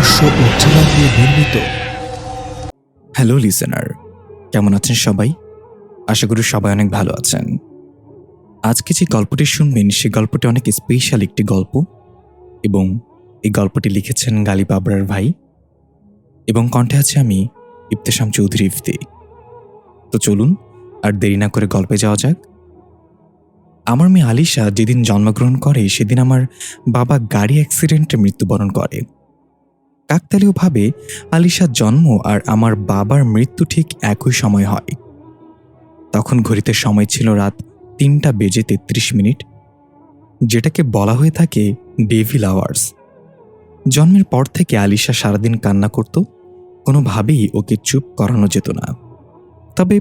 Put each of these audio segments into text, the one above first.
রহস্য ও জীবন নিয়ে নির্মিত। হ্যালো লিসেনার, কেমন আছেন সবাই? আশা করি সবাই অনেক ভালো আছেন। আজকে যে গল্পটি শুনবেন সে গল্পটি অনেক স্পেশাল একটি গল্প এবং এই গল্পটি লিখেছেন গালিব আবরার ভাই এবং কণ্ঠে আছে আমি ইফতেশাম চৌধুরী ইফতি। তো চলুন আর দেরি না করে গল্পে যাওয়া যাক। আমার মেয়ে আলিশা যেদিন জন্মগ্রহণ করে সেদিন আমার বাবা গাড়ি অ্যাক্সিডেন্টে মৃত্যুবরণ করে। কাকতালীয়ভাবে আলিশার জন্ম আর আমার বাবার মৃত্যু ঠিক একই সময় হয়। তখন ঘড়িতে সময় ছিল রাত ৩:৩৩, যেটাকে বলা হয়ে থাকে ডেভিল আওয়ার্স। জন্মের পর থেকে আলিশা সারাদিন কান্না করত, কোনোভাবেই ওকে চুপ করানো যেত না। তবে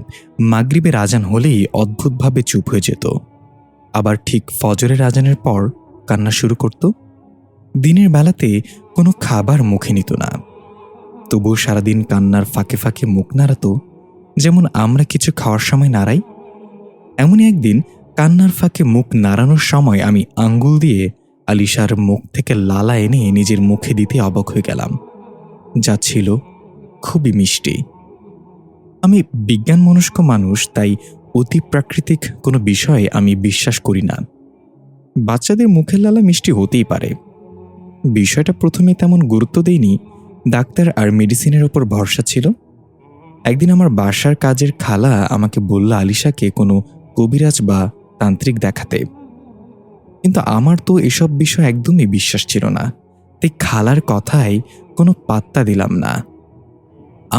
মাগরিবের আজান হলেই অদ্ভুতভাবে চুপ হয়ে যেত, আবার ঠিক ফজরের আজানের পর কান্না শুরু করত। দিনের বেলাতে কোনো খাবার মুখে নিত না, তবুও সারাদিন কান্নার ফাঁকে ফাঁকে মুখ নাড়াত, যেমন আমরা কিছু খাওয়ার সময় নাড়াই। এমনই একদিন কান্নার ফাঁকে মুখ নাড়ানোর সময় আমি আঙ্গুল দিয়ে আলিশার মুখ থেকে লালা এনে নিজের মুখে দিতে অবাক হয়ে গেলাম, যা ছিল খুবই মিষ্টি। আমি বিজ্ঞানমনস্ক মানুষ, তাই অতি প্রাকৃতিক কোনো বিষয়ে আমি বিশ্বাস করি না। বাচ্চাদের মুখের লালা মিষ্টি হতেই পারে, বিষয়টা প্রথমে তেমন গুরুত্ব দেইনি। ডাক্তার আর মেডিসিনের ওপর ভরসা ছিল। একদিন আমার বাসার কাজের খালা আমাকে বলল আলিশাকে কোনো কবিরাজ বা তান্ত্রিক দেখাতে, কিন্তু আমার তো এসব বিষয় একদমই বিশ্বাস ছিল না, তাই খালার কথায় কোনো পাত্তা দিলাম না।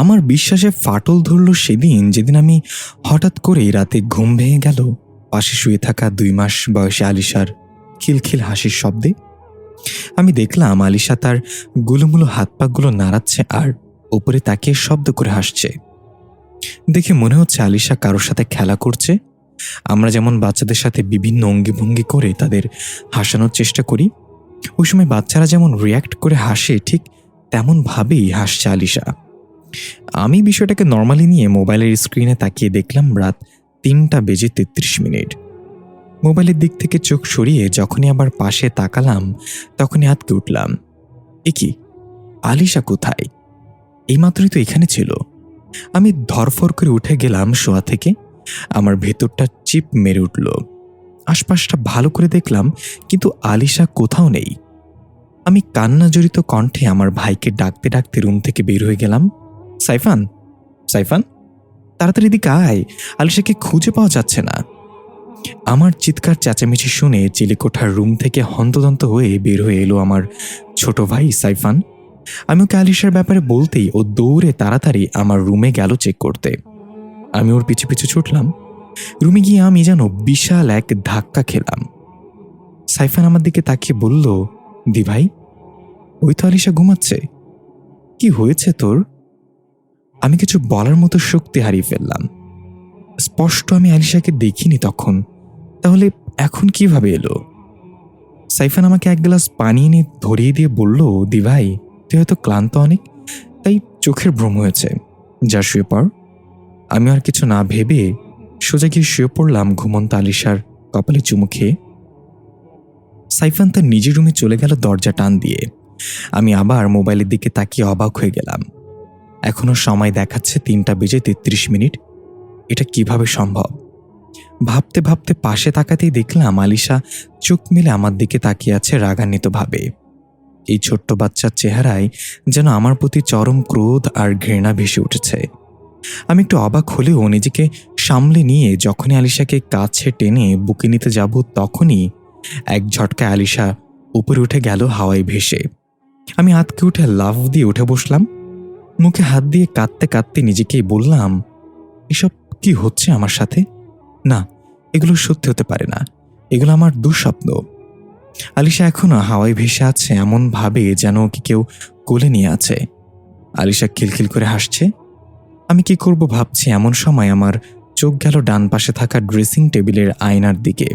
আমার বিশ্বাসে ফাটল ধরল সেদিন যেদিন আমি হঠাৎ করেই রাতে ঘুম ভেঙে গেল পাশে শুয়ে থাকা 2 মাস বয়সী আলিশার খিলখিল হাসির শব্দে। আমি দেখলাম আলিশা তার গুলুমুলু হাত পাগুলো নাড়াচ্ছে আর উপরে তাকিয়ে শব্দ করে হাসছে। দেখে মনে হচ্ছে আলিশা কারোর সাথে খেলা করছে। আমরা যেমন বাচ্চাদের সাথে বিভিন্ন অঙ্গিভঙ্গি করে তাদের হাসানোর চেষ্টা করি, ওই সময় বাচ্চারা যেমন রিয়্যাক্ট করে হাসে ঠিক তেমন ভাবেই হাসছে আলিশা। আমি বিষয়টাকে নর্মালি নিয়ে মোবাইলের স্ক্রিনে তাকিয়ে দেখলাম রাত 3:33। মোবাইলের দিক থেকে চোখ সরিয়ে যখনই আবার পাশে তাকালাম তখনই আঁতকে উঠলাম। এ কি, আলিশা কোথায়? এইমাত্রই তো এখানে ছিল। আমি ধরফর করে উঠে গেলাম শোয়া থেকে। আমার ভেতরটা চিপ মেরে উঠল। আশপাশটা ভালো করে দেখলাম, কিন্তু আলিশা কোথাও নেই। আমি কান্না জড়িত কণ্ঠে আমার ভাইকে ডাকতে ডাকতে রুম থেকে বের হয়ে গেলাম। সাইফান, সাইফান, তাড়াতাড়ি এদিকে আয়, আলিশাকে খুঁজে পাওয়া যাচ্ছে না। আমার চিৎকার চেঁচামেচি শুনে চিলেকোঠার রুম থেকে হন্তদন্ত হয়ে বের হয়ে এলো আমার ছোট ভাই সাইফান। আমি ওকে আলিশার ব্যাপারে বলতেই ও দৌড়ে তাড়াতাড়ি আমার রুমে গেল চেক করতে। আমি ওর পিছু পিছু ছুটলাম। রুমে গিয়ে আমি যেন বিশাল এক ধাক্কা খেলাম। সাইফান আমার দিকে তাকিয়ে বলল, দি ভাই, ওই তো আলিশা ঘুমাচ্ছে। কি হয়েছে তোর? আমি কিছু বলার মতো শক্তি হারিয়ে ফেললাম। স্পষ্ট আমি আলিশাকে দেখিনি তখন, তাহলে এখন কিভাবে এলো? সাইফান আমাকে এক গ্লাস পানি এনে ধরিয়ে দিয়ে বলল, দি ভাই, তুই হয়তো ক্লান্ত অনেক, তাই চোখের ভ্রম হয়েছে, যা শুয়ে পড়। আমি আর কিছু না ভেবে সোজা গিয়ে শুয়ে পড়লাম ঘুমন্ত আলিশার কপালে চুমু খেয়ে। সাইফান তার নিজের রুমে চলে গেল দরজা টান দিয়ে। আমি আবার মোবাইলের দিকে তাকিয়ে অবাক হয়ে গেলাম। এখনো সময় দেখাচ্ছে 3:33। এটা কিভাবে সম্ভব? ভাবতে ভাবতে পাশে তাকাতেই দেখলাম আলিশা চোখ মেলে আমার দিকে তাকিয়ে আছে রাগান্বিতভাবে। এই ছোট্ট বাচ্চার চেহারায় যেন আমার প্রতি চরম ক্রোধ আর ঘৃণা ভেসে উঠেছে। আমি একটু অবাক হলেও নিজেকে সামলে নিয়ে যখনই আলিশাকে কাছে টেনে বুকে নিতে যাব তখনই এক ঝটকায় আলিশা উপরে উঠে গেল হাওয়ায় ভেসে। আমি আঁতকে উঠে লাফ দিয়ে উঠে বসলাম। মুখে হাত দিয়ে কাঁদতে কাঁদতে নিজেকেই বললাম, এসব কি হচ্ছে আমার সাথে? না, এগুলো সত্যি হতে পারে না, এগুলো আমার দুঃস্বপ্ন। আলিশা এখনো হাওয়ায় ভেসে আছে এমন ভাবে যেন ওকে কেউ কোলে নিয়ে আছে। আলিশা খিলখিল করে হাসছে। আমি কি করব ভাবছি এমন সময় আমার চোখ গেল ডান পাশে থাকা ড্রেসিং টেবিলের আয়নার দিকে।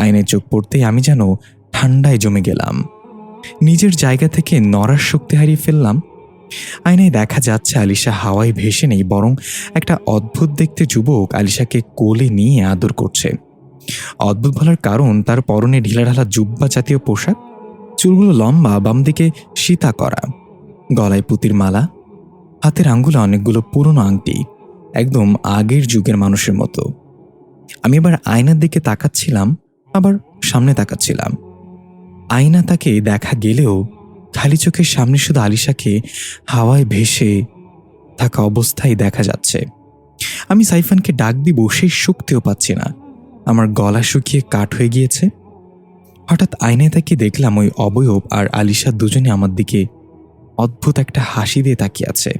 আয়নায় চোখ পড়তেই আমি যেন ঠান্ডায় জমে গেলাম। নিজের জায়গা থেকে নড়ার শক্তি হারিয়ে ফেললাম। আয়নায় দেখা যাচ্ছে আলিশা হাওয়ায় ভেসে নেই, বরং একটা অদ্ভুত দেখতে যুবক আলিশাকে কোলে নিয়ে আদর করছে। অদ্ভুত বলার কারণ তার পরনে ঢিলাঢালা জুব্বা জাতীয় পোশাক, চুলগুলো লম্বা, বাম দিকে সীতা করা। গলায় পুঁতির মালা, হাতের আঙ্গুলে অনেকগুলো পুরনো আংটি, একদম আগের যুগের মানুষের মতো। আমি এবার আয়নার দিকে তাকাচ্ছিলাম, আবার সামনে তাকাচ্ছিলাম। আয়না তাকে দেখা গেলেও খালি চোখের সামনে শুধু আলিশাকে হাওয়ায় ভেসে থাকা অবস্থায় দেখা যাচ্ছে। আমি সাইফানকে ডাক দিব, সেই শক্তিও পাচ্ছি না। আমার গলা শুকিয়ে কাঠ হয়ে গিয়েছে। হঠাৎ আয়নায় তাকিয়ে দেখলাম ওই অবয়ব আর আলিশা দুজনে আমার দিকে অদ্ভুত একটা হাসি দিয়ে তাকিয়ে আছে।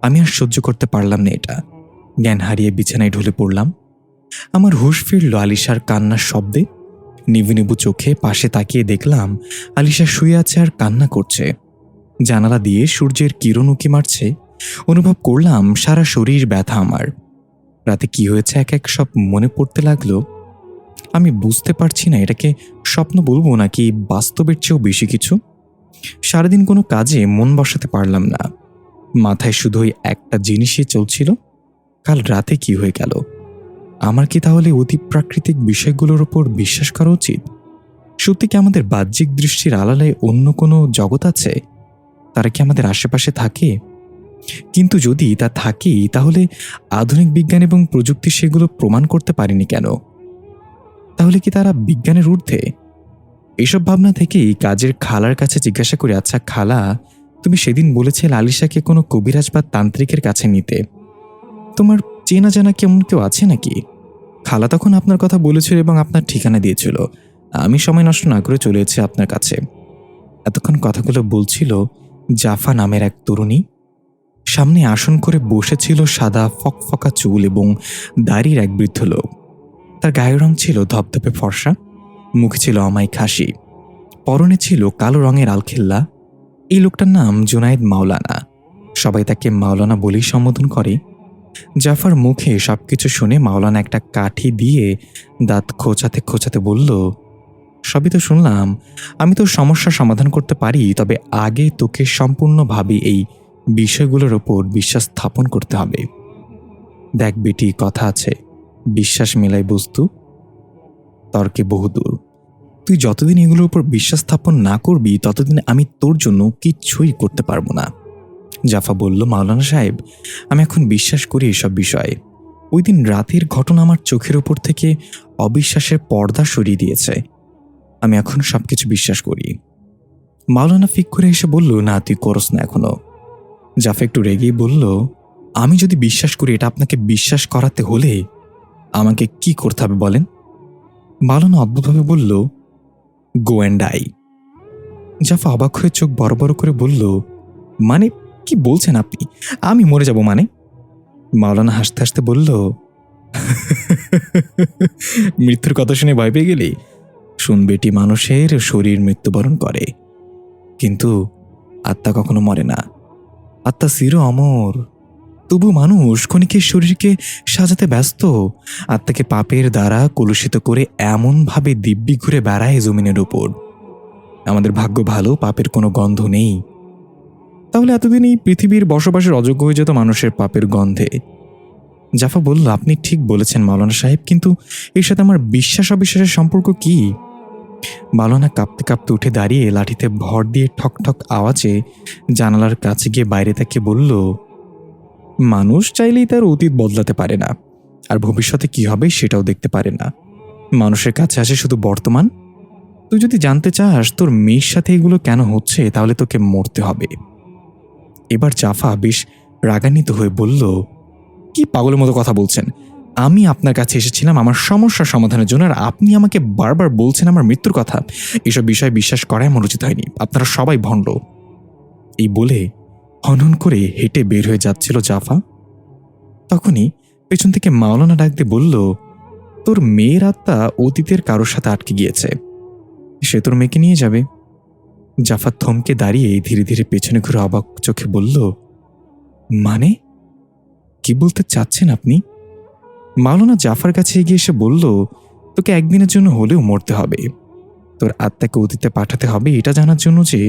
আমি আর সহ্য করতে পারলাম না এটা। জ্ঞান হারিয়ে বিছানায় ঢলে পড়লাম। আমার হুঁশ ফিরল আলিশার কান্নার শব্দে। নিবু নিবু চোখে পাশে তাকিয়ে দেখলাম আলিশা শুয়ে আছে আর কান্না করছে। জানালা দিয়ে সূর্যের কিরণ উঁকি মারছে। অনুভব করলাম সারা শরীর ব্যথা আমার। রাতে কি হয়েছে এক এক সব মনে পড়তে লাগলো। আমি বুঝতে পারছি না এটাকে স্বপ্ন বলবো নাকি বাস্তবের চেয়েও বেশি কিছু। সারাদিন কোনো কাজে মন বসাতে পারলাম না। মাথায় শুধু ওই একটা জিনিসই চলছিল, কাল রাতে কি হয়ে গেল। আমার কি তাহলে অতি প্রাকৃতিক বিষয়গুলোর ওপর বিশ্বাস করা উচিত? সত্যি কি আমাদের বাহ্যিক দৃষ্টির আড়ালে অন্য কোনো জগৎ আছে? তারা কি আমাদের আশেপাশে থাকে? কিন্তু যদি তা থাকেই, তাহলে আধুনিক বিজ্ঞান এবং প্রযুক্তি সেগুলো প্রমাণ করতে পারেনি কেন? তাহলে কি তারা বিজ্ঞানের ঊর্ধ্বে? এসব ভাবনা থেকেই কাজের খালার কাছে জিজ্ঞাসা করে, আচ্ছা খালা, তুমি সেদিন বলেছিলে আলিশাকে কোনো কবিরাজ বা তান্ত্রিকের কাছে নিতে। তোমার চেনা জানা কেমন কেউ আছে নাকি? খালা তখন আপনার কথা বলেছিল এবং আপনার ঠিকানা দিয়েছিল। আমি সময় নষ্ট না করে চলে এসেছি আপনার কাছে। এতক্ষণ কথাগুলো বলছিল জাফা নামের এক তরুণী। সামনে আসন করে বসেছিল সাদা ফকফকা চুল এবং দাড়ির এক বৃদ্ধ লোক। তার গায়ের রং ছিল ধপধপে ফর্সা, মুখে ছিল অমায়িক হাসি, পরনে ছিল কালো রঙের আলখেল্লা। এই লোকটার নাম জুনায়েদ মাওলানা। সবাই তাকে মাওলানা বলেই সম্বোধন করে। জাফার মুখে সবকিছু শুনে মাওলানা একটা কাঠি দিয়ে দাঁত খোঁচাতে খোঁচাতে বলল, সবই তো শুনলাম, আমি তো সমস্যার সমাধান করতে পারি, তবে আগে তোকে সম্পূর্ণভাবে এই বিষয়গুলোর ওপর বিশ্বাস স্থাপন করতে হবে। দেখ বেটি, কথা আছে, বিশ্বাস মেলায় বস্তু, তর্কে বহুদূর। তুই যতদিন এগুলোর উপর বিশ্বাস স্থাপন না করবি, ততদিন আমি তোর জন্য কিচ্ছুই করতে পারবো না। জাফা বলল, মাওলানা সাহেব, আমি এখন বিশ্বাস করি এসব বিষয়ে। ওই দিন রাতের ঘটনা আমার চোখের ওপর থেকে অবিশ্বাসের পর্দা সরিয়ে দিয়েছে। আমি এখন সবকিছু বিশ্বাস করি। মাওলানা ফিক করে এসে বলল, না তুই করস না এখনো। জাফা একটু রেগেই বলল, আমি যদি বিশ্বাস করি, এটা আপনাকে বিশ্বাস করাতে হলে আমাকে কি করতে হবে বলেন? মাওলানা অদ্ভুতভাবে বলল, গো অ্যান্ড ডাই। জাফা অবাক হয়ে চোখ বড় বড় করে বলল, মানে কি বলছেন আপনি? আমি মরে যাব মানে? মাওলানা হাসতে হাসতে বলল, মৃত্যুর কথা শুনে ভয় পেয়ে গেলি? শুন বেটি, মানুষের শরীর মৃত্যুবরণ করে, কিন্তু আত্মা কখনো মরে না। আত্মা চির অমর। তবু মানুষ ক্ষণিকের শরীরকে সাজাতে ব্যস্ত। আত্মাকে পাপের দ্বারা কলুষিত করে এমনভাবে দিব্যি ঘুরে বেড়ায় জমিনের উপর। আমাদের ভাগ্য ভালো, পাপের কোনো গন্ধ নেই। তাহলে এতদিন এই পৃথিবীর বসবাসের অযোগ্য হয়ে যেত মানুষের পাপের গন্ধে। জাফা বলল, আপনি ঠিক বলেছেন মাওলানা সাহেব, কিন্তু এর সাথে আমার বিশ্বাস অবিশ্বাসের সম্পর্ক কি? মাওলানা কাঁপতে কাঁপতে উঠে দাঁড়িয়ে লাঠিতে ভর দিয়ে ঠক ঠক আওয়াজে জানালার কাছে গিয়ে বাইরে তাকিয়ে বলল, মানুষ চাইলেই তার অতীত বদলাতে পারে না, আর ভবিষ্যতে কি হবে সেটাও দেখতে পারে না। মানুষের কাছে আসে শুধু বর্তমান। তুই যদি জানতে চাস তোর মেয়ের সাথে এগুলো কেন হচ্ছে, তাহলে তোকে মরতে হবে। এবার জাফা বেশ রাগান্বিত হয়ে বলল, কি পাগলের মতো কথা বলছেন? আমি আপনার কাছে এসেছিলাম আমার সমস্যার সমাধানের জন্য, আর আপনি আমাকে বারবার বলছেন আমার মৃত্যুর কথা। এসব বিষয়ে বিশ্বাস করাই আমার উচিত হয়নি। আপনারা সবাই ভণ্ড। এই বলে হনহন করে হেঁটে বের হয়ে যাচ্ছিল জাফা। তখনই পেছন থেকে মাওলানা ডাক দিয়ে বলল, তোর মেয়ের আত্মা অতীতের কারোর সাথে আটকে গিয়েছে, সে তোর মেয়েকে নিয়ে যাবে। জাফা থমকে দাঁড়িয়ে ধীরে ধীরে পেছনে ঘুরে অবাক চোখে বলল, মানে কি বলতে চাচ্ছেন আপনি? মাওলানা জাফার কাছে এগিয়ে এসে বলল, তোকে একদিনের জন্য হলেও মরতে হবে। তোর আত্মাকে অতীতে পাঠাতে হবে এটা জানার জন্য যে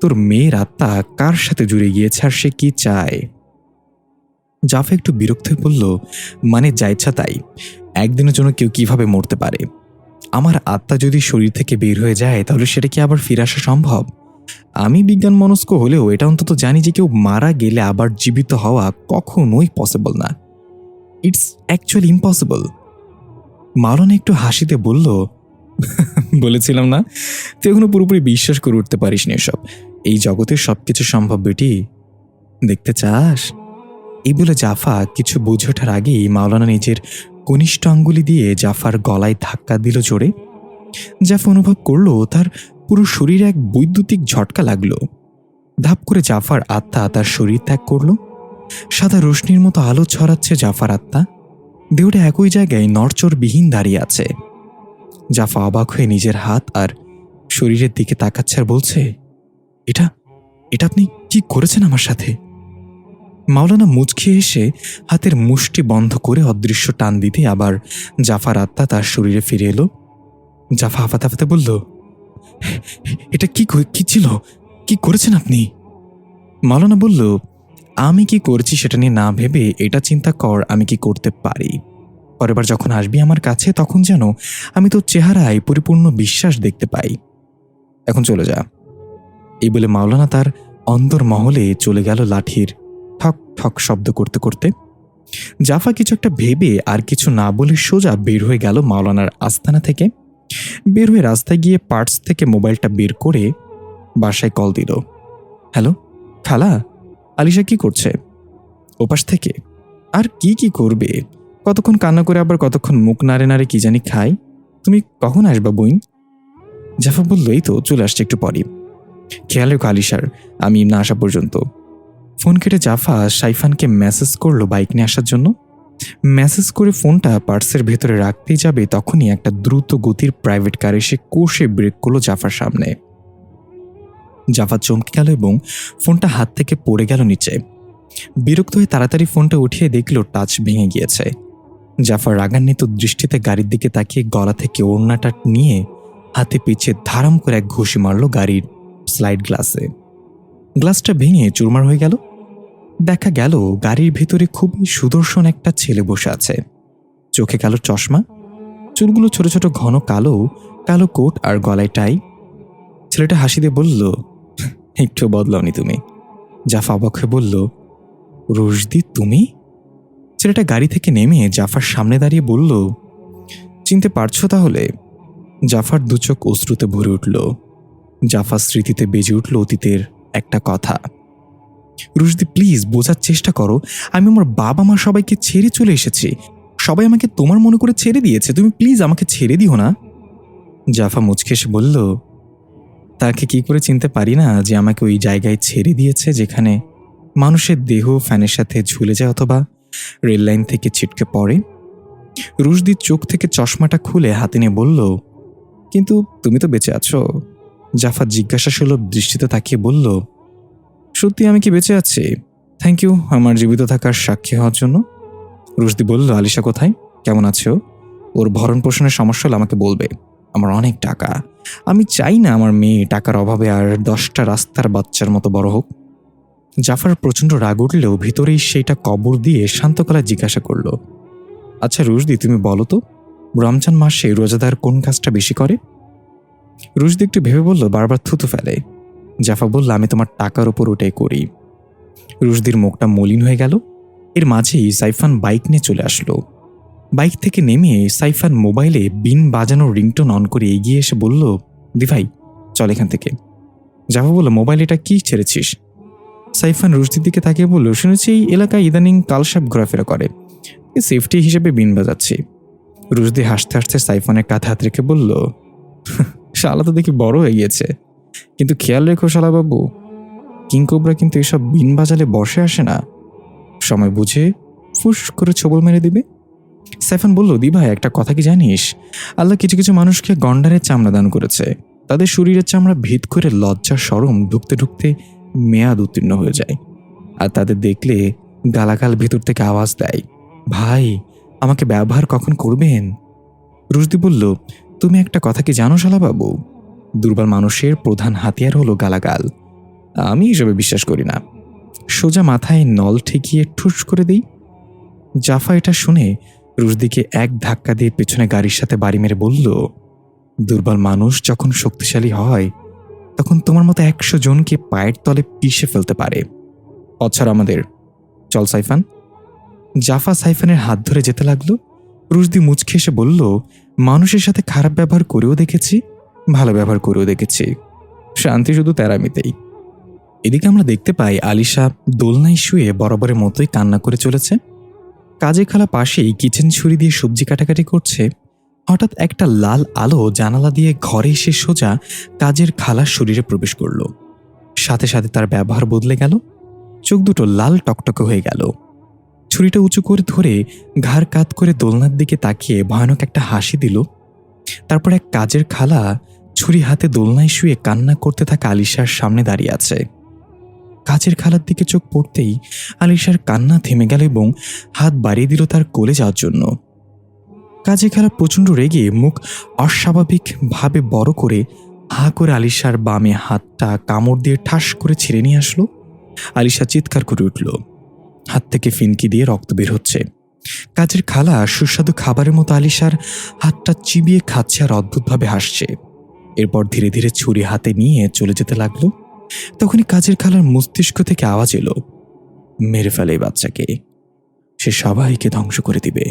তোর মেয়ের আত্মা কার সাথে জুড়ে গিয়েছে আর সে কি চায়। জাফা একটু বিরক্ত হয়ে বলল, মানে যা ইচ্ছা তাই। একদিনের জন্য কেউ কিভাবে মরতে পারে? আমার আত্মা যদি শরীর থেকে বের হয়ে যায়, তাহলে সেটা কি আবার ফিরে আসা সম্ভব? আমি বিজ্ঞান মনস্ক হলেও এটা অন্তত জানি যে কেউ মারা গেলে আবার জীবিত হওয়া কখনোই পসিবল না। It's actually impossible. মাওলানা একটু হাসিতে বলল, বলেছিলাম না তুই এখনো পুরোপুরি বিশ্বাস করে উঠতে পারিস না এসব। এই জগতের সবকিছু সম্ভব বেটি, দেখতে চাস? এই বলে জাফা কিছু বুঝে ওঠার আগেই মাওলানা নিজের কনিষ্ঠ আঙ্গুলি দিয়ে জাফার গলায় ধাক্কা দিল জোরে। জাফা অনুভব করলো তার পুরো শরীরে এক বৈদ্যুতিক ঝটকা লাগলো। ধাপ করে জাফার আত্মা তার শরীর ত্যাগ করল। সাদা রোশনির মতো আলো ছড়াচ্ছে জাফার আত্মা। দেহটা একই জায়গায় নড়চড়বিহীন দাঁড়িয়ে আছে। জাফা অবাক হয়ে নিজের হাত আর শরীরের দিকে তাকাচ্ছে আর বলছে, এটা এটা আপনি কি করেছেন আমার সাথে? মাওলানা মুচকি এসে হাতের মুষ্টি বন্ধ করে অদৃশ্য টান দিতে আবার জাফার আত্মা তার শরীরে ফিরে এলো। জাফা হাফাতে হাফাতে বলল, এটা কি ছিল? কি করেছেন আপনি? মাওলানা বলল, আমি কি করছি সেটা নিয়ে না ভেবে এটা চিন্তা কর আমি কি করতে পারি। পরের বার যখন আসবি আমার কাছে তখন যেন আমি তোর চেহারায় পরিপূর্ণ বিশ্বাস দেখতে পাই। এখন চলে যা। এই বলে মাওলানা তার অন্দর মহলে চলে গেল লাঠির ঠক ঠক শব্দ করতে করতে। জাফা কিছু একটা ভেবে আর কিছু না বলে সোজা বের হয়ে গেল মাওলানার আস্তানা থেকে। বের হয়ে রাস্তায় গিয়ে পার্টস থেকে মোবাইলটা বের করে বাসায় কল দিল। হ্যালো খালা, আলিশা কি করছে? ওপাশ থেকে, আর কি করবে, কতক্ষণ কান্না করে আবার কতক্ষণ মুখ নাড়ে নাড়ে কি জানি খায়। তুমি কখন আসবা বইন? জাফা বলল, এই তো চলে আসছে একটু পরই। খেয়াল রেখো আলিশার, আমি না আসা পর্যন্ত। ফোন কেটে জাফা সাইফানকে মেসেজ করলো বাইক নিয়ে আসার জন্য। মেসেজ করে ফোনটা পার্সের ভেতরে রাখতেই যাবে তখনই একটা দ্রুত গতির প্রাইভেট কার এসে কষে ব্রেক করলো জাফার সামনে। জাফা চমকে গেল এবং ফোনটা হাত থেকে পড়ে গেল নিচে। বিরক্ত হয়ে তাড়াতাড়ি ফোনটা উঠিয়ে দেখল টাচ ভেঙে গিয়েছে। জাফা রাগান্বিত দৃষ্টিতে গাড়ির দিকে তাকিয়ে গলা থেকে ওড়নাটা নিয়ে হাতে পিছিয়ে ধারাম করে এক ঘুষি মারল গাড়ির স্লাইড গ্লাসে। গ্লাসটা ভেঙে চুরমার হয়ে গেল। দেখা গেল গাড়ির ভেতরে খুবই সুদর্শন একটা ছেলে বসে আছে। চোখে কালো চশমা, চুলগুলো ছোট ছোট ঘন কালো, কালো কোট আর গলায় টাই। ছেলেটা হাসি দিয়ে বলল, একটু বদলাওনি তুমি। জাফা অবাক হয়ে বলল, রুশদি তুমি? ছেলেটা গাড়ি থেকে নেমে জাফার সামনে দাঁড়িয়ে বলল, চিনতে পারছো তাহলে? জাফার দুচোখ অশ্রুতে ভরে উঠল। জাফার স্মৃতিতে বেজে উঠল অতীতের একটা কথা। রুশদি প্লিজ বোঝার চেষ্টা করো, আমি আমার বাবা মা সবাইকে ছেড়ে চলে এসেছি। সবাই আমাকে তোমার মনে করে ছেড়ে দিয়েছে, তুমি প্লিজ আমাকে ছেড়ে দিও না। জাফা মুচকে এসে বলল, তাকে কি করে চিনতে পারি না যে আমাকে ওই জায়গায় ছেড়ে দিয়েছে যেখানে মানুষের দেহ ফ্যানের সাথে ঝুলে যায় অথবা রেল লাইন থেকে ছিটকে পড়ে। রুশদির চোখ থেকে চশমাটা খুলে হাতে নিয়ে বলল, কিন্তু তুমি তো বেঁচে আছো। জাফা জিজ্ঞাসাসুলভ দৃষ্টিতে তাকিয়ে বলল, সত্যি আমি কি বেঁচে আছি? থ্যাংক ইউ আমার জীবিত থাকার সাক্ষী হওয়ার জন্য। রুশদি বলল, আলিশা কোথায়, কেমন আছে ও? ওর ভরণ পোষণের সমস্যা হলে আমাকে বলবে। আমার অনেক টাকা, আমি চাই না আমার মেয়ে টাকার অভাবে আর 10টা রাস্তার বাচ্চার মতো বড় হোক। জাফার প্রচণ্ড রাগ উঠলেও ভিতরেই সেইটা কবর দিয়ে শান্ত গলায় জিজ্ঞাসা করল, আচ্ছা রুশদি তুমি বলো তো, রমজান মাসে রোজাদার কোন কাজটা বেশি করে? রুশদি একটু ভেবে বলল, বারবার থুতু ফেলে। জাফা বলল, আমি তোমার টাকার ওপর ওটাই করি। রুশদির মুখটা মলিন হয়ে গেল। এর মাঝেই সাইফান বাইক নিয়ে চলে আসলো। বাইক থেকে নেমে সাইফান মোবাইলে বিন বাজানোর রিংটোন অন করে এগিয়ে এসে বলল, দি ভাই চল এখান থেকে। জাফা বলল, মোবাইল এটা কি ছেড়েছিস? সাইফান রুশদির দিকে তাকিয়ে বলল, শুনেছি এই এলাকায় ইদানিং কালসাপ ঘোরাফেরা করে, সেফটি হিসেবে বিন বাজাচ্ছি। রুশদি হাসতে হাসতে সাইফানের কাঁধে হাত রেখে বলল, শালা তো দেখি বড় হয়ে গিয়েছে, কিন্তু খেয়াল রেখো শালাবাবু, কিংকোবরা কিন্তু এসব বিন বাজালে বসে আসে না, সময় বুঝে ফুস করে ছবল মেরে দিবে। সাইফান বলল, দি ভাই একটা কথা কি জানিস, আল্লাহ কিছু কিছু মানুষকে গন্ডারের চামড়া দান করেছে। তাদের শরীরের চামড়া ভেদ করে লজ্জা শরম ঢুকতে ঢুকতে মেয়াদ উত্তীর্ণ হয়ে যায়, আর তাদের দেখলে গালাগাল ভেতর থেকে আওয়াজ দেয়, ভাই আমাকে ব্যবহার কখন করবেন? রুশদি বলল, তুমি একটা কথা কি জানো শালাবাবু, দুর্বল মানুষের প্রধান হাতিয়ার হলো গালাগাল। আমি এসবে বিশ্বাস করি না। সোজা মাথায় নল ঠেকিয়ে ঠুস করে দিই। জাফা এটা শুনে রুশদিকে এক ধাক্কা দিয়ে পেছনে গাড়ির সাথে বাড়ি মেরে বলল, দুর্বল মানুষ যখন শক্তিশালী হয় তখন তোমার মতো 100 জনকে পায়ের তলে পিষে ফেলতে পারে। অছাড়া আমাদের। চল সাইফান। জাফা সাইফানের হাত ধরে যেতে লাগলো। রুশদি মুচকে এসে বলল, মানুষের সাথে খারাপ ব্যবহার করেও দেখেছি, ভালো ব্যবহার করেও দেখেছি, শান্তি শুধু তেরামিতেই। এদিকে আমরা দেখতে পাই আলিশা দোলনায় শুয়ে বরাবরের মতোই কান্না করে চলেছে। কাজে খালা পাশেই কিচেন ছুরি দিয়ে সবজি কাটাকাটি করছে। হঠাৎ একটা লাল আলো জানালা দিয়ে ঘরে এসে সোজা কাজের খালার শরীরে প্রবেশ করল। সাথে সাথে তার ব্যবহার বদলে গেল। চোখ দুটো লাল টকটকে হয়ে গেল। ছুরিটা উঁচু করে ধরে ঘাড় কাত করে দোলনার দিকে তাকিয়ে ভয়ানক একটা হাসি দিল। তারপর এক কাজের খালা ছুরি হাতে দোলনায় শুয়ে কান্না করতে থাকা আলিশার সামনে দাঁড়িয়ে আছে। কাজের খালার দিকে চোখ পড়তেই আলিশার কান্না থেমে গেল এবং হাত বাড়িয়ে দিল তার কোলে যাওয়ার জন্য। কাজের খালা প্রচণ্ড রেগে মুখ অস্বাভাবিকভাবে বড় করে হা করে আলিশার বামে হাতটা কামড় দিয়ে ঠাস করে ছিঁড়ে নিয়ে আসলো। আলিশা চিৎকার করে উঠল। হাত থেকে ফিনকি দিয়ে রক্ত বের হচ্ছে। কাজের খালা সুস্বাদু খাবারের মতো আলিশার হাতটা চিবিয়ে খাচ্ছে আর অদ্ভুতভাবে হাসছে। এরপর ধীরে ধীরে ছুরি হাতে নিয়ে চলে যেতে লাগলো। তখনই কাজের খালার মস্তিষ্ক থেকে আওয়াজ এলো, মেরে ফেলে এই বাচ্চাকে, সে সবাইকে ধ্বংস করে দিবে,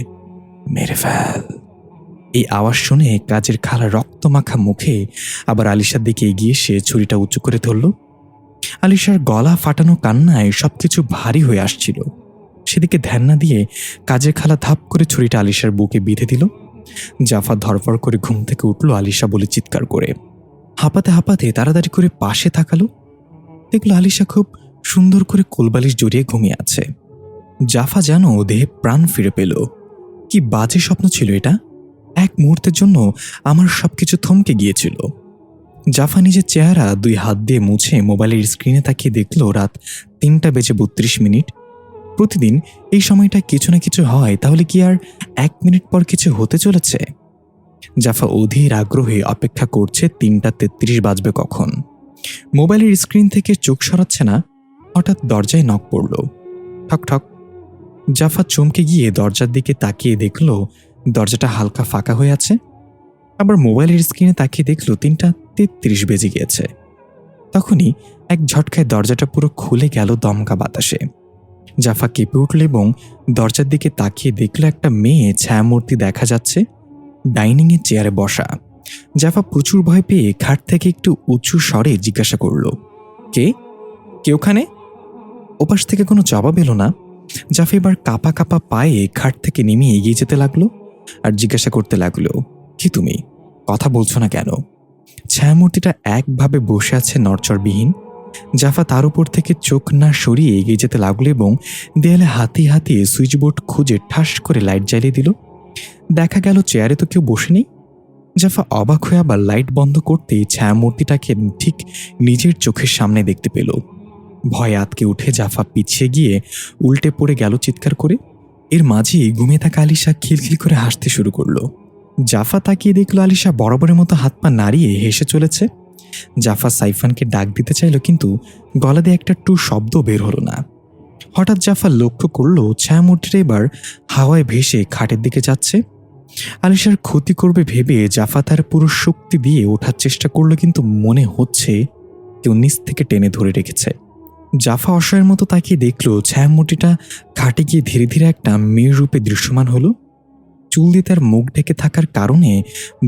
মেরে ফেল। এই আওয়াজ শুনে কাজের খালা রক্তমাখা মুখে আবার আলিশার দিকে এগিয়ে এসে ছুরিটা উঁচু করে ধরল। আলিশার গলা ফাটানো কান্নায় সবকিছু ভারী হয়ে আসছিল। সেদিকে ধ্যান না দিয়ে কাজের খালা ধাপ করে ছুরিটা আলিশার বুকে বিঁধে দিল। জাফা ধরফর করে ঘুম থেকে উঠল আলিশা বলে চিৎকার করে। হাঁপাতে হাঁপাতে তাড়াতাড়ি করে পাশে তাকালো। দেখলো আলিশা খুব সুন্দর করে কোলবালিশ জড়িয়ে ঘুমিয়ে আছে। জাফা যেন দেহে প্রাণ ফিরে পেল। কি বাজে স্বপ্ন ছিল এটা! এক মুহূর্তের জন্য আমার সবকিছু থমকে গিয়েছিল। জাফা নিজের চেহারা 2 হাত দিয়ে মুছে মোবাইলের স্ক্রিনে তাকিয়ে দেখল রাত 3:32। প্রতিদিন এই সময়টা কিছু না কিছু হয়, তাহলে কি আর 1 মিনিট পর কিছু হতে চলেছে? জাফা অধীর আগ্রহে অপেক্ষা করছে 3:33 বাজবে কখন। মোবাইলের স্ক্রিন থেকে চোখ সরাচ্ছে না। হঠাৎ দরজায় নক পড়ল। ঠক ঠক। জাফা চমকে গিয়ে দরজার দিকে তাকিয়ে দেখল দরজাটা হালকা ফাঁকা হয়ে আছে। আবার মোবাইলের স্ক্রিনে তাকিয়ে দেখল 3:33 বেজে গিয়েছে। তখনই এক ঝটকায় দরজাটা পুরো খুলে গেল দমকা বাতাসে। জাফা কেঁপে উঠল এবং দরজার দিকে তাকিয়ে দেখল একটা মেয়ে ছায়ামূর্তি দেখা যাচ্ছে ডাইনিংয়ের চেয়ারে বসা। জাফা প্রচুর ভয় পেয়ে খাট থেকে একটু উঁচু স্বরে জিজ্ঞাসা করল, কে কে ওখানে? ওপাশ থেকে কোনো জবাব এলো না। জাফা এবার কাঁপা কাঁপা পায়ে খাট থেকে নেমে এগিয়ে যেতে লাগলো আর জিজ্ঞাসা করতে লাগলো, কি তুমি কথা বলছো না কেন? ছায়ামূর্তিটা একভাবে বসে আছে নড়চড়বিহীন। জাফা তার উপর থেকে চোখ না সরিয়ে এগিয়ে যেতে লাগলো এবং দেয়ালে হাতিয়ে হাতিয়ে সুইচবোর্ড খুঁজে ঠাস করে লাইট জ্বালিয়ে দিল। দেখা গেল চেয়ারে তো কেউ বসে নেই। জাফা অবাক হয়ে আবার লাইট বন্ধ করতেই ছায়ামূর্তিটাকে ঠিক নিজের চোখের সামনে দেখতে পেল। ভয়ে আতকে উঠে জাফা পিছিয়ে গিয়ে উল্টে পড়ে গেল চিৎকার করে। এর মাঝেই ঘুমিয়ে থাকা আলিশা খিলখিল করে হাসতে শুরু করলো। জাফা তাকিয়ে দেখল আলিশা বরাবরের মতো হাত পা নাড়িয়ে হেসে চলেছে। জাফা সাইফানকে ডাক দিতে চাইল, কিন্তু গলা দিয়ে একটা টু শব্দ বের হলো না। হঠাৎ জাফা লক্ষ্য করল ছায়ামূর্তিটা এবার হাওয়ায় ভেসে খাটের দিকে যাচ্ছে। আলিশার ক্ষতি করবে ভেবে জাফা তার পুরো শক্তি দিয়ে ওঠার চেষ্টা করলো, কিন্তু মনে হচ্ছে কেউ নিচ থেকে টেনে ধরে রেখেছে। জাফা অসহায়ের মতো তাকিয়ে দেখল ছায়ামূর্তিটা খাটে গিয়ে ধীরে ধীরে একটা মেয়ের রূপে দৃশ্যমান হলো। চুল দিয়ে তার মুখ ঢেকে থাকার কারণে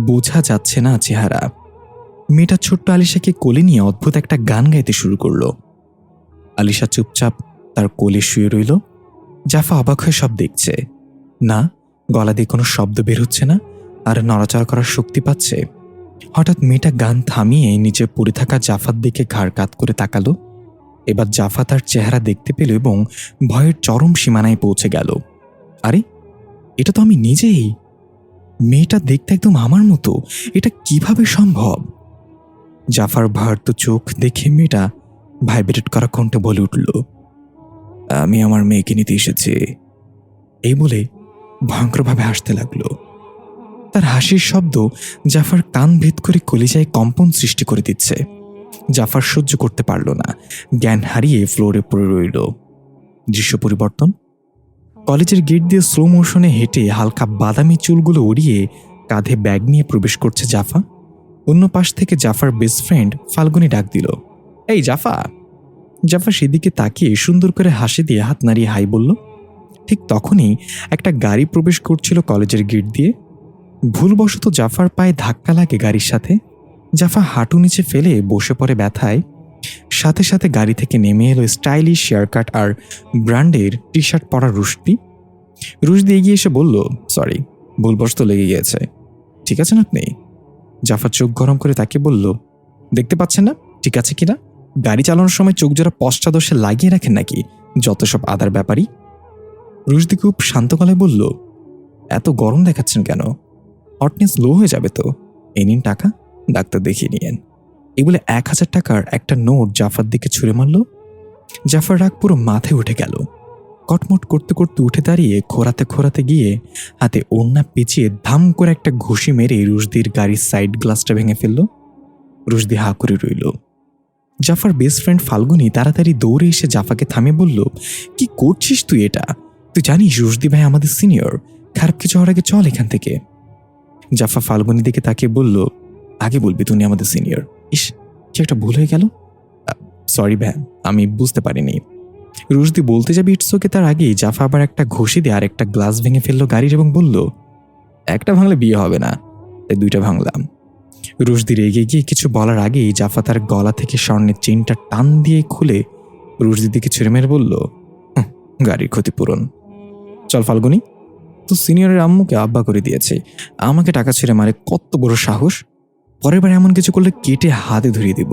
বোঝা যাচ্ছে না চেহারা। মেয়েটা ছোট্ট আলিশাকে কোলে নিয়ে অদ্ভুত একটা গান গাইতে শুরু করলো। আলিশা চুপচাপ তার কোলে শুয়ে রইল। জাফা অবাক হয়ে সব দেখছে। না, গলা দিয়ে কোনো শব্দ বের হচ্ছে না, আর নড়াচড়া করার শক্তি পাচ্ছে। হঠাৎ মেয়েটা গান থামিয়ে নিচে পড়ে থাকা জাফার দিকে ঘাড় কাত করে তাকালো। এবার জাফা তার চেহারা দেখতে পেল এবং ভয়ের চরম সীমানায় পৌঁছে গেল। আরে, এটা তো আমি নিজেই। মেয়েটা দেখতে একদম আমার মতো, এটা কিভাবে সম্ভব? জাফার ভার্ত চোখ দেখে মেয়েটা ভাইব্রেট করা কণ্ঠে বলে উঠল, আমি আমার মেয়েকে নিতে এসেছি। এই বলে ভয়ঙ্করভাবে হাসতে লাগলো। তার হাসির শব্দ জাফার কান ভেদ করে কলিজায় কম্পন সৃষ্টি করে দিচ্ছে। জাফার সহ্য করতে পারল না, জ্ঞান হারিয়ে ফ্লোরে পড়ে রইল। দৃশ্য পরিবর্তন। কলেজের গেট দিয়ে স্লো মোশনে হেঁটে হালকা বাদামি চুলগুলো উড়িয়ে কাঁধে ব্যাগ নিয়ে প্রবেশ করছে জাফা। অন্য পাশ থেকে জাফার বেস্ট ফ্রেন্ড ফাল্গুনি ডাক দিল, এই জাফা। জাফা সেদিকে তাকিয়ে সুন্দর করে হাসি দিয়ে হাত নাড়িয়ে হাই বলল। ঠিক তখনই একটা গাড়ি প্রবেশ করছিল কলেজের গেট দিয়ে। ভুলবশত জাফার পায়ে ধাক্কা লাগে গাড়ির সাথে। জাফা হাঁটু নিচে ফেলে বসে পড়ে ব্যথায়। সাথে সাথে গাড়ি থেকে নেমে এলো স্টাইলিশ হেয়ারকাট আর ব্র্যান্ডের টি শার্ট পরা রুশদি। রুশদি এগিয়ে এসে বলল, সরি, ভুলবশত লেগে গিয়েছে। ঠিক আছেন আপনি? জাফা চোখ গরম করে তাকে বলল, দেখতে পাচ্ছেন না ঠিক আছে কিনা? গাড়ি চালানোর সময় চোখ জোড়া পশ্চাদর্শে লাগিয়ে রাখেন নাকি? যত সব আদার ব্যাপারই। রুশদি খুব শান্ত গলায় বলল, এত গরম দেখাচ্ছেন কেন? হটনেস লো হয়ে যাবে তো। এই নিন টাকা, ডাক্তার দেখিয়ে নিয়েন। এগুলো 1000 টাকার একটা নোট জাফার দিকে ছুঁড়ে মারল। জাফার রাগ পুরো মাথায় উঠে গেল। কটমট করতে করতে উঠে দাঁড়িয়ে খোরাতে খোরাতে গিয়ে হাতে ওড়না পেঁচিয়ে ধাম করে একটা ঘুষি মেরে রুশদির গাড়ির সাইড গ্লাসটা ভেঙে ফেলল। রুশদি হা করে রইল। জাফার বেস্ট ফ্রেন্ড ফাল্গুনি তাড়াতাড়ি দৌড়ে এসে জাফাকে থামিয়ে বলল, কি করছিস তুই এটা? তুই জানিস রুশদি ভাই আমাদের সিনিয়র। খারাপ কিছু হওয়ার আগে চল এখান থেকে। জাফা ফাল্গুনির দিকে তাকিয়ে বলল, আগে বলবি তুমি আমাদের সিনিয়র। ইস, কি একটা ভুল হয়ে গেল। সরি ভাই, আমি বুঝতে পারিনি। রুশদি বলতে যাবে ইটস ওকে, তার আগেই জাফা আবার একটা ঘষি দিয়ে আর একটা গ্লাস ভেঙে ফেললো গাড়ির এবং বলল, একটা ভাঙলে বিয়ে হবে না, তাই 2টা ভাঙলাম। রুশদি রেগে গিয়ে কিছু বলার আগেই জাফা তার গলা থেকে স্বর্ণের চেইনটা টান দিয়ে খুলে রুশদির দিকে ছুঁড়ে মেরে বলল, গাড়ির ক্ষতিপূরণ। চল ফাল্গুনি, তো সিনিয়রের আম্মুকে আব্বা করে দিয়েছে, আমাকে টাকা ছেড়ে মারে, কত বড় সাহস! পরের বার এমন কিছু করলে কেটে হাতে ধরিয়ে দেব।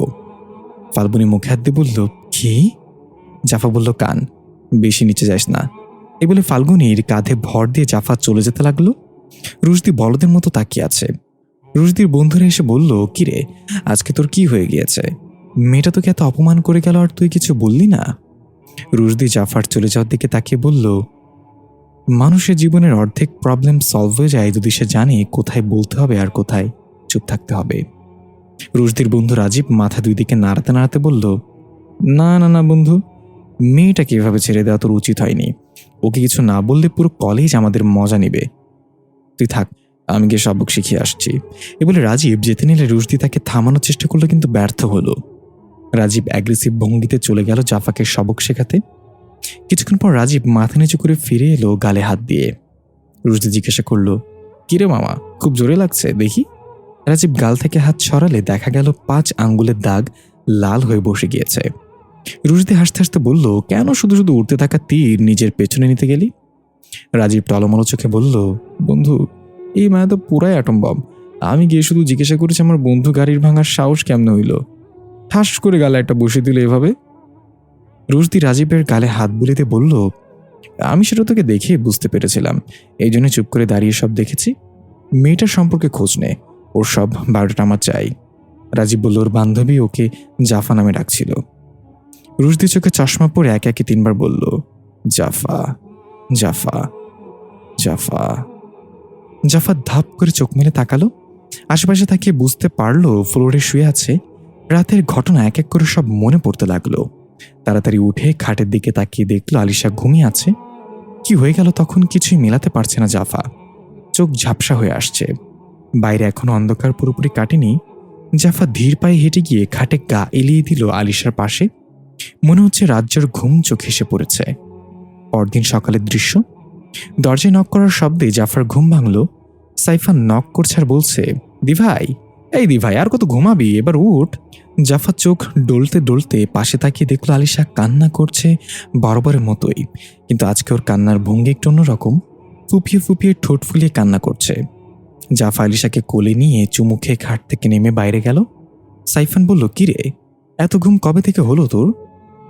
ফাল্গুনি মুখে হাত দিয়ে বলল, কি? জাফা বলল, কান, বেশি নিচে যাস না। এ বলে ফাল্গুনির কাঁধে ভর দিয়ে জাফা চলে যেতে লাগলো। রুশদি বলদের মতো তাকিয়ে আছে। রুশদির বন্ধুরা এসে বলল, কিরে, আজকে তোর কি হয়ে গিয়েছে? মেয়েটা তোকে এত অপমান করে গেল আর তুই কিছু বললি না? রুশদি জাফার চলে যাওয়ার দিকে তাকিয়ে বলল, মানুষের জীবনের অর্ধেক প্রবলেম সলভ হয়ে যায় যদি সে জানে কোথায় বলতে হবে আর কোথায় চুপ থাকতে হবে। রুশদির বন্ধু রাজীব মাথা 2 দিকে নাড়াতে নাড়াতে বলল, না না না বন্ধু, মেয়েটাকে এভাবে ছেড়ে দেওয়া তোর উচিত হয়নি। ওকে কিছু না বললে পুরো কলেজ আমাদের মজা নেবে। তুই থাক, আমি গিয়ে সবক শিখিয়ে আসছি। এ বলে রাজীব যেতে নিলে রুশদি তাকে থামানোর চেষ্টা করলো, কিন্তু ব্যর্থ হলো। রাজীব অ্যাগ্রেসিভ ভঙ্গিতে চলে গেল জাফাকে সবক শেখাতে। কিছুক্ষণ পর রাজীব মাথা নিচু করে ফিরে এলো গালে হাত দিয়ে। রুশদি জিজ্ঞাসা করলো, কিরে মামা, খুব জোরে লাগছে দেখি। রাজীব গাল থেকে হাত সরালে দেখা গেল 5 আঙ্গুলের দাগ লাল হয়ে বসে গিয়েছে। রুশদি হাসতে হাসতে বলল, কেন শুধু শুধু উড়তে থাকা তীর নিজের পেছনে নিতে গেলি? রাজীব টলমলো চোখে বলল, বন্ধু, এই মায়া তো পুরাই অ্যাটম বম। আমি গিয়ে শুধু জিজ্ঞাসা করেছি আমার বন্ধু গাড়ির ভাঙার সাহস কেমনে হইল, ঠাস করে গালে একটা বসে দিল এভাবে। রুশদি রাজীবের গালে হাত বুলিতে বলল, আমি সেটা তোকে দেখে বুঝতে পেরেছিলাম, এই জন্য চুপ করে দাঁড়িয়ে সব দেখেছি। মেয়েটার সম্পর্কে খোঁজ নে, ওর সব বায়োডাটা আমার চাই। রাজীব বলল, ওর বান্ধবী ওকে জাফা নামে ডাকছিল। রুশদি চোখে চশমা পরে একে একে 3 বার বলল, জাফা, জাফা, জাফা। জাফা ধাপ করে চোখ মেলে তাকালো। আশেপাশে তাকিয়ে বুঝতে পারলো ফ্লোরে শুয়ে আছে। রাতের ঘটনা এক এক করে সব মনে পড়তে লাগলো। তাড়াতাড়ি উঠে খাটের দিকে তাকিয়ে দেখলো আলিশা ঘুমিয়ে আছে। কি হয়ে গেল তখন কিছুই মেলাতে পারছে না জাফা। চোখ ঝাপসা হয়ে আসছে। বাইরে এখনো অন্ধকার পুরোপুরি কাটেনি। জাফা ধীর পায়ে হেঁটে গিয়ে খাটে গা এলিয়ে দিল আলিশার পাশে। মনে হচ্ছে রাজ্যের ঘুম চোখে এসে পড়েছে। পরদিন সকালের দৃশ্য। দরজায় নক করার শব্দে জাফার ঘুম ভাঙল। সাইফা নক করছে আর বলছে, দিভাই, এই দিভাই, আর কত ঘুমাবি, এবার উঠ। জাফা চোখ ডলতে ডলতে পাশে তাকিয়ে দেখলো আলিশা কান্না করছে বরাবরের মতোই, কিন্তু আজকে ওর কান্নার ভঙ্গি একটু অন্যরকম। ফুপিয়ে ফুপিয়ে ঠোঁট ফুলিয়ে কান্না করছে। জাফা আলিশাকে কোলে নিয়ে চুমু খেয়ে খাট থেকে নেমে বাইরে গেল। সাইফান বলল, কিরে, এত ঘুম কবে থেকে হলো তোর?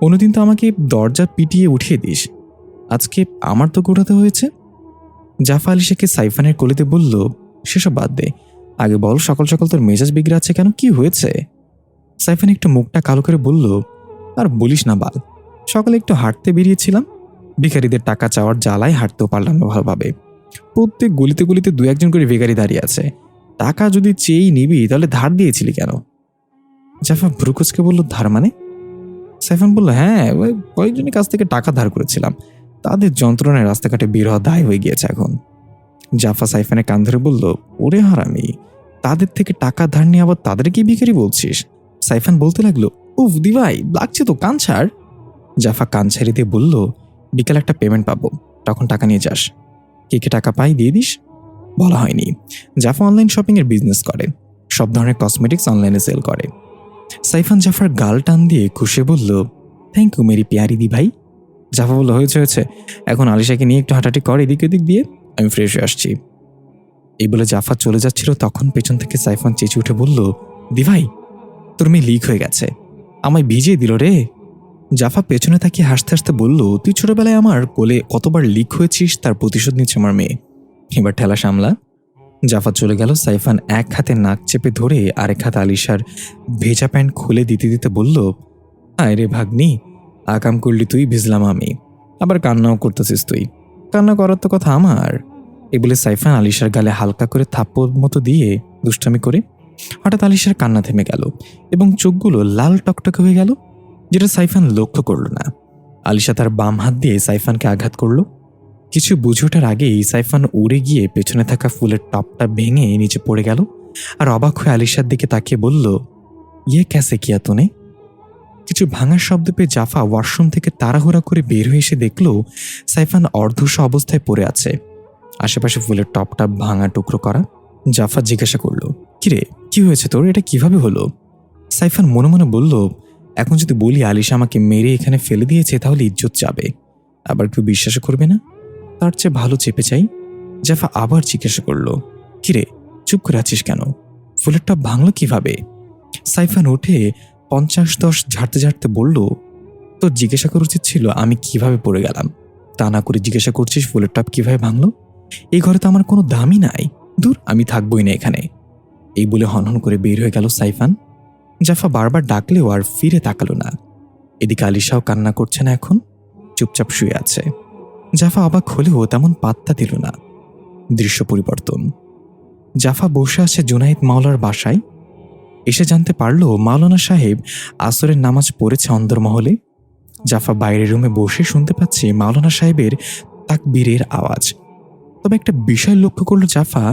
অন্যদিন তো আমাকে দরজা পিটিয়ে উঠিয়ে দিস, আজকে আমার তো গোটাতে হয়েছে। জাফা আলিশাকে সাইফানের কোলেতে বলল, সেসব বাদ দে, আগে বল সকাল সকাল তোর মেজাজ বিগড়ে আছে কেন, কি হয়েছে? সাইফান একটু মুখটা কালো করে বলল, আর বলিস না বাল, সকালে একটু হাঁটতে বেরিয়েছিলাম, ভিখারিদের টাকা চাওয়ার জ্বালায় হাঁটতেও পারলাম না ভালোভাবে। প্রত্যেক গলিতে গলিতে 2-1 করে ভিখারি দাঁড়িয়ে আছে, টাকা যদি চেয়েই নিবি তাহলে ধার দিয়েছিলি কেন? জাফা ভ্রুকুচকে বলল, ধার মানে? সাইফান বলল, হ্যাঁ, ওই কয়েকজনের কাছ থেকে টাকা ধার করেছিলাম, তাদের যন্ত্রণায় রাস্তাঘাটে বের হওয়া দায় হয়ে গিয়েছে এখন। জাফা সাইফানের কান ধরে বলল, ওরে হারামি, তাদের থেকে টাকা ধার নিয়ে আবার তাদেরকে ভিখারি বলছিস? সাইফান বলতে লাগলো, উফ দিভাই লাগছে তো, কান ছাড়। জাফা কান ছাড়ি দিয়ে বলল, বিকালে একটা পেমেন্ট পাবো, তখন টাকা নিয়ে যাস। কে কে টাকা পাই দিয়ে দিস? বলা হয়নি। জাফা অনলাইন শপিং এর বিজনেস করে, সব ধরনের কসমেটিক্স অনলাইনে সেল করে। সাইফান জাফার গাল টান দিয়ে খুশি বলল, থ্যাংক ইউ মেরি পিয়ারি দি ভাই। জাফা বলল, হয়েছে হয়েছে, এখন আলিশাকে নিয়ে একটু হাঁটাহাঁটি কর এদিক ওদিক দিয়ে, আমি ফ্রেশ হয়ে আসছি। এই বলে জাফা চলে যাচ্ছিল, তখন পেছন থেকে সাইফান চেঁচে উঠে বলল, দি ভাই তোর মেয়ে লিক হয়ে গেছে, আমায় ভিজিয়ে দিল রে। জাফা পেছনে তাকিয়ে হাসতে হাসতে বলল, তুই ছোটবেলায় আমার কোলে কতবার লিক হয়েছিস তার প্রতিশোধ নিচ্ছে আমার মেয়ে, এবার ঠেলা সামলা। জাফা চলে গেল। সাইফান এক হাতে নাক চেপে ধরে আরেক হাতে আলিশার ভেজা প্যান্ট খুলে দিতে দিতে বলল, আয় রে ভাগ্নি, আকাম করলি তুই, ভিজলাম আমি, আবার কান্নাও করতেছিস তুই, কান্না করার তো কথা আমার। এই বলে সাইফান আলিশার গালে হালকা করে থাপ্পড় মতো দিয়ে দুষ্টামি করে হঠাৎ আলিশার কান্না থেমে গেল এবং চোখগুলো লাল টকটকে হয়ে গেল, যেটা সাইফান লক্ষ্য করল না। আলিশা তার বাম হাত দিয়ে সাইফানকে আঘাত করল। কিছু বুঝে ওঠার আগেই সাইফান উড়ে গিয়ে পেছনে থাকা ফুলের টপটা ভেঙে নিচে পড়ে গেল, আর অবাক হয়ে আলিশার দিকে তাকিয়ে বলল, ইয়ে ক্যাসে কিয়া তোনে? কিছু ভাঙার শব্দ পেয়ে জাফা ওয়াশরুম থেকে তাড়াহুড়া করে বের হয়ে এসে দেখল সাইফান অর্ধশ অবস্থায় পড়ে আছে, আশেপাশে ফুলের টপটা ভাঙা টুকরো করা। জাফা জিজ্ঞাসা করলো, কিরে কি হয়েছে তোর, এটা কিভাবে হলো? সাইফান মনে মনে বলল, এখন যদি বলি আলিশা আমাকে মেরে এখানে ফেলে দিয়েছে তাহলে ইজ্জত যাবে, আবার কেউ বিশ্বাস করবে না, তার চেয়ে ভালো চেপে চাই। জাফা আবার জিজ্ঞাসা করলো, কিরে চুপ করে আছিস কেন, ফুলের টপ ভাঙলো কিভাবে? সাইফান উঠে 50-10 ঝাড়তে ঝাড়তে বলল, তোর জিজ্ঞাসা করা উচিত ছিল আমি কিভাবে পড়ে গেলাম, তা না করে জিজ্ঞাসা করছিস ফুলের টপ কিভাবে ভাঙলো। এই ঘরে তো আমার কোনো দামই নাই, দূর আমি থাকবই না এখানে। এই বলে হনহন করে বের হয়ে গেল সাইফান। জাফা বারবার ডাকলেও আর ফিরে তাকালো না। এদিকে আলিশাও কান্না করছে না, এখন চুপচাপ শুয়ে আছে। জাফা অবাক হলেও তেমন পাত্তা দিল না। দৃশ্য পরিবর্তন। জাফা বসে আছে জুনাইদ মাওলার বাসায়। এসে জানতে পারল মাওলানা সাহেব আসরের নামাজ পড়েছে অন্দরমহলে। জাফা বাইরের রুমে বসে শুনতে পাচ্ছে মাওলানা সাহেবের তাকবীরের আওয়াজ। তবে একটা বিষয় লক্ষ্য করল জাফা,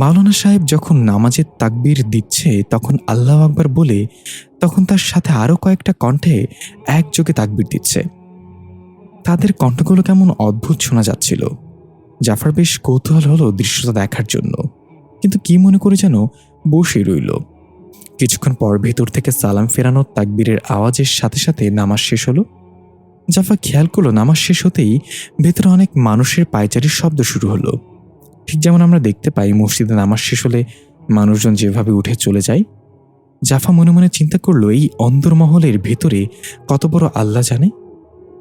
মাওলানা সাহেব যখন নামাজের তাকবীর দিচ্ছে তখন আল্লাহু আকবার বলে, তখন তার সাথে আরো কয়েকটা কণ্ঠে একযোগে তাকবীর দিচ্ছে। তাদের কণ্ঠগুলো কেমন অদ্ভুত শোনা যাচ্ছিল। জাফার বেশ কৌতূহল হলো দৃশ্যটা দেখার জন্য, কিন্তু কি মনে করে যেন বসে রইল। কিছুক্ষণ পর ভেতর থেকে সালাম ফেরানোর তাকবীরের আওয়াজের সাথে সাথে নামাজ শেষ হলো। জাফা খেয়াল করলো নামাজ শেষ হতেই ভেতরে অনেক মানুষের পায়চারির শব্দ শুরু হলো, ঠিক যেমন আমরা দেখতে পাই মসজিদে নামাজ শেষ হলে মানুষজন যেভাবে উঠে চলে যায়। জাফা মনে মনে চিন্তা করলো, এই অন্দরমহলের ভেতরে কত বড় আল্লাহ জানে,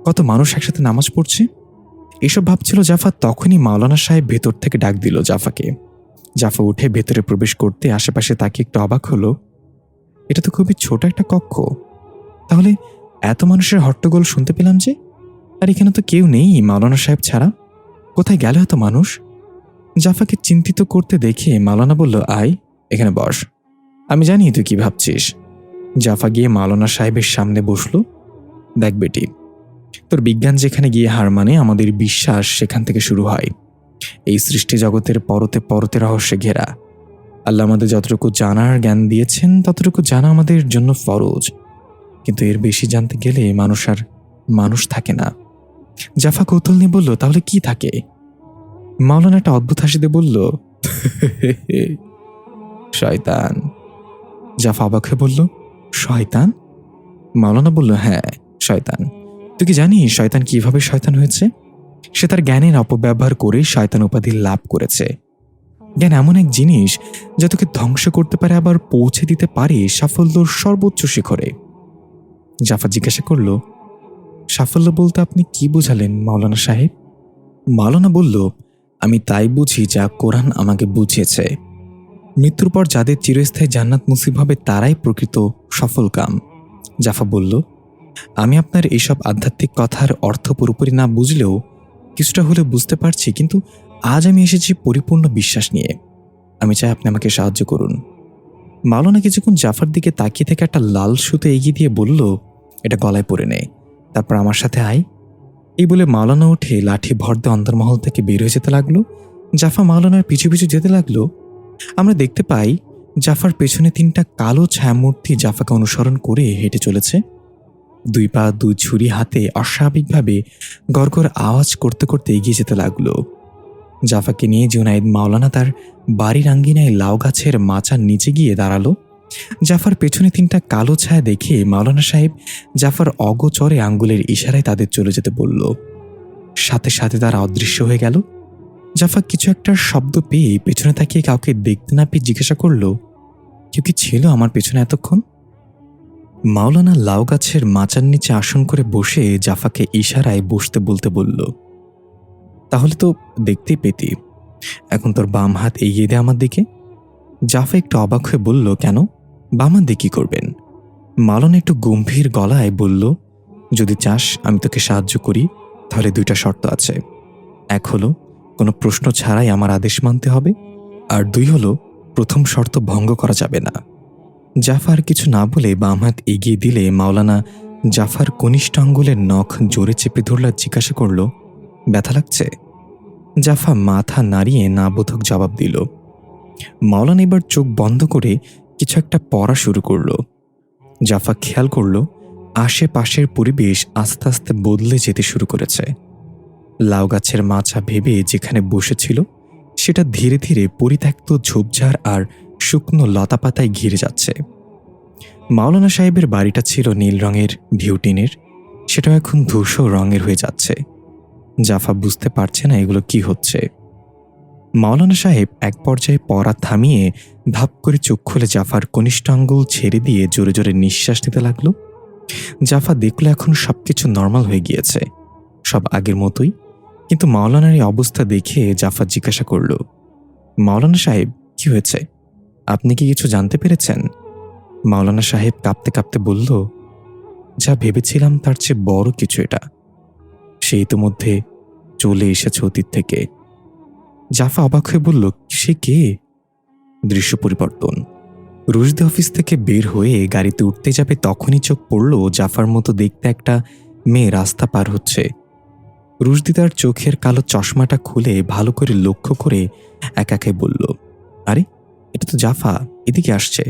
কত মানুষ একসাথে নামাজ পড়ছে। এসব ভাবছিল জাফা, তখনই মাওলানা সাহেব ভেতর থেকে ডাক দিল জাফাকে। জাফা উঠে ভেতরে প্রবেশ করতে আশেপাশে তাকে একটু অবাক হলো, এটা তো খুবই ছোট একটা কক্ষ, তাহলে এত মানুষের হট্টগোল শুনতে পেলাম যে, আর এখানে তো কেউ নেই মাওলানা সাহেব ছাড়া, কোথায় গেল এত মানুষ? জাফাকে চিন্তিত করতে দেখে মাওলানা বলল, আয় এখানে বস, আমি জানি তুই কি ভাবছিস। জাফা গিয়ে মাওলানা সাহেবের সামনে বসলো। দেখ বেটি, তোর বিজ্ঞান যেখানে গিয়ে হার মানে, আমাদের বিশ্বাস সেখান থেকে শুরু হয়। এই সৃষ্টি জগতের পরতে পরতে রহস্যে ঘেরা। আল্লাহ আমাদের যতটুকু জানার জ্ঞান দিয়েছেন ততটুকু জানা আমাদের জন্য ফরজ, কিন্তু এর বেশি জানতে গেলে মানুষ আর মানুষ থাকে না। জাফা কৌতূহল নিয়ে বলল, তাহলে কি থাকে? মাওলানা একটা অদ্ভুত হাসিতে বলল, শয়তান। জাফা অবাক হয়ে বলল, শয়তান? মাওলানা বলল, হ্যাঁ শয়তান। তুই কি জানিস শয়তান কিভাবে শয়তান হয়েছে? সে তার জ্ঞানের অপব্যবহার করে শয়তান উপাধি লাভ করেছে। জ্ঞান এমন এক জিনিস যা তোকে ধ্বংস করতে পারে, আবার পৌঁছে দিতে পারে সাফল্যর সর্বোচ্চ শিখরে। জাফা জিজ্ঞাসা করল, সাফল্য বলতে আপনি কি বোঝালেন মাওলানা সাহেব? মাওলানা বলল, আমি তাই বুঝি যা কোরআন আমাকে বুঝিয়েছে। মৃত্যুর পর যাদের চিরস্থায়ী জান্নাত নসিব হবে তারাই প্রকৃত সফলকাম। জাফা বলল, আমি আপনার এইসব আধ্যাত্মিক কথার অর্থ পুরোপুরি না বুঝলেও কিছুটা হলে বুঝতে পারছি, কিন্তু আজ আমি এসেছি পরিপূর্ণ বিশ্বাস নিয়ে। আমি চাই আপনি আমাকে সাহায্য করুন। মাওলানা কিছুক্ষণ জাফার দিকে তাকিয়ে থেকে একটা লাল সুতো এগিয়ে দিয়ে বলল, এটা গলায় পরে নে, তারপর আমার সাথে আয়। এই বলে মাওলানা উঠে লাঠি ভর দিয়ে অন্দরমহল থেকে বের হয়ে যেতে লাগলো। জাফা মাওলানার পিছু পিছু যেতে লাগলো। আমরা দেখতে পাই জাফার পেছনে 3টা কালো ছায়ামূর্তি জাফাকে অনুসরণ করে হেঁটে চলেছে। 2 পা 2 ছুরি হাতে অস্বাভাবিকভাবে গড়গড় আওয়াজ করতে করতে এগিয়ে যেতে লাগলো। জাফাকে নিয়ে জুনায়েদ মাওলানা তার বাড়ির আঙ্গিনায় লাউ গাছের মাচার নিচে গিয়ে দাঁড়ালো। জাফার পেছনে 3টা কালো ছায়া দেখে মাওলানা সাহেব জাফার অগোচরে আঙ্গুলের ইশারায় তাদের চলে যেতে বলল। সাথে সাথে তারা অদৃশ্য হয়ে গেল। জাফা কিছু একটা শব্দ পেয়ে পেছনে তাকিয়ে কাউকে দেখতে না পেয়ে জিজ্ঞাসা করল, কেউ কি ছিল আমার পেছনে এতক্ষণ? মাওলানা লাউ গাছের মাচার নিচে আসন করে বসে জাফাকে ইশারায় বসতে বলতে বলল, তাহলে তো দেখতেই পেতি, এখন তোর বাম হাত এগিয়ে দে আমার দিকে। জাফা একটু অবাক হয়ে বলল, কেন, বাম হাত দিয়ে কি করবেন? মাওলানা একটু গম্ভীর গলায় বলল, যদি চাস আমি তোকে সাহায্য করি, তাহলে 2টা শর্ত আছে। 1 হলো কোনো প্রশ্ন ছাড়াই আমার আদেশ মানতে হবে, আর 2 হলো প্রথম শর্ত ভঙ্গ করা যাবে না। জাফার কিছু না বলে বাম হাত এগিয়ে দিলে মাওলানা জাফার কনিষ্ঠ আঙ্গুলের নখ জোরে চেপে ধরল, জিজ্ঞাসা করল, ব্যথা লাগছে? জাফা মাথা নাড়িয়ে না বোধক জবাব দিল। মাওলানা এবার চোখ বন্ধ করে কিছু একটা পড়া শুরু করল। জাফা খেয়াল করল আশেপাশের পরিবেশ আস্তে আস্তে বদলে যেতে শুরু করেছে। লাউ গাছের মাচা ভেবে যেখানে বসেছিল সেটা ধীরে ধীরে পরিত্যক্ত ঝোপঝাড় আর শুকনো লতাপাতায় ঘিরে যাচ্ছে। মাওলানা সাহেবের বাড়িটা ছিল নীল রঙের ভিউটিনের, সেটাও এখন ধূসর রঙের হয়ে যাচ্ছে। জাফা বুঝতে পারছে না এগুলো কি হচ্ছে। মাওলানা সাহেব এক পর্যায়ে পড়া থামিয়ে ভাব করে চোখ খুলে জাফার কনিষ্ঠ আঙ্গুল ছেড়ে দিয়ে জোরে জোরে নিঃশ্বাস নিতে লাগলো। জাফা দেখলো এখন সবকিছু নর্মাল হয়ে গিয়েছে, সব আগের মতোই। কিন্তু মাওলানার এই অবস্থা দেখে জাফা জিজ্ঞাসা করল, মাওলানা সাহেব কি হয়েছে, আপনি কি কিছু জানতে পেরেছেন? মাওলানা সাহেব কাঁপতে কাঁপতে বলল, যা ভেবেছিলাম তার চেয়ে বড় কিছু এটা, সে ইতিমধ্যে চলে এসেছে অতীত থেকে। জাফা অবাক হয়ে বলল, সে কে? দৃশ্য পরিবর্তন। রুশদি অফিস থেকে বের হয়ে গাড়িতে উঠতে যাবে তখনই চোখ পড়ল জাফার মতো দেখতে একটা মেয়ে রাস্তা পার হচ্ছে। রুশদি তার চোখের কালো চশমাটা খুলে ভালো করে লক্ষ্য করে একাকে বলল, আরে এটা তো জাফা, এদিকে আসছে।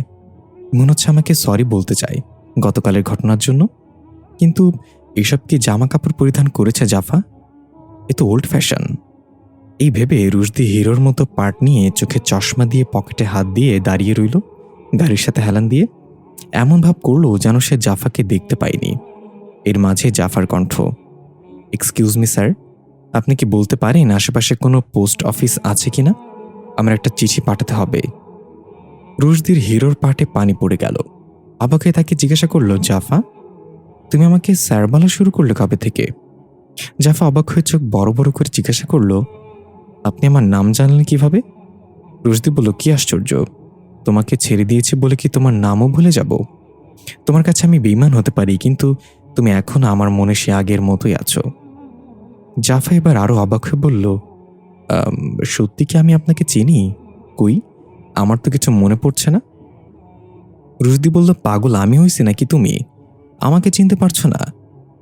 মনে হচ্ছে আমাকে সরি বলতে চাই গতকালের ঘটনার জন্য। কিন্তু এসব কি জামা কাপড় পরিধান করেছে জাফা? এ তো ওল্ড ফ্যাশন। এই ভেবে রুশদি হিরোর মতো পার্ট নিয়ে চোখে চশমা দিয়ে পকেটে হাত দিয়ে দাঁড়িয়ে রইল, গাড়ির সাথে হেলান দিয়ে এমন ভাব করলো যেন সে জাফাকে দেখতে পায়নি। এর মাঝে জাফার কণ্ঠ, এক্সকিউজ মি স্যার, আপনি কি বলতে পারেন আশেপাশে কোনো পোস্ট অফিস আছে কিনা? আমার একটা চিঠি পাঠাতে হবে। রুশদির হিরোর পাটে পানি পড়ে গেল। অবাক হয়ে তাকে জিজ্ঞাসা করলো, জাফা তুমি আমাকে স্যার বলা শুরু করলে কবে থেকে? জাফা অবাক হয়ে চোখ বড় বড় করে জিজ্ঞাসা করলো, আপনি আমার নাম জানলেন কিভাবে? রুশদি বলল, কি আশ্চর্য, তোমাকে ছেড়ে দিয়েছি বলে কি তোমার নামও ভুলে যাব? তোমার কাছে আমি বেঈমান হতে পারি, কিন্তু তুমি এখন আমার মনে সে আগের মতোই আছো। জাফা এবার আরো অবাক হয়ে বলল, সত্যি কি আমি আপনাকে চিনি? কই, আমার তো কিছু মনে পড়ছে না। রুশদি বলল, পাগল আমি হইছি নাকি তুমি? আমাকে চিনতে পারছো না?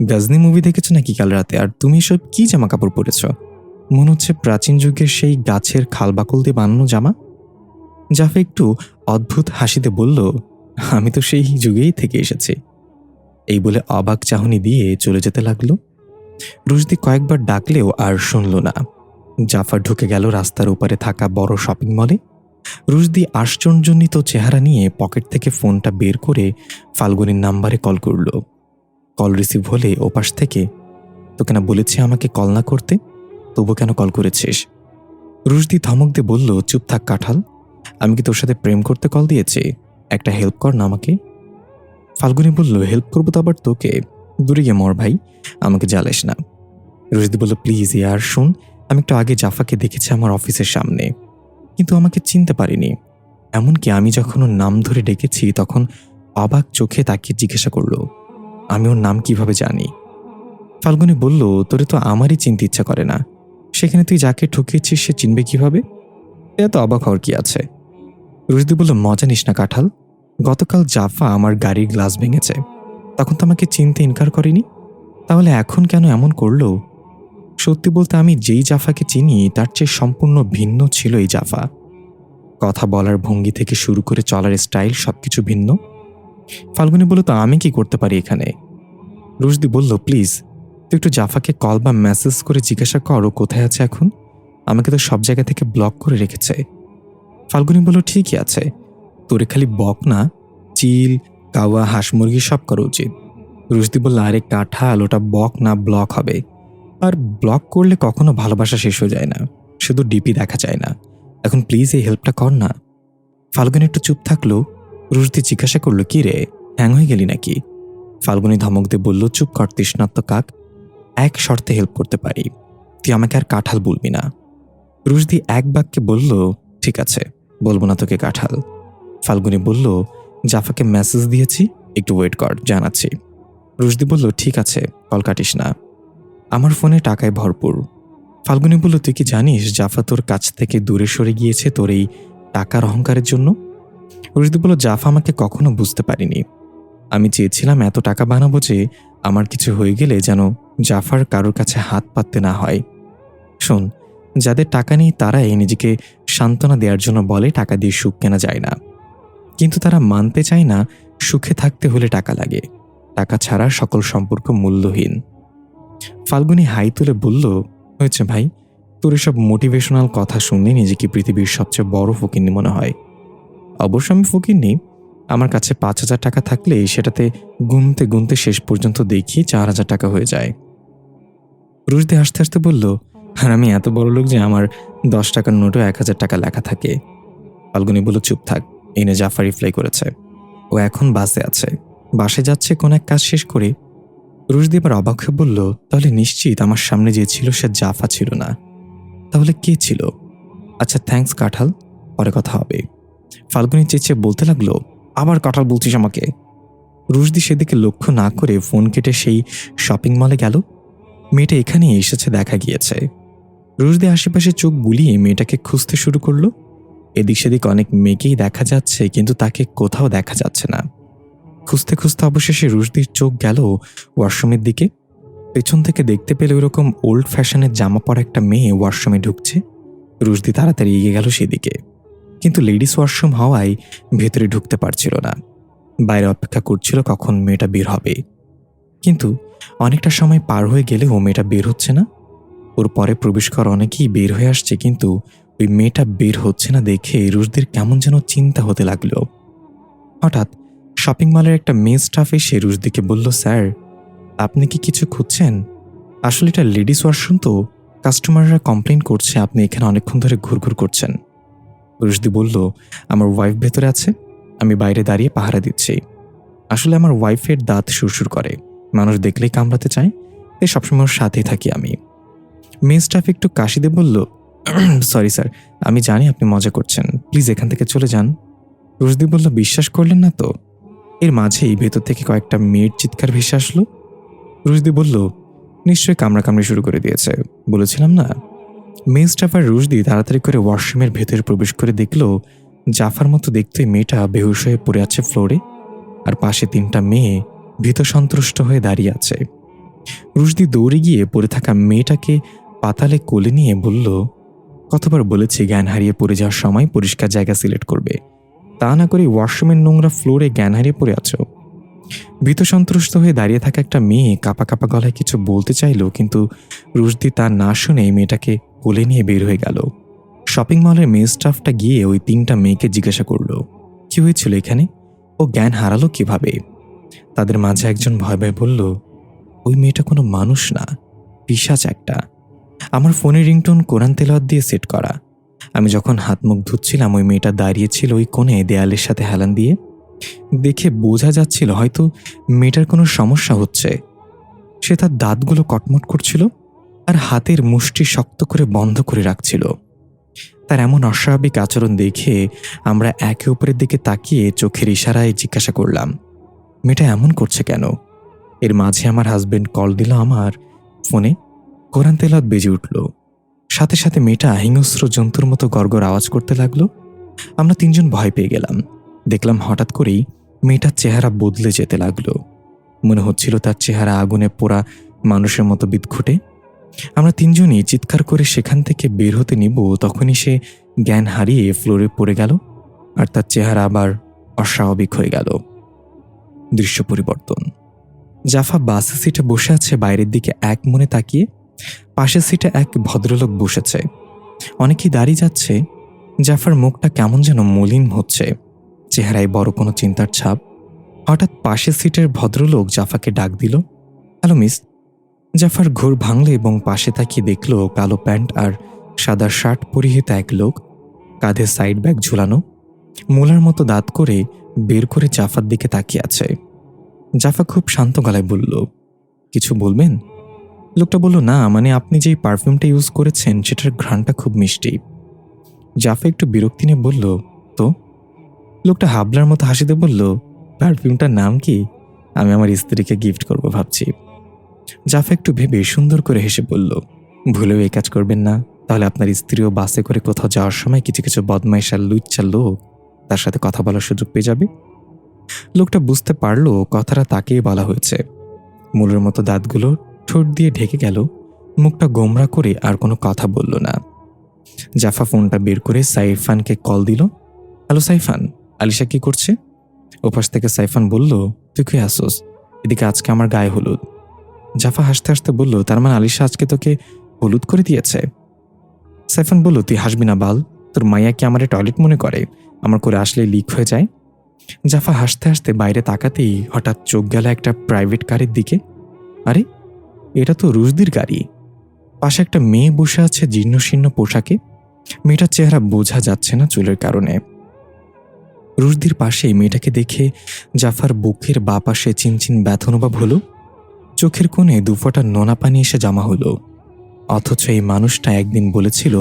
গজনি মুভি দেখেছো নাকি কাল রাতে? আর তুমি সব কি জামা কাপড় পরেছ? মনে হচ্ছে প্রাচীন যুগের সেই গাছের খালবাকল দিয়ে বানানো জামা। জাফা একটু অদ্ভুত হাসিতে বলল, আমি তো সেই যুগেই থেকে এসেছি। এই বলে অবাক চাহনি দিয়ে চলে যেতে লাগলো। রুশদি কয়েকবার ডাকলেও আর শুনল না। জাফর ঢুকে গেল রাস্তার ওপারে থাকা বড় শপিং মলে। রুশদি আশ্চর্যজনিত চেহারা নিয়ে পকেট থেকে ফোনটা বের করে ফাল্গুনির নাম্বারে কল করল। কল রিসিভ হলে ওপাশ থেকে, তোকে না বলেছি আমাকে কল না করতে, তবু কেন কল করেছিস? রুশদি ধমক দিয়ে বলল, চুপ থাক কাঁঠাল, আমি কি তোর সাথে প্রেম করতে কল দিয়েছি? একটা হেল্প কর না আমাকে। ফাল্গুনি বলল, হেল্প করবো তো আবার তোকে? দূরে গিয়ে মর ভাই, আমাকে জ্বালিস না। রুশদি বলল, প্লিজ ইয়ার শোন, আমি একটু আগে জাফাকে দেখেছি আমার অফিসের সামনে, কিন্তু আমাকে চিনতে পারিনি। এমনকি আমি যখন ওর নাম ধরে ডেকেছি তখন অবাক চোখে তাকিয়ে জিজ্ঞাসা করলো, আমি ওর নাম কিভাবে জানি? ফাল্গুনি বলল, তোরে তো আমারই চিনতে ইচ্ছা করে না, সেখানে তুই যাকে ঠকিয়েছিস সে চিনবে কিভাবে? এত অবাক হওয়ার কি আছে? রুশদি বলল, মজা নিস না কাঁঠাল, গতকাল জাফা আমার গাড়ির গ্লাস ভেঙেছে, তখন তো আমাকে চিনতে ইনকার করেনি, তাহলে এখন কেন এমন করলো? সত্যি বলতে আমি যেই জাফাকে চিনি তার চেয়ে সম্পূর্ণ ভিন্ন ছিল এই জাফা। কথা বলার ভঙ্গি থেকে শুরু করে চলার স্টাইল সবকিছু ভিন্ন। ফাল্গুনী বলল, তো আমি কি করতে পারি এখানে? রুশদি বলল, প্লিজ তুই একটু জাফাকে কল বা মেসেজ করে জিজ্ঞাসা কর ও কোথায় আছে এখন। আমাকে তো সব জায়গা থেকে ব্লক করে রেখেছে। ফাল্গুনী বলল, ঠিকই আছে, তোরে খালি বক না, চিল, কাওয়া, হাঁস মুরগি সব করা উচিত। রুশদি বলল, আরে কাঁঠাল, ওটা বক না ব্লক হবে। আর ব্লক করলে কখনো ভালোবাসা শেষ হয়ে যায় না, শুধু ডিপি দেখা যায় না। এখন প্লিজ এই হেল্পটা কর না। ফাল্গুনি একটু চুপ থাকলো। রুশদি জিজ্ঞাসা করলো, কি রে, হ্যাং হয়ে গেলি নাকি? ফাল্গুনি ধমক দিয়ে বলল, চুপ কর তৃষ্ণাত্ম কাক, এক শর্তে হেল্প করতে পারি, তুই আমাকে আর কাঁঠাল বলবি না। রুশদি এক বাক্যে বলল, ঠিক আছে, বলবো না তোকে কাঁঠাল। ফাল্গুনি বলল, জাফাকে মেসেজ দিয়েছি, একটু ওয়েট কর, জানাচ্ছি। রুশদি বলল, ঠিক আছে, কল কাটিস না, আমার ফোনে টাকায় ভরপুর। ফাল্গুনি বলল, তুই কি জানিস জাফা তোর কাছ থেকে দূরে সরে গিয়েছে তোর এই টাকার অহংকারের জন্য? রুশদি বলল, জাফা আমাকে কখনো বুঝতে পারিনি। আমি চেয়েছিলাম এত টাকা বানাবো যে আমার কিছু হয়ে গেলে যেন জাফার কারোর কাছে হাত পাততে না হয়। শোন, যাদের টাকা নেই তারাই নিজেকে সান্ত্বনা দেওয়ার জন্য বলে টাকা দিয়ে সুখ কেনা যায় না, কিন্তু তারা মানতে চায় না সুখে থাকতে হলে টাকা লাগে, টাকা ছাড়া সকল সম্পর্ক মূল্যহীন। ফাল্গুনি হাই তুলে বলল, হয়েছে ভাই, তোর এসব মোটিভেশনাল কথা শুনলে নিজেকে পৃথিবীর সবচেয়ে বড় ফকিন্নি মনে হয়। অবশ্য আমি ফকিন্নি, আমার কাছে 5,000 টাকা থাকলে সেটাতে গুনতে গুনতে শেষ পর্যন্ত দেখি 4,000 টাকা হয়ে যায়। রুশদি হাসতে হাসতে বলল, আর আমি এত বড় লোক যে আমার 10 টাকার নোটও 1,000 টাকা লেখা থাকে। ফাল্গুনি বলল, চুপ থাক, এনে জাফা রিপ্লাই করেছে, ও এখন বাসে আছে, বাসে যাচ্ছে কোন এক কাজ শেষ করে। রুশদি এবার অবাক হয়ে বলল, তাহলে নিশ্চিত আমার সামনে যে ছিল সে জাফা ছিল না, তাহলে কে ছিল? আচ্ছা থ্যাঙ্কস কাঁঠাল, পরে কথা হবে। ফাল্গুনি চেঁচিয়ে বলতে লাগলো, আবার কাঁঠাল বলছিস আমাকে? রুশদি সেদিকে লক্ষ্য না করে ফোন কেটে সেই শপিং মলে গেল। মেয়েটা এখানেই এসেছে দেখা গিয়েছে। রুশদি আশেপাশে চোখ বুলিয়ে মেয়েটাকে খুঁজতে শুরু করলো। এদিক সেদিক অনেক মেয়েকেই দেখা যাচ্ছে, কিন্তু তাকে কোথাও দেখা যাচ্ছে না। খুঁজতে খুঁজতে অবশেষে রুশদির চোখ গেল ওয়াশরুমের দিকে। পেছন থেকে দেখতে পেলে ওইরকম ওল্ড ফ্যাশনের জামা পরা একটা মেয়ে ওয়াশরুমে ঢুকছে। রুশদি তাড়াতাড়ি এগিয়ে গেল সেদিকে, কিন্তু লেডিস ওয়াশরুম হওয়ায় ভেতরে ঢুকতে পারছিল না। বাইরে অপেক্ষা করছিল কখন মেয়েটা বের হবে, কিন্তু অনেকটা সময় পার হয়ে গেলেও মেয়েটা বের হচ্ছে না। ওর পরে প্রবেশ করা অনেকেই বের হয়ে আসছে, কিন্তু ওই মেয়েটা বের হচ্ছে না দেখে রুশদির কেমন যেন চিন্তা হতে লাগলো। হঠাৎ শপিং মলের একটা মেয়ে স্টাফ এসে রুশদিকে বলল, স্যার আপনি কি কিছু খুঁজছেন? আসলে এটা লেডিস ওয়াশরুম, তো কাস্টমাররা কমপ্লেন করছে আপনি এখানে অনেকক্ষণ ধরে ঘুরঘুর করছেন। রুশদি বলল, আমার ওয়াইফ ভেতরে আছে, আমি বাইরে দাঁড়িয়ে পাহারা দিচ্ছি। আসলে আমার ওয়াইফের দাঁত সুরসুর করে, মানুষ দেখলেই কামড়াতে চায়, তাই সবসময় ওর সাথেই থাকি আমি। মেয়ে স্টাফ একটু কাশি দিয়ে বলল, সরি স্যার, আমি জানি আপনি মজা করছেন, প্লিজ এখান থেকে চলে যান। রুশদি বলল, বিশ্বাস করলেন না তো? এর মাঝেই ভেতর থেকে কয়েকটা মেয়ের চিৎকার ভেসে আসলো। রুশদি বলল, নিশ্চয়ই কামড়াকামড়ি শুরু করে দিয়েছে, বলেছিলাম না। মেয়ে স্টাফ আর রুশদি তাড়াতাড়ি করে ওয়াশরুমের ভেতরে প্রবেশ করে দেখল জাফার মতো দেখতে মেয়েটা বেহুশ হয়ে পড়ে আছে ফ্লোরে, আর পাশে 3টা মেয়ে ভীত সন্ত্রস্ত হয়ে দাঁড়িয়ে আছে। রুশদি দৌড়ে গিয়ে পড়ে থাকা মেয়েটাকে পাতালে কোলে নিয়ে বলল, কতবার বলেছি জ্ঞান হারিয়ে পড়ে যাওয়ার সময় পরিষ্কার জায়গা সিলেক্ট করবে, তা না করে ওয়াশরুমের নোংরা ফ্লোরে জ্ঞান হারিয়ে পড়ে আছো। ভীত সন্ত্রস্ত হয়ে দাঁড়িয়ে থাকা একটা মেয়ে কাপা কাপা গলায় কিছু বলতে চাইল, কিন্তু রুশদি তা না শুনে মেয়েটাকে কোলে নিয়ে বের হয়ে গেল। শপিং মলের মেয়ে স্টাফটা গিয়ে ওই 3টা মেয়েকে জিজ্ঞাসা করলো, কি হয়েছিল এখানে, ও জ্ঞান হারালো কিভাবে? তাদের মাঝে একজন ভয় ভয় বলল, ওই মেয়েটা কোনো মানুষ না, পিশাচ একটা। আমার ফোনের রিংটোন কোরআন তেলাওয়াত দিয়ে সেট করা। আমি যখন হাত মুখ ধুচ্ছিলাম ওই মেয়েটা দাঁড়িয়েছিল ওই কোণে দেয়ালের সাথে হেলান দিয়ে। দেখে বোঝা যাচ্ছিল হয়তো মেয়েটার কোনো সমস্যা হচ্ছে। সে তার দাঁতগুলো কটমট করছিল আর হাতের মুষ্টি শক্ত করে বন্ধ করে রাখছিল। তার এমন অস্বাভাবিক আচরণ দেখে আমরা একে অপরের দিকে তাকিয়ে চোখের ইশারায় জিজ্ঞাসা করলাম, মেয়েটা এমন করছে কেন? এর মাঝে আমার হাজবেন্ড কল দিল আমার ফোনে। কোরআন তেলাওয়াত বেজে উঠল, সাথে সাথে মেয়েটা হিংস্র জন্তুর মতো গড়গড় আওয়াজ করতে লাগলো। আমরা 3জন ভয় পেয়ে গেলাম। দেখলাম হঠাৎ করেই মেয়েটার চেহারা বদলে যেতে লাগলো। মনে হচ্ছিল তার চেহারা আগুনে পোড়া মানুষের মতো বিদঘুটে। আমরা 3জনই চিৎকার করে সেখান থেকে বের হতে নিব, তখনই সে জ্ঞান হারিয়ে ফ্লোরে পড়ে গেল আর তার চেহারা আবার অস্বাভাবিক হয়ে গেল। দৃশ্য পরিবর্তন। জাফা বাসের সিটে বসে আছে বাইরের দিকে এক মনে তাকিয়ে। পাশের সিটে এক ভদ্রলোক বসেছে। অনেকেই দাঁড়িয়ে যাচ্ছে। জাফার মুখটা কেমন যেন মলিন হচ্ছে, চেহারায় বড় কোনো চিন্তার ছাপ। হঠাৎ পাশের সিটের ভদ্রলোক জাফাকে ডাক দিল, হ্যালো মিস। জাফার ঘোর ভাঙল এবং পাশে তাকিয়ে দেখল কালো প্যান্ট আর সাদা শার্ট পরিহিত এক লোক, কাঁধে সাইড ব্যাগ ঝুলানো, মোলার মতো দাঁত করে বের করে জাফার দিকে তাকিয়ে আছে। জাফা খুব শান্ত গলায় বলল, কিছু বলবেন? লোকটা বলল, না মানে আপনি যেই পারফিউমটা ইউজ করেছেন সেটার ঘ্রাণটা খুব মিষ্টি। জাফা একটু বিরক্তি নিয়ে বলল, তো? লোকটা হাবলার মতো হাসিতে বলল, পারফিউমটার নাম কি? আমি আমার স্ত্রীকে গিফট করব ভাবছি। জাফা একটু ভেবে সুন্দর করে হেসে বলল, ভুলেও এই কাজ করবেন না, তাহলে আপনার স্ত্রীও বাসে করে কোথাও যাওয়ার সময় কিছু কিছু বদমাইশ আর লুচ্চা লোক তার সাথে কথা বলার সুযোগ পেয়ে যাবে। লোকটা বুঝতে পারল কথাটা তাকেই বলা হয়েছে। মূলের মতো দাঁতগুলো ঠোঁট দিয়ে ঢেকে গেল, মুখটা গোমরা করে আর কোনো কথা বলল না। জাফা ফোনটা বের করে সাইফানকে কল দিল। হ্যালো সাইফান, আলিশা কি করছে? ওপাশ থেকে সাইফান বলল, তুই কে আসোস? এদিকে আজকে আমার গায়ে হলুদ। জাফা হাসতে হাসতে বলল, তার মানে আলিশা আজকে তোকে হলুদ করে দিয়েছে? সাইফান বলল, তুই হাসবি না বাল, তোর মাইয়া কি আমার টয়লেট মনে করে? আমার করে আসলে লিক হয়ে যায়। জাফা হাসতে হাসতে বাইরে তাকাতেই হঠাৎ চোখ গেল একটা প্রাইভেট কারের দিকে। আরে, এটা তো রুশদির গাড়ি। পাশে একটা মেয়ে বসে আছে জীর্ণ শীর্ণ পোশাকে। মেয়েটার চেহারা বোঝা যাচ্ছে না চুলের কারণে। রুশদির পাশে মেয়েটাকে দেখে জাফার বুকের বা পাশে চিনচিন ব্যথা অনুভব হলো। চোখের কোণে দুফোঁটা নোনা পানি এসে জমা হলো। অথচ এই মানুষটা একদিন বলেছিল,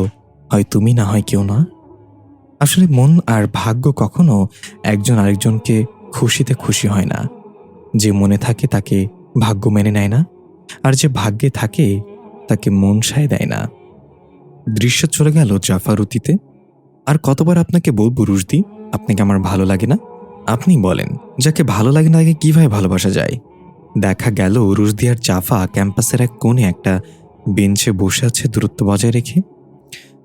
হয় তুমি না হয় কেউ না। আসলে মন আর ভাগ্য কখনো একজন আরেকজনকে খুশিতে খুশি হয় না। যে মনে থাকে তাকে ভাগ্য মেনে নেয় না, আর যে ভাগ্যে থাকে তাকে মন সায় দেয় না। দৃশ্য চলে গেল জাফার অতীতে। আর কতবার আপনাকে বলবো রুশদি, আপনাকে আমার ভালো লাগে না? আপনি বলেন, যাকে ভালো লাগে না তাকে কিভাবে ভালোবাসা যায়? দেখা গেল রুশদি আর জাফা ক্যাম্পাসের এক কোণে একটা বেঞ্চে বসে আছে দূরত্ব বজায় রেখে।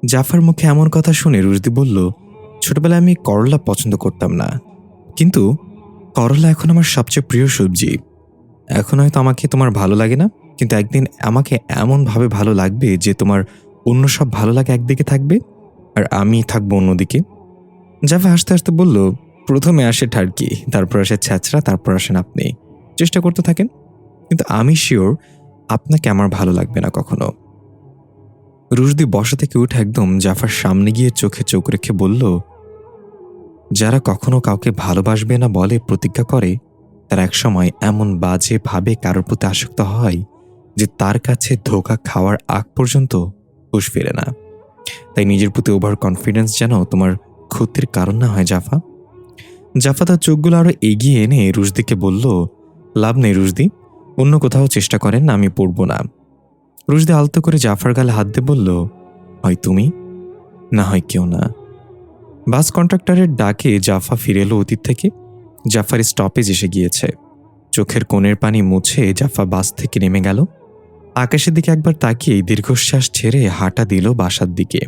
জাফার মুখে এমন কথা শুনে রুশদি বলল, ছোটবেলায় আমি করলা পছন্দ করতাম না, কিন্তু করলা এখন আমার সবচেয়ে প্রিয় সবজি। এখন হয়তো আমাকে তোমার ভালো লাগে না, কিন্তু একদিন আমাকে এমনভাবে ভালো লাগবে যে তোমার অন্য সব ভালো লাগে একদিকে থাকবে আর আমি থাকবো অন্যদিকে। জাফা হাসতে হাসতে বলল, প্রথমে আসে ঠাড়কি, তারপর আসে ছ্যাঁচড়া, তারপর আসেন আপনি। চেষ্টা করতে থাকেন, কিন্তু আমি শিওর আপনাকে আমার ভালো লাগবে না কখনো। রুশদি বসা থেকে উঠে একদম জাফার সামনে গিয়ে চোখে চোখ রেখে বলল, যারা কখনো কাউকে ভালোবাসবে না বলে প্রতিজ্ঞা করে, তারা একসময় এমন বাজে ভাবে কারোর প্রতি আসক্ত হয় যে তার কাছে ধোঁকা খাওয়ার আগ পর্যন্ত হুঁশ ফিরে না। তাই নিজের প্রতি ওভার কনফিডেন্স যেন তোমার ক্ষতির কারণ না হয় জাফা। জাফা তার চোখগুলো আরো এগিয়ে এনে রুশদিকে বলল, লাভ নেই রুশদি, অন্য কোথাও চেষ্টা করেন, আমি পড়ব না। রুশদি আলতো করে জাফার গালে হাত দিয়ে বলল, হয় তুমি না হয় কেউ না। বাস কন্ট্রাক্টরের ডাকে জাফা ফিরে এলো অতীত থেকে। জাফার স্টপেজ এসে গিয়েছে। চোখের কোণের পানি মুছে জাফা বাস থেকে নেমে গেল। আকাশের দিকে একবার তাকিয়ে দীর্ঘশ্বাস ছেড়ে হাঁটা দিল বাসার দিকে।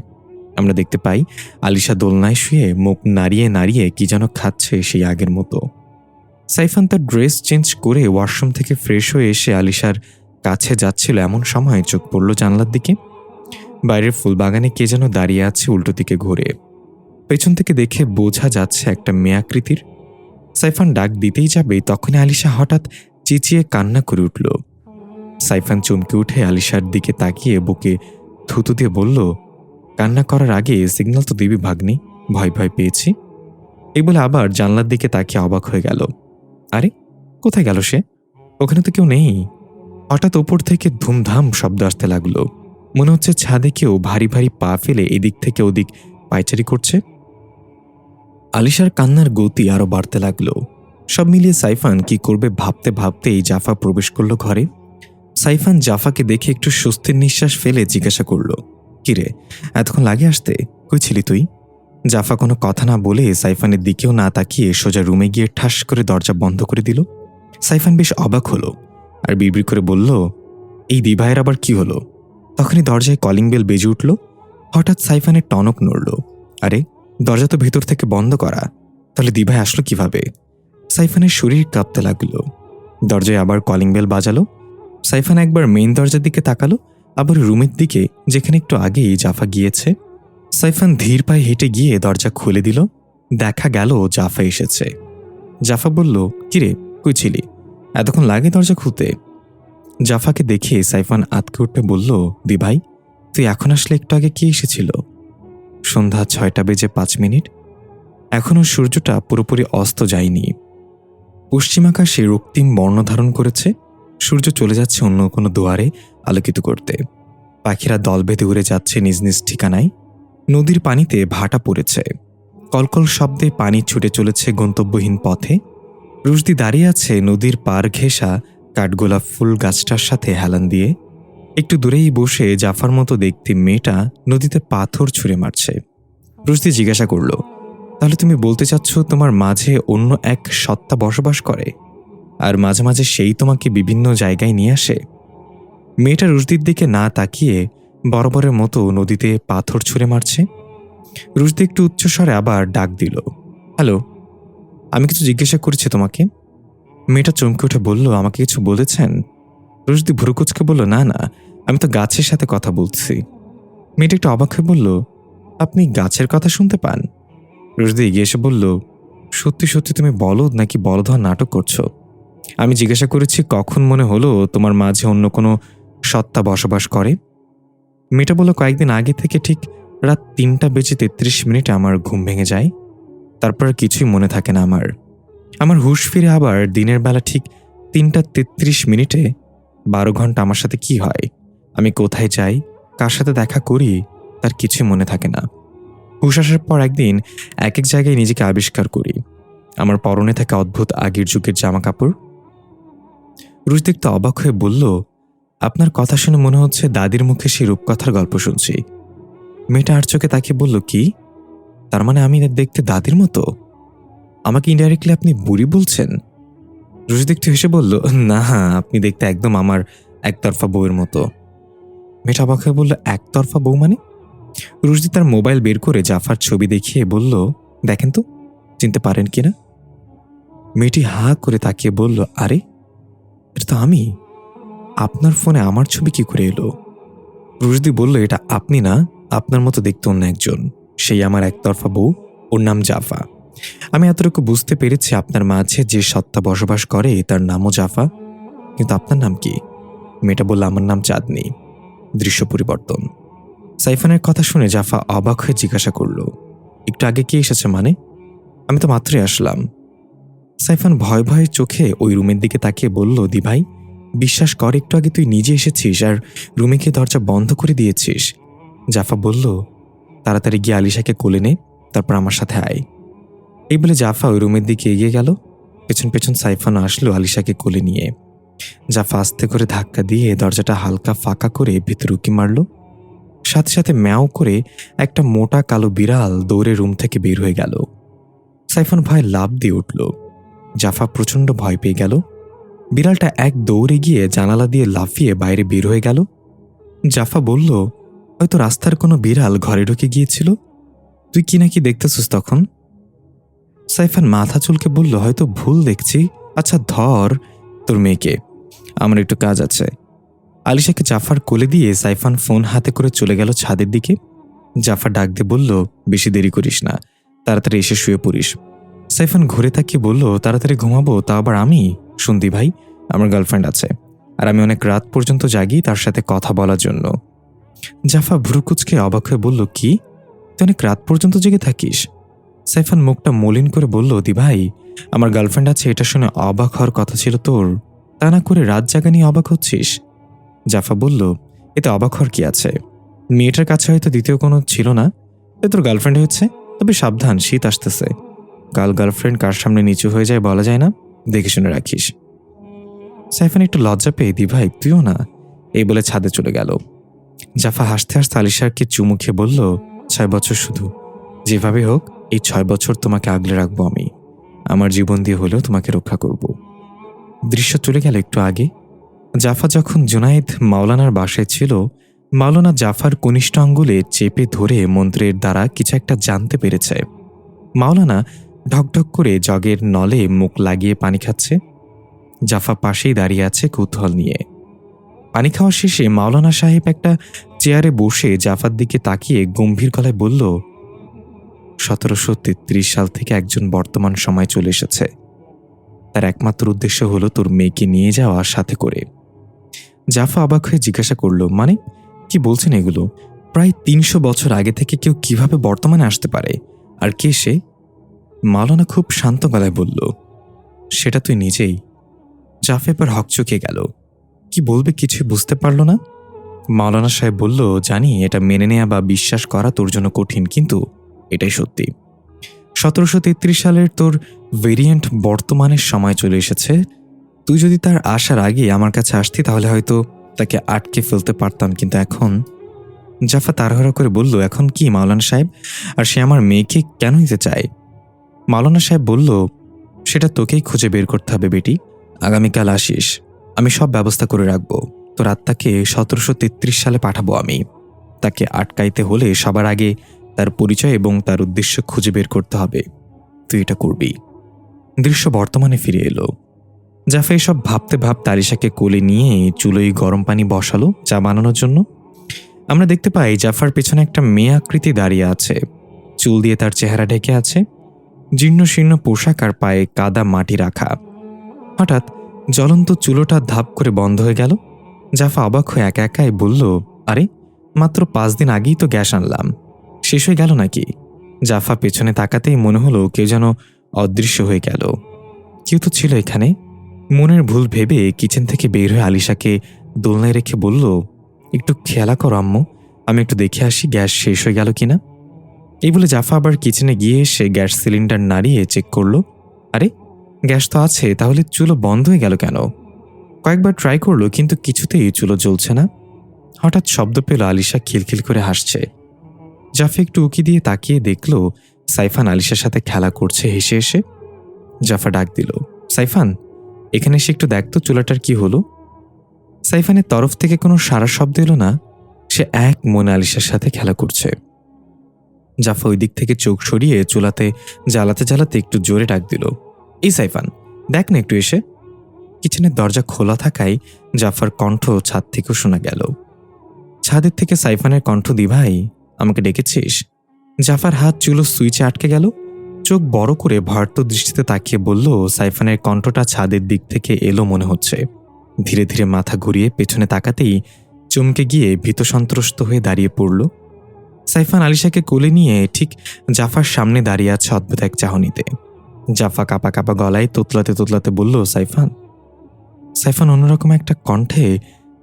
আমরা দেখতে পাই আলিশা দোলনায় শুয়ে মুখ নাড়িয়ে নাড়িয়ে কি যেন খাচ্ছে সেই আগের মতো। সাইফান তার ড্রেস চেঞ্জ করে ওয়াশরুম থেকে ফ্রেশ হয়ে এসে আলিশার কাছে যাচ্ছিল, এমন সময় চোখ পড়ল জানলার দিকে। বাইরের ফুলবাগানে কে যেন দাঁড়িয়ে আছে উল্টো দিকে ঘুরে। পেছন থেকে দেখে বোঝা যাচ্ছে একটা মেয়াকৃতির। সাইফান ডাক দিতেই যাবে, তখনই আলিশা হঠাৎ চেঁচিয়ে কান্না করে উঠল। সাইফান চমকে উঠে আলিশার দিকে তাকিয়ে বুকে থুতু দিয়ে বলল, কান্না করার আগে সিগন্যাল তো দিবি ভাগ্নি, ভয় ভয় পেয়েছি। এই বলে আবার জানলার দিকে তাকিয়ে অবাক হয়ে গেল। আরে, কোথায় গেল সে? ওখানে তো কেউ নেই। হঠাৎ ওপর থেকে ধুমধাম শব্দ আসতে লাগলো। মনে হচ্ছে ছাদে কেউ ভারী ভারী পা ফেলে এদিক থেকে ওদিক পায়চারি করছে। আলিশার কান্নার গতি আরো বাড়তে লাগলো। সব মিলিয়ে সাইফান কি করবে ভাবতে ভাবতেই জাফা প্রবেশ করলো ঘরে। সাইফান জাফাকে দেখে একটু স্বস্তির নিঃশ্বাস ফেলে জিজ্ঞাসা করল, কিরে, এতক্ষণ লাগে আসতে? কই ছিলি তুই? জাফা কোনো কথা না বলে সাইফানের দিকেও না তাকিয়ে সোজা রুমে গিয়ে ঠাস করে দরজা বন্ধ করে দিল। সাইফান বেশ অবাক হলো আর বিড়বিড় করে বলল, এই দিভাইয়ের আবার কি হলো? তখনই দরজায় কলিং বেল বেজে উঠল। হঠাৎ সাইফানের টনক নড়ল। আরে, দরজা তো ভেতর থেকে বন্ধ করা, তাহলে দিভাই আসলো কিভাবে? সাইফানের শরীর কাঁপতে লাগলো। দরজায় আবার কলিং বেল বাজালো। সাইফান একবার মেইন দরজার দিকে তাকালো, আবার রুমের দিকে যেখানে একটু আগেই জাফা গিয়েছে। সাইফান ধীর পায়ে হেঁটে গিয়ে দরজা খুলে দিল। দেখা গেল জাফা এসেছে। জাফা বলল, কিরে, কই ছিলি? এতক্ষণ লাগে দরজা খুলতে? জাফাকে দেখে সাইফান আতকে উঠে বলল, দিভাই, তুই এখন আসলে একটু আগে কে এসেছিল? সন্ধ্যা 6:05। এখনও সূর্যটা পুরোপুরি অস্ত যায়নি। পশ্চিমাকাশে রক্তিম বর্ণ ধারণ করেছে। সূর্য চলে যাচ্ছে অন্য কোনো দুয়ারে আলোকিত করতে। পাখিরা দল বেঁধে উড়ে যাচ্ছে নিজ নিজ ঠিকানায়। নদীর পানিতে ভাটা পড়েছে। কলকল শব্দে পানি ছুটে চলেছে গন্তব্যহীন পথে। রুশদি দাঁড়িয়ে আছে নদীর পার ঘেঁষা কাঠগোলাপ ফুল গাছটার সাথে হেলান দিয়ে। একটু দূরেই বসে জাফার মতো দেখতে মেয়েটা নদীতে পাথর ছুঁড়ে মারছে। রুশদি জিজ্ঞাসা করল, তাহলে তুমি বলতে চাচ্ছ তোমার মাঝে অন্য এক সত্তা বসবাস করে, আর মাঝে মাঝে সেই তোমাকে বিভিন্ন জায়গায় নিয়ে আসে? মেয়েটা রুশদির দিকে না তাকিয়ে বরাবরের মতো নদীতে পাথর ছুঁড়ে মারছে। রুশদি একটু উচ্চস্বরে আবার ডাক দিল, হ্যালো, আমি কিছু জিজ্ঞাসা করেছি তোমাকে। মেয়েটা চমকে উঠে বলল, আমাকে কিছু বলেছেন? রুশদি ভুরুকুচকে বলল, না না, আমি তো গাছের সাথে কথা বলছি। মেয়েটা একটু অবাক হয়ে বলল, আপনি গাছের কথা শুনতে পান? রুশদি এগিয়ে এসে বলল, সত্যি সত্যি তুমি বলদ নাকি বলদ হওয়ার নাটক করছো? আমি জিজ্ঞাসা করেছি কখন মনে হলো তোমার মাঝে অন্য কোনো সত্তা বসবাস করে? মেয়েটা বলল, কয়েকদিন আগে থেকে ঠিক রাত 3:33 আমার ঘুম ভেঙে যায়। তারপর আর কিছুই মনে থাকে না আমার হুঁশ ফিরে আবার দিনের বেলা ঠিক 3:33। 12 ঘন্টা আমার সাথে কি হয়, আমি কোথায় যাই, কার সাথে দেখা করি, তার কিছুই মনে থাকে না। হুঁশ আসার পর একদিন এক এক জায়গায় নিজেকে আবিষ্কার করি। আমার পরনে থাকা অদ্ভুত আগের যুগের জামা কাপড়। রুশ দেখতে অবাক হয়ে বলল, আপনার কথা শুনে মনে হচ্ছে দাদির মুখে সেই রূপকথার গল্প শুনছি। মেয়েটা আর চোখে তাকিয়ে বলল, কি? তার মানে আমি দেখতে দাদির মতো? আমাকে ইনডাইরেক্টলি আপনি বুড়ি বলছেন? রুশ দেখতে হেসে বলল, না, আপনি দেখতে একদম আমার একতরফা বউয়ের মতো। মেয়েটা অবাক হয়ে বলল, একতরফা বউ মানে? রুশদি তার মোবাইল বের করে জাফার ছবি দেখিয়ে বলল, দেখেন তো, চিনতে পারেন কিনা? মেয়েটি হা করে তাকিয়ে বলল, আরে, এটা তো আমি। আপনার ফোনে আমার ছবি কি করে এলো? রুশদি বলল, এটা আপনি না, আপনার মতো দেখতে অন্য একজন, সেই আমার একতরফা বউ, ওর নাম জাফা। আমি এতটুকু বুঝতে পেরেছি আপনার মাঝে যে সত্তা বসবাস করে তার নামও জাফা। কিন্তু আপনার নাম কি? মেয়েটা বলল, আমার নাম চাঁদনি। দৃশ্য পরিবর্তন। সাইফানের কথা শুনে জাফা অবাক হয়ে জিজ্ঞাসা করল, একটু আগে কে এসেছে মানে? আমি তো মাত্রই আসলাম। সাইফান ভয় ভয়ে চোখে ওই রুমের দিকে তাকিয়ে বলল, দি ভাই, বিশ্বাস কর, একটু আগে তুই নিজে এসেছিস আর রুমে গিয়ে দরজা বন্ধ করে দিয়েছিস। জাফা বলল, তাড়াতাড়ি গিয়ে আলিশাকে কোলে নে, তারপর আমার সাথে আয়। এই বলে জাফা ওই রুমের দিকে এগিয়ে গেল। পেছন পেছন সাইফানও আসলো আলিশাকে কোলে নিয়ে। জাফা আস্তে করে ধাক্কা দিয়ে দরজাটা হালকা ফাঁকা করে ভিতরে উকি মারল। সাথে সাথে ম্যাও করে একটা মোটা কালো বিড়াল দৌড়ে রুম থেকে বের হয়ে গেল। সাইফান ভয়ে লাফ দিয়ে উঠল। জাফা প্রচণ্ড ভয় পেয়ে গেল। বিড়ালটা এক দৌড়ে গিয়ে জানালা দিয়ে লাফিয়ে বাইরে বের হয়ে গেল। জাফা বলল, হয়তো রাস্তার কোনো বিড়াল ঘরে ঢুকে গিয়েছিল। তুই কি নাকি দেখতেছিস তখন? সাইফান মাথা চুলকে বলল, হয়তো ভুল দেখছি। আচ্ছা ধর তোর মেয়েকে, আমার একটু কাজ আছে। আলিশাকে জাফার কোলে দিয়ে সাইফান ফোন হাতে করে চলে গেল ছাদের দিকে। জাফা ডাক দিয়ে বলল, বেশি দেরি করিস না, তাড়াতাড়ি এসে শুয়ে পড়িস। সাইফান ঘুরে তাকিয়ে বলল, তাড়াতাড়ি ঘুমাবো? তা আবার আমি? শুনতি ভাই, আমার গার্লফ্রেন্ড আছে, আর আমি অনেক রাত পর্যন্ত জাগি তার সাথে কথা বলার জন্য। জাফা ভ্রুকুচকে অবাক হয়ে বলল, কি, তুই অনেক রাত পর্যন্ত জেগে থাকিস? সাইফান মুখটা মলিন করে বলল, দি ভাই, আমার গার্লফ্রেন্ড আছে এটা শুনে অবাক হওয়ার কথা ছিল তোর, তা না করে রাত জাগা নিয়ে অবাক হচ্ছিস। জাফা বলল, এতে অবাক হওয়ার কি আছে? মেয়েটার কাছে হয়তো দ্বিতীয় কোনো ছিল না, তোর গার্লফ্রেন্ড হচ্ছে। তবে সাবধান, শীত আসতেছে, কাল গার্লফ্রেন্ড কার সামনে নিচু হয়ে যায় বলা যায় না, দেখে শুনে রাখিস। সাইফান একটু লজ্জা পেয়ে, দি ভাই তুইও না, এই বলে ছাদে চলে গেল। জাফা হাসতে হাসতে আলিশাকে চুমু খেয়ে বলল, 6 বছর শুধু, যেভাবে হোক এই 6 বছর তোমাকে আগলে রাখবো আমি, আমার জীবন দিয়ে হলেও তোমাকে রক্ষা করব। দৃশ্য চলে গেল একটু আগে। জাফা যখন জুনায়েদ মাওলানার বাসায় ছিল, মাওলানা জাফর কনিষ্ঠ আঙ্গুলে চেপে ধরে মন্ত্রের দ্বারা কিছু একটা জানতে পেরেছে। মাওলানা ঢকঢক করে জগের নলে মুখ লাগিয়ে পানি খাচ্ছে। জাফা পাশেই দাঁড়িয়ে আছে কৌতূহল নিয়ে। পানি খাওয়া শেষে মাওলানা সাহেব একটা চেয়ারে বসে জাফার দিকে তাকিয়ে গম্ভীর গলায় বলল, 1733 সাল থেকে একজন বর্তমান সময় চলে এসেছে। তার একমাত্র উদ্দেশ্য হলো তোর মেয়েকে নিয়ে যাওয়া সাথে করে। জাফা অবাক হয়ে জিজ্ঞাসা করল, মানে কি বলছেন এগুলো? প্রায় 300 বছর আগে থেকে কেউ কিভাবে বর্তমানে আসতে পারে? আর কে সে? মাওলানা খুব শান্ত গলায় বলল, সেটা তুই নিজেই। জাফা এবার হকচকে গেল। কি বলবে কিছু বুঝতে পারল না। মাওলানা সাহেব বলল, জানি এটা মেনে নেওয়া বা বিশ্বাস করা তোর জন্য কঠিন, কিন্তু এটাই সত্যি। 1733 সালের তোর ভেরিয়েন্ট বর্তমানের সময় চলে এসেছে। তুই যদি তার আসার আগে আমার কাছে আসতি তাহলে হয়তো তাকে আটকে ফেলতে পারতাম, কিন্তু এখন। জাফা তাড়াহুড়ো করে বলল, এখন কি মাওলানা সাহেব? আর সে আমার মেয়েকে কেন নিতে চায়? মাওলানা সাহেব বলল, সেটা তোকেই খুঁজে বের করতে হবে বেটি। আগামীকাল আসিস, আমি সব ব্যবস্থা করে রাখবো। তোর আত্মাকে 1733 সালে পাঠাবো আমি। তাকে আটকাইতে হলে সবার আগে তার পরিচয় এবং তার উদ্দেশ্য খুঁজে বের করতে হবে। তুই এটা করবি। দৃশ্য বর্তমানে ফিরে এলো। জাফা এসব ভাবতে ভাবতে আলিশাকে কোলে নিয়ে চুলোয় গরম পানি বসালো চা বানানোর জন্য। আমরা দেখতে পাই জাফার পেছনে একটা মেয়ে আকৃতি দাঁড়িয়ে আছে। চুল দিয়ে তার চেহারা ঢেকে আছে, জীর্ণ শীর্ণ পোশাক আর পায়ে কাদা মাটি রাখা। হঠাৎ জ্বলন্ত চুলোটা ধাপ করে বন্ধ হয়ে গেল। জাফা অবাক হয়ে একা একাই বলল, আরে মাত্র 5 দিন আগেই তো গ্যাস আনলাম, শেষ হয়ে গেল নাকি? জাফা পেছনে তাকাতেই মনে হলো কেউ যেন অদৃশ্য হয়ে গেল। কেউ তো ছিল এখানে। মনের ভুল ভেবে কিচেন থেকে বের হয়ে আলিশাকে দোলনায় রেখে বলল, একটু খেয়ালা করো আম্মু, আমি একটু দেখে আসি গ্যাস শেষ হয়ে গেল কিনা। এই বলে জাফা আবার কিচেনে গিয়ে সে গ্যাস সিলিন্ডার নাড়িয়ে চেক করলো। আরে গ্যাস তো আছে, তাহলে চুলো বন্ধ হয়ে গেল কেন? কয়েকবার ট্রাই করলো, কিন্তু কিছুতেই চুলো জ্বলছে না। হঠাৎ শব্দ পেল আলিশা খিলখিল করে হাসছে। জাফা একটু উকি দিয়ে তাকিয়ে দেখল সাইফান আলিশার সাথে খেলা করছে হেসে হেসে। জাফা ডাক দিল, সাইফান এখানে এসে একটু দেখতো চুলাটার কি হলো। সাইফানের তরফ থেকে কোনো সারা শব্দ এলো না। সে এক মনে আলিশার সাথে খেলা করছে। জাফা ওই দিক থেকে চোখ সরিয়ে চুলাতে জ্বালাতে জ্বালাতে একটু জোরে ডাক দিল, এই সাইফান দেখ না একটু এসে। কিচেনের দরজা খোলা থাকায় জাফার কণ্ঠ ছাদ থেকেও শোনা গেল। ছাদের থেকে সাইফানের কণ্ঠ, দি ভাই আমাকে ডেকেছিস? জাফার হাত চুলো সুইচে আটকে গেল। চোখ বড় করে ভয়ার্ত দৃষ্টিতে তাকিয়ে বলল, সাইফানের কণ্ঠটা ছাদের দিক থেকে এলো মনে হচ্ছে। ধীরে ধীরে মাথা ঘুরিয়ে পেছনে তাকাতেই চমকে গিয়ে ভীত সন্ত্রস্ত হয়ে দাঁড়িয়ে পড়ল। সাইফান আলিশাকে কোলে নিয়ে ঠিক জাফার সামনে দাঁড়িয়ে আছে অদ্ভুত এক চাহনিতে। জাফা কাঁপা কাঁপা গলায় তোতলাতে তোতলাতে বলল, সাইফান। সাইফান অন্যরকম একটা কণ্ঠে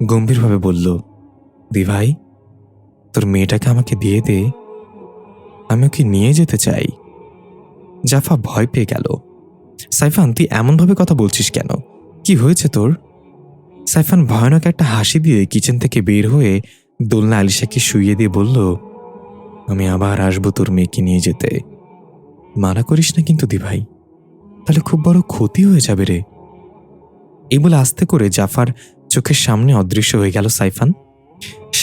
গম্ভীরভাবে বলল, দি ভাই তোর মেয়েটাকে আমাকে দিয়ে দে, আমি ওকে নিয়ে যেতে চাই। জাফা ভয় পেয়ে গেল। সাইফান তুই এমনভাবে কথা বলছিস কেন? কি হয়েছে তোর? সাইফান ভয়ানক একটা হাসি দিয়ে কিচেন থেকে বের হয়ে দোলনা আলিশাকে শুইয়ে দিয়ে বলল, আমি আবার আসবো তোর মেয়েকে নিয়ে যেতে। মানা করিস না কিন্তু দি ভাই, তাহলে খুব বড় ক্ষতি হয়ে যাবে রে। এই বলে আস্তে করে জাফার চোখের সামনে অদৃশ্য হয়ে গেল সাইফান।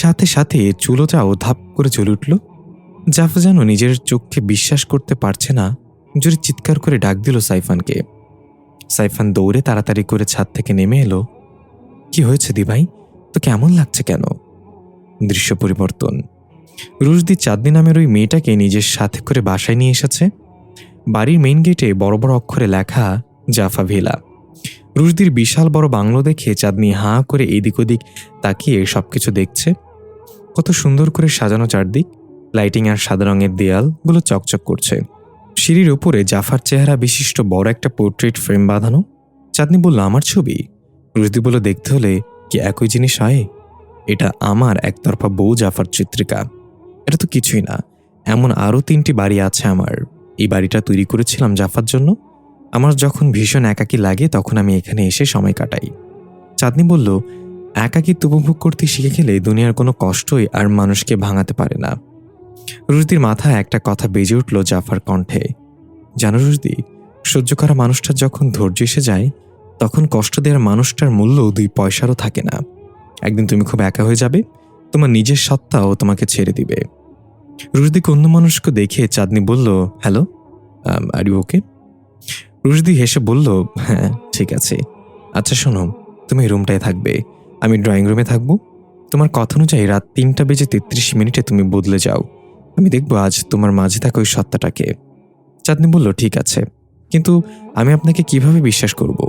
সাথে সাথে চুলোটাও ধাপ করে জ্বলে উঠল। জাফা যেন নিজের চোখকে বিশ্বাস করতে পারছে না, জোরে চিৎকার করে ডাক দিল সাইফানকে। সাইফান দৌড়ে তাড়াতাড়ি করে ছাদ থেকে নেমে এলো। কি হয়েছে দি ভাই, তো কেমন লাগছে কেন? দৃশ্য পরিবর্তন। রুশদি চাঁদনি নামের ওই মেয়েটাকে নিজের সাথে করে বাসায় নিয়ে এসেছে। বাড়ির মেইন গেটে বড় বড় অক্ষরে লেখা জাফা ভিলা। রুশদির বিশাল বড় বাংলো দেখে চাঁদনি হাঁ করে এদিক ওদিক তাকিয়ে সবকিছু দেখছে। কত সুন্দর করে সাজানো চারদিক, লাইটিং আর সাদা রঙের দেয়ালগুলো চকচক করছে। সিঁড়ির উপরে জাফার চেহারা বিশিষ্ট বড় একটা পোর্ট্রেট ফ্রেম বাঁধানো। চাঁদনি বলল, আমার ছবি? রুশদি বলল, দেখতে হলে কি একই জিনিস হয়? এটা আমার একতরফা বউ জাফার চিত্রিকা। এটা তো কিছুই না, এমন আরও 3টি বাড়ি আছে আমার। এই বাড়িটা তৈরি করেছিলাম জাফার জন্য। আমার যখন ভীষণ একাকী লাগে তখন আমি এখানে এসে সময় কাটাই। চাঁদনি বলল, একাকিত্ব উপভোগ করতে শিখে গেলে দুনিয়ার কোনো কষ্টই আর মানুষকে ভাঙাতে পারে না। রুশদির মাথায় একটা কথা বেজে উঠল জাফার কণ্ঠে, জানো রুশদি, সহ্য করা মানুষটার যখন ধৈর্য এসে যায় তখন কষ্ট দেওয়ার মানুষটার মূল্য 2 পয়সারও থাকে না। একদিন তুমি খুব একা হয়ে যাবে, তোমার নিজের সত্তাও তোমাকে ছেড়ে দিবে। রুশদিকে অন্য মানুষকে দেখে চাঁদনি বলল, hello, are you okay? Rushdi হেসে বলল, হ্যাঁ ঠিক আছে। আচ্ছা শোনো, তুমি রুমটায় থাকবে, আমি ড্রয়িং রুমে থাকবো। তোমার কথা অনুযায়ী রাত 3:33 তুমি বদলে যাও। আমি দেখবো আজ তোমার মাঝে থাকা ওই সত্তাটাকে। চাঁদনি বলল, ঠিক আছে, কিন্তু আমি আপনাকে কিভাবে বিশ্বাস করব?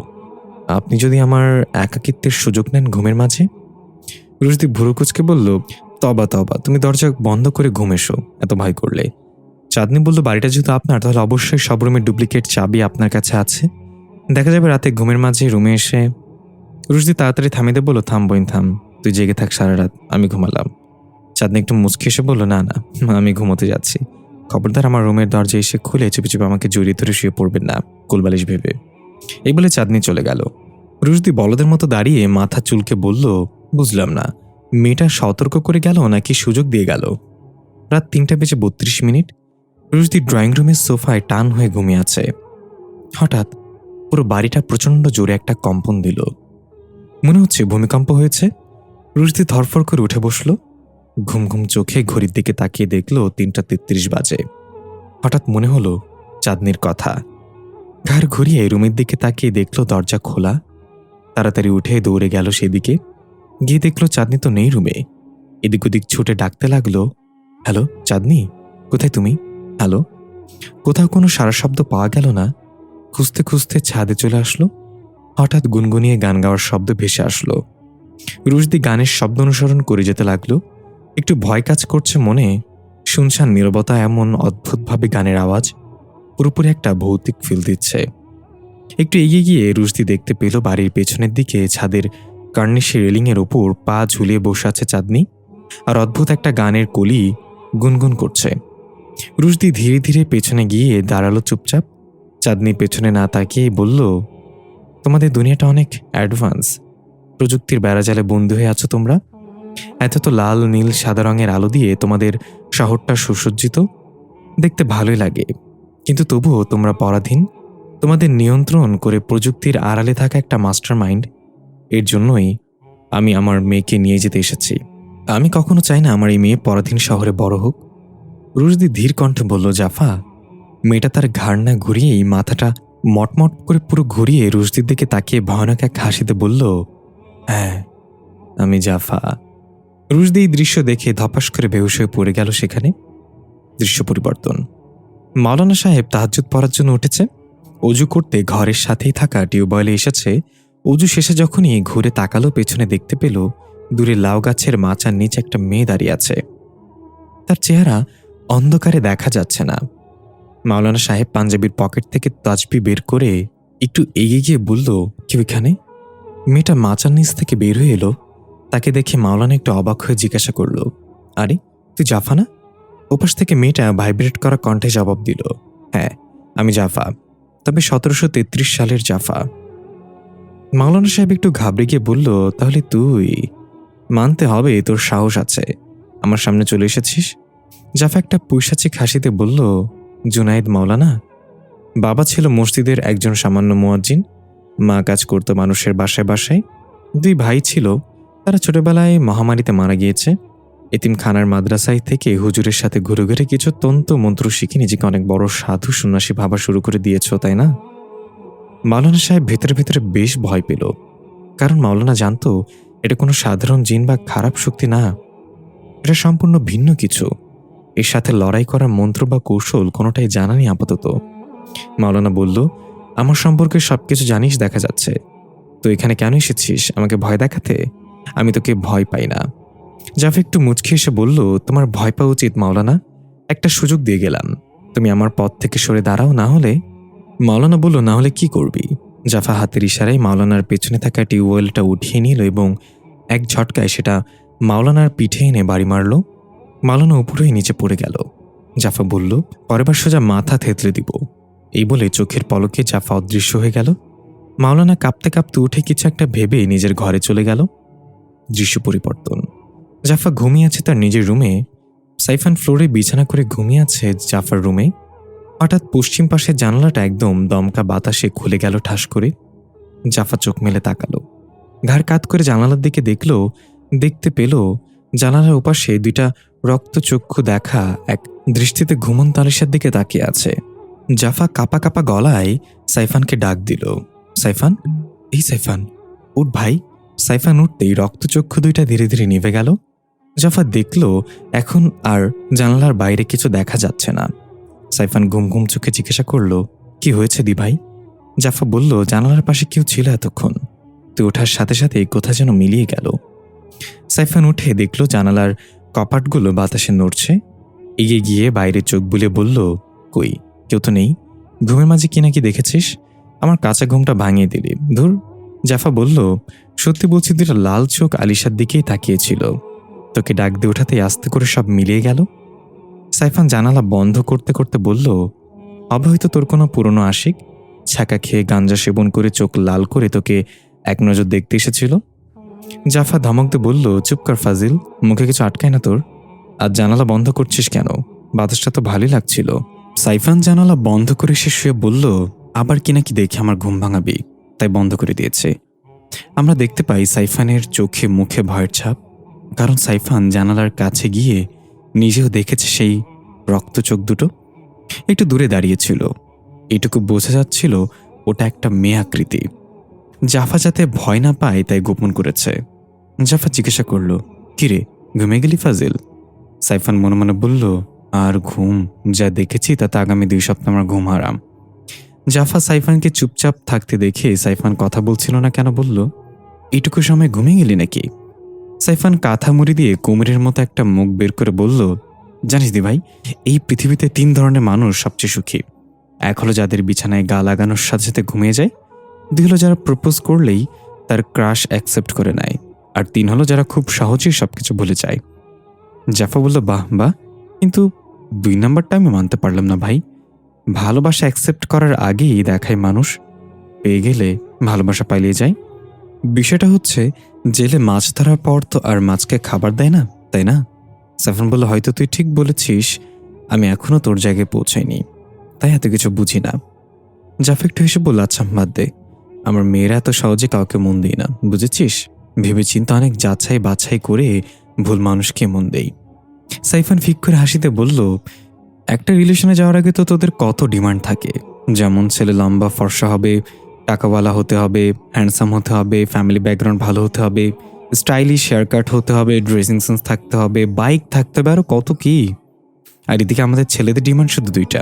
আপনি যদি আমার একাকিত্বের সুযোগ নেন ঘুমের মাঝে? রুশদি ভুরু কুঁচকে বলল, তবা তবা, তুমি দরজা বন্ধ করে ঘুম এসো এত ভয় করলে। চাঁদনি বলল, বাড়িটা যেহেতু আপনার, তাহলে অবশ্যই সব রুমের ডুপ্লিকেট চাবি আপনার কাছে আছে। দেখা যাবে রাতে ঘুমের মাঝে রুমে এসে। রুশদি তাড়াতাড়ি থামিয়ে দিয়ে বলল, থাম বোন থাম, তুই জেগে থাক সারা রাত, আমি ঘুমালাম। চাঁদনি একটু মুচকি এসে বলল, না না, আমি ঘুমোতে যাচ্ছি। খবরদার আমার রুমের দরজা এসে খুলে চুপি চুপি আমাকে জড়িয়ে ধরে শুয়ে পড়বেন না, কোলবালিশ ভেবে। এই বলে চাঁদনি চলে গেল। রুশদি বলদের মতো দাঁড়িয়ে মাথা চুলকে বলল, বুঝলাম না, মেয়েটা সতর্ক করে গেল নাকি সুযোগ দিয়ে গেল? রাত 3:32। রুশদি ড্রয়িং রুমের সোফায় টান হয়ে ঘুমিয়ে আছে। হঠাৎ পুরো বাড়িটা প্রচণ্ড জোরে একটা কম্পন দিল। মনে হচ্ছে ভূমিকম্প হয়েছে। রুশদি ধরফর করে উঠে বসল। ঘুম ঘুম চোখে ঘড়ির দিকে তাকিয়ে দেখল 3:33 বাজে। হঠাৎ মনে হলো চাঁদনির কথা। ঘাড় ঘুরিয়ে রুমের দিকে তাকিয়ে দেখল দরজা খোলা। তাড়াতাড়ি উঠে দৌড়ে গেল সেদিকে। গিয়ে দেখল চাঁদনি তো নেই রুমে। এদিক ওদিক ছুটে ডাকতে লাগলো, হ্যালো চাঁদনি, কোথায় তুমি? হ্যালো। কোথাও কোনো সারা শব্দ পাওয়া গেল না। খুঁজতে খুঁজতে ছাদে চলে আসলো। হঠাৎ গুনগুনিয়ে গান গাওয়ার শব্দ ভেসে আসলো। রুশদি গানের শব্দ অনুসরণ করে যেতে লাগলো। একটু ভয় কাজ করছে মনে। শুনশান নীরবতা, এমন অদ্ভুতভাবে গানের আওয়াজ পুরোপুরি একটা ভৌতিক ফিল দিচ্ছে। একটু এগিয়ে গিয়ে রুশদি দেখতে পেল বাড়ির পেছনের দিকে ছাদের কার্নিশে রেলিংয়ের ওপর পা ঝুলিয়ে বসে আছে চাঁদনি, আর অদ্ভুত একটা গানের কলি গুনগুন করছে। রুশদি ধীরে ধীরে পেছনে গিয়ে দাঁড়ালো চুপচাপ। চাঁদনি পেছনে না তাকিয়ে বলল, তোমাদের দুনিয়াটা অনেক অ্যাডভান্স। প্রযুক্তির বেড়াজালে বন্দী হয়ে আছো তোমরা। এত তো লাল নীল সাদা রঙের আলো দিয়ে তোমাদের শহরটা সুসজ্জিত, দেখতে ভালোই লাগে, কিন্তু তবুও তোমরা পরাধীন। তোমাদের নিয়ন্ত্রণ করে প্রযুক্তির আড়ালে থাকা একটা মাস্টার মাইন্ড। এর জন্যই আমি আমার মেয়েকে নিয়ে যেতে এসেছি। আমি কখনো চাই না আমার এই মেয়ে পরাধীন শহরে বড় হোক। রুশদি ধীর কণ্ঠে বলল, জাফা। মেয়েটা তার ঘাড় না ঘুরিয়েই মাথাটা মটমট করে পুরো ঘুরিয়ে রুশদির দিকে তাকিয়ে ভয়ানক এক হাসিতে বলল, হ্যাঁ আমি জাফা। রুশদি এই দৃশ্য দেখে ধপাস করে বেহুশ হয়ে পড়ে গেল সেখানে। দৃশ্য পরিবর্তন। মাওলানা সাহেব তাহাজ্জুদ পড়ার জন্য উঠেছে। অজু করতে ঘরের সাথেই থাকা টিউবওয়েলে এসেছে। অজু শেষে যখনই ঘুরে তাকালো পেছনে দেখতে পেল দূরে লাউ গাছের মাচার নিচে একটা মেয়ে দাঁড়িয়ে আছে। তার চেহারা অন্ধকারে দেখা যাচ্ছে না। মাওলানা সাহেব পাঞ্জাবির পকেট থেকে তাজবি বের করে একটু এগিয়ে গিয়ে বলল, কেউ এখানে? মেয়েটা মাচার নিচ থেকে বের হয়ে এলো। তাকে দেখে মাওলানা একটু অবাক হয়ে জিজ্ঞাসা করল, আরে তুই জাফা না? ওপাশ থেকে মেয়েটা ভাইব্রেট করা কণ্ঠে জবাব দিল, হ্যাঁ আমি জাফা, তবে 1733 সালের জাফা। মাওলানা সাহেব একটু ঘাবড়ে গিয়ে বলল, তাহলে তুই? মানতে হবে তোর সাহস আছে, আমার সামনে চলে এসেছিস। জাফা একটা পৈশাচিক হাসিতে বলল, জুনায়েদ মাওলানা। বাবা ছিল মসজিদের একজন সামান্য মুয়াজ্জিন, মা কাজ করত মানুষের বাসায় বাসায়। 2 ভাই ছিল, তারা ছোটবেলায় মহামারীতে মারা গিয়েছে। এতিমখানার মাদ্রাসায় থেকে হুজুরের সাথে ঘুরে ঘুরে কিছু তন্ত্র মন্ত্র শিখে নিজেকে অনেক বড় সাধু সন্ন্যাসী ভাবা শুরু করে দিয়েছ, তাই না? মাওলানা সাহেব ভেতরে ভেতরে বেশ ভয় পেল, কারণ মাওলানা জানতো এটা কোনো সাধারণ জিন বা খারাপ শক্তি না। এটা সম্পূর্ণ ভিন্ন কিছু। এর সাথে লড়াই করার মন্ত্র বা কৌশল কোনোটাই জানা নেই আপাতত। মাওলানা বলল, আমার সম্পর্কে সবকিছু জানিস দেখা যাচ্ছে, তো এখানে কেন এসেছিস? আমাকে ভয় দেখাতে? আমি তোকে ভয় পাই না। জাফা একটু মুচকি এসে বলল, তোমার ভয় পাওয়া উচিত মাওলানা, একটা সুযোগ দিয়ে গেলাম, তুমি আমার পথ থেকে সরে দাঁড়াও, না হলে। মাওলানা বলল, না হলে কি করবি? জাফা হাতের ইশারায় মাওলানার পেছনে থাকা টিউবওয়েলটা উঠিয়ে নিল এবং এক ঝটকায় সেটা মাওলানার পিঠে এনে বাড়ি মারল। মাওলানা উপরেই নিচে পড়ে গেল। জাফা বলল, পরেরবার সোজা মাথা থেতলে দিব। এই বলে চোখের পলকে জাফা অদৃশ্য হয়ে গেল। মাওলানা কাঁপতে কাঁপতে উঠে কিছু একটা ভেবে নিজের ঘরে চলে গেল। দৃশ্য পরিবর্তন। জাফা ঘুমিয়ে আছে তার নিজের রুমে। সাইফান ফ্লোরে বিছানা করে ঘুমিয়ে আছে জাফার রুমে। হঠাৎ পশ্চিম পাশের জানালাটা একদম দমকা বাতাসে খুলে গেল ঠাস করে। জাফা চোখ মেলে তাকালো, ঘাড় কাত করে জানালার দিকে দেখতে পেল জানালার ওপাশে দুইটা রক্তচক্ষু দেখা এক দৃষ্টিতে ঘুমন্ত আলিশার দিকে তাকিয়ে আছে। জাফা কাপা কাপা গলায় সাইফানকে ডাক দিল, সাইফান, এই সাইফান, উঠ ভাই। সাইফান উঠতেই রক্তচক্ষু দুইটা ধীরে ধীরে নিভে গেল। জাফা দেখল এখন আর জানালার বাইরে কিছু দেখা যাচ্ছে না। সাইফান ঘুম ঘুম চোখে জিজ্ঞাসা করল, কি হয়েছে দি ভাই? জাফা বলল, জানালার পাশে কেউ ছিল এতক্ষণ। তুই ওঠার সাথে সাথে কোথায় যেন মিলিয়ে গেল। সাইফান উঠে দেখল জানালার কপাটগুলো বাতাসে নড়ছে। এগিয়ে গিয়ে বাইরে চোখ বুলিয়ে বলল, কই, কেউ তো নেই। ঘুমের মাঝে কি নাকি দেখেছিস? আমার কাঁচা ঘুমটা ভাঙিয়ে দিলি, ধুর। জাফা বলল, সত্যি বলছি, দুটা লাল চোখ আলিশার দিকেই তাকিয়েছিল। তোকে ডাক দিয়ে ওঠাতেই আস্তে করে সব মিলিয়ে গেল। সাইফান জানালা বন্ধ করতে করতে বলল, হবে হয়তো তোর কোনো পুরনো আশিক ছাকা খেয়ে গাঞ্জা সেবন করে চোখ লাল করে তোকে এক নজর দেখতে এসেছিল। জাফা ধমক দিয়ে বলল, চুপ কর ফাজিল, মুখে কিছু আটকায় না তোর। আর জানালা বন্ধ করছিস কেন? বাতাসটা তো ভালোই লাগছিল। সাইফান জানালা বন্ধ করে সে শুয়ে বলল, আবার কি নাকি দেখে আমার ঘুম ভাঙাবি, তাই বন্ধ করে দিয়েছে। আমরা দেখতে পাই সাইফানের চোখে মুখে ভয়ের ছাপ, কারণ সাইফান জানালার কাছে গিয়ে নিজেও দেখেছে সেই রক্ত চোখ দুটো একটু দূরে দাঁড়িয়েছিল। এটুকু বোঝা যাচ্ছিল ওটা একটা মেয়ে আকৃতি। জাফা যাতে ভয় না পায় তাই গোপন করেছে। জাফা জিজ্ঞাসা করল, কিরে, ঘুমে গেলি ফাজিল? সাইফান মনে মনে বলল, আর ঘুম, যা দেখেছি তাতে আগামী 2 সপ্তাহ আমার ঘুম হারাম। জাফা সাইফানকে চুপচাপ থাকতে দেখে সাইফান কথা বলছিল না কেন বলল, এইটুকু সময় ঘুমিয়ে গেলি নাকি? সাইফান কাঁথা মুড়ি দিয়ে কুমিরের মতো একটা মুখ বের করে বলল, জানিস দি ভাই, এই পৃথিবীতে 3 ধরনের মানুষ সবচেয়ে সুখী। এক হলো যাদের বিছানায় গা লাগানোর সাথে সাথে ঘুমিয়ে যায়, 2 হলো যারা প্রপোজ করলেই তার ক্রাশ অ্যাকসেপ্ট করে নেয়, আর 3 হলো যারা খুব সহজেই সবকিছু ভুলে যায়। জাফা বলল, বাহ বাহ, কিন্তু 2 নাম্বারটা আমি মানতে পারলাম না ভাই। ভালোবাসা অ্যাকসেপ্ট করার আগেই দেখায় মানুষ, পেয়ে গেলে ভালোবাসা পালিয়ে যায়। বিষয়টা হচ্ছে, জেলে মাছ ধরার পর তো আর মাছকে খাবার দেয় না, তাই না? সাইফান বলল, হয়তো তুই ঠিক বলেছিস, আমি এখনো তোর জায়গায় পৌঁছাইনি, তাই এত কিছু বুঝি না। জাফা একটু হেসে বলল, আচ্ছা বাদ দে, আমার মেয়েরা এত সহজে কাউকে মন দেই না, বুঝেছিস? ভেবে চিন্তা অনেক যাচাই বাছাই করে ভুল মানুষকে মন দেই। সাইফান ফিক করে হাসিতে বলল, একটা রিলেশনে যাওয়ার আগে তো তোদের কত ডিমান্ড থাকে, যেমন ছেলে লম্বা ফর্সা হবে, টাকাওয়ালা হতে হবে, হ্যান্ডসাম হতে হবে, ফ্যামিলি ব্যাকগ্রাউন্ড ভালো হতে হবে, স্টাইলিশ হেয়ার কাট হতে হবে, ড্রেসিং সেন্স থাকতে হবে, বাইক থাকতে হবে, আরও কত কি। আর এদিকে আমাদের ছেলেদের ডিমান্ড শুধু 2টা,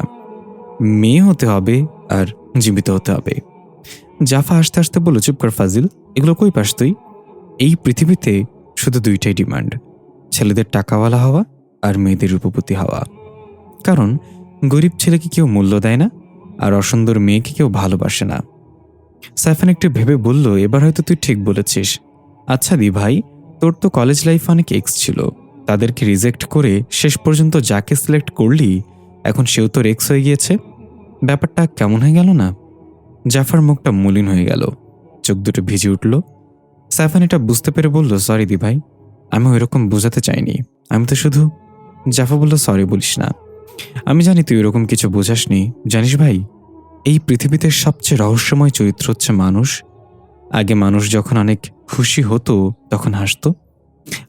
মেয়ে হতে হবে আর জীবিত হতে হবে। জাফা হাসতে হাসতে বলল, চুপ কর ফাজিল, এগুলো কই পাস তুই? এই পৃথিবীতে শুধু 2টাই ডিমান্ড, ছেলেদের টাকাওয়ালা হওয়া আর মেয়েদের রূপবতী হওয়া। কারণ গরিব ছেলেকে কেউ মূল্য দেয় না, আর অসুন্দর মেয়েকে কেউ ভালোবাসে না। সাইফান একটু ভেবে বলল, এবার হয়তো তুই ঠিক বলেছিস। আচ্ছা দি ভাই, তোর তো কলেজ লাইফে অনেক এক্স ছিল, তাদেরকে রিজেক্ট করে শেষ পর্যন্ত যাকে সিলেক্ট করলি এখন সেও তোর এক্স হয়ে গিয়েছে। ব্যাপারটা কেমন হয়ে গেল না? জাফার মুখটা মলিন হয়ে গেল, চোখ দুটো ভিজে উঠল। সাইফান এটা বুঝতে পেরে বলল, সরি দি ভাই, আমি ওইরকম বোঝাতে চাইনি, আমি তো শুধু। জাফা বলল, সরি বলিস না, আমি জানি তুই এরকম কিছু বোঝাসনি। জানিস ভাই, এই পৃথিবীতে সবচেয়ে রহস্যময় চরিত্র হচ্ছে মানুষ। আগে মানুষ যখন অনেক খুশি হতো তখন হাসতো,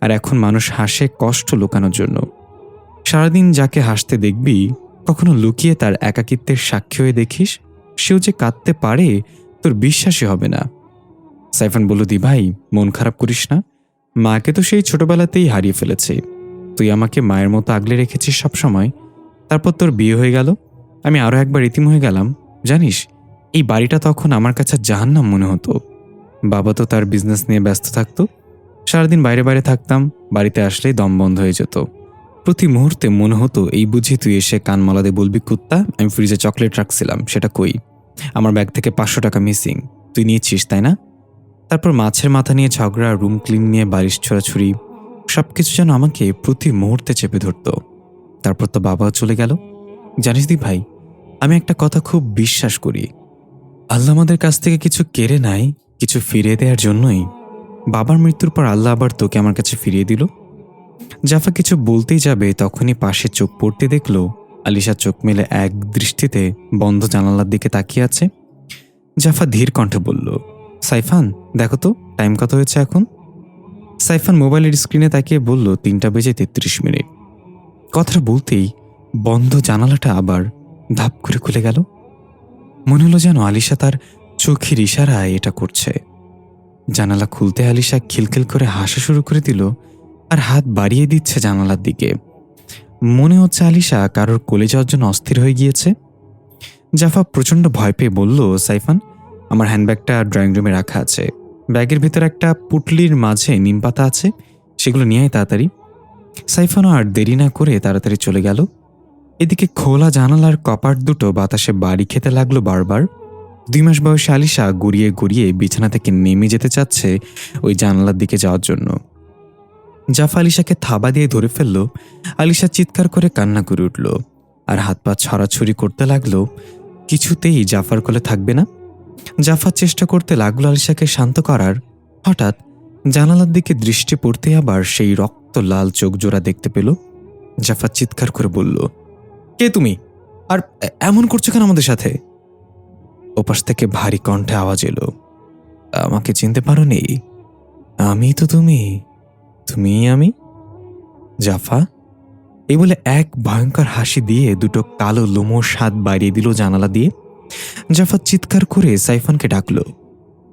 আর এখন মানুষ হাসে কষ্ট লুকানোর জন্য। সারাদিন যাকে হাসতে দেখবি, কখনো লুকিয়ে তার একাকিত্বের সাক্ষী হয়ে দেখিস, সেও যে কাঁদতে পারে তোর বিশ্বাসই হবে না। সাইফান বলল, দি ভাই, মন খারাপ করিস না, মাকে তো সেই ছোটবেলাতেই হারিয়ে ফেলেছে, তুই আমাকে মায়ের মতো আগলে রেখেছিস সবসময়। তারপর তোর বিয়ে হয়ে গেল, আমি আরও একবার এতিম হয়ে গেলাম। জানিস, এই বাড়িটা তখন আমার কাছে জাহান্নাম মনে হতো। বাবা তো তার বিজনেস নিয়ে ব্যস্ত থাকতো, সারাদিন বাইরে বাইরে থাকতাম, বাড়িতে আসলেই দম বন্ধ হয়ে যেত। প্রতি মুহূর্তে মনে হতো, এই বুঝি তুই এসে কান মলাদে বলবি, কুত্তা, আমি ফ্রিজে চকলেট রাখছিলাম, সেটা কই? আমার ব্যাগ থেকে 500 টাকা মিসিং, তুই নিয়েছিস তাই না? তারপর মাছের মাথা নিয়ে ঝগড়া, রুম ক্লিন নিয়ে বালিশ ছোড়াছুরি, সবকিছু যেন আমাকে প্রতি মুহূর্তে চেপে ধরত। তারপর তো বাবাও চলে গেল। জানিস দি ভাই, আমি একটা কথা খুব বিশ্বাস করি, আল্লাহ আমাদের কাছ থেকে কিছু কেড়ে নাই, কিছু ফিরিয়ে দেওয়ার জন্যই বাবার মৃত্যুর পর আল্লাহ আবার তোকে আমার কাছে ফিরিয়ে দিল। জাফা কিছু বলতেই যাবে, তখনই পাশে চোখ পড়তে দেখল আলিশা চোখ মেলে এক দৃষ্টিতে বন্ধ জানালার দিকে তাকিয়ে আছে। জাফা ধীর কণ্ঠে বলল, সাইফান, দেখো তো টাইম কত হয়েছে এখন? সাইফান মোবাইলের স্ক্রিনে তাকিয়ে বলল 3:33। কথাটা বলতেই বন্ধ জানালাটা আবার ধাপ করে খুলে গেল। মনে হলো যেন আলিশা তার চোখের ইশারায় এটা করছে। জানালা খুলতে আলিশা খিলখিল করে হাসা শুরু করে দিল আর হাত বাড়িয়ে দিচ্ছে জানালার দিকে। মনে হচ্ছে আলিশা কারোর কোলে যাওয়ার জন্য অস্থির হয়ে গিয়েছে। জাফা প্রচণ্ড ভয় পেয়ে বলল, সাইফান, আমার হ্যান্ডব্যাগটা ড্রয়িং রুমে রাখা আছে। ব্যাগের ভেতর একটা পুটলির মাঝে নিম পাতা আছে, সেগুলো নিয়ে আয় তাড়াতাড়ি। সাইফানও আর দেরি না করে তাড়াতাড়ি চলে গেল। এদিকে খোলা জানালার কপাট দুটো বাতাসে বাড়ি খেতে লাগলো বারবার। 2 মাস বয়সে আলিশা গড়িয়ে গড়িয়ে বিছানা থেকে নেমে যেতে চাচ্ছে ওই জানালার দিকে যাওয়ার জন্য। জাফা আলিশাকে থাবা দিয়ে ধরে ফেলল। আলিশা চিৎকার করে কান্না করে উঠল আর হাত পা ছড়াছড়ি করতে লাগলো। কিছুতেই জাফার কোলে থাকবে না। জাফা চেষ্টা করতে লাগলো আলিশাকে শান্ত করার। হঠাৎ জানালার দিকে দৃষ্টি পড়তে আবার সেই রক্ত লাল চোখ জোড়া দেখতে পেল। জাফা চিৎকার করে বলল, কে তুমি? আর এমন করছো কেন আমাদের সাথে? ওপাশ থেকে ভারী কণ্ঠে আওয়াজ এলো, আমাকে চিনতে পারোনি? আমি তো তুমি আমি। জাফা এই বলে এক ভয়ঙ্কর হাসি দিয়ে দুটো কালো লোমশ হাত বাড়িয়ে দিল জানালা দিয়ে। জাফা চিৎকার করে সাইফানকে ডাকল।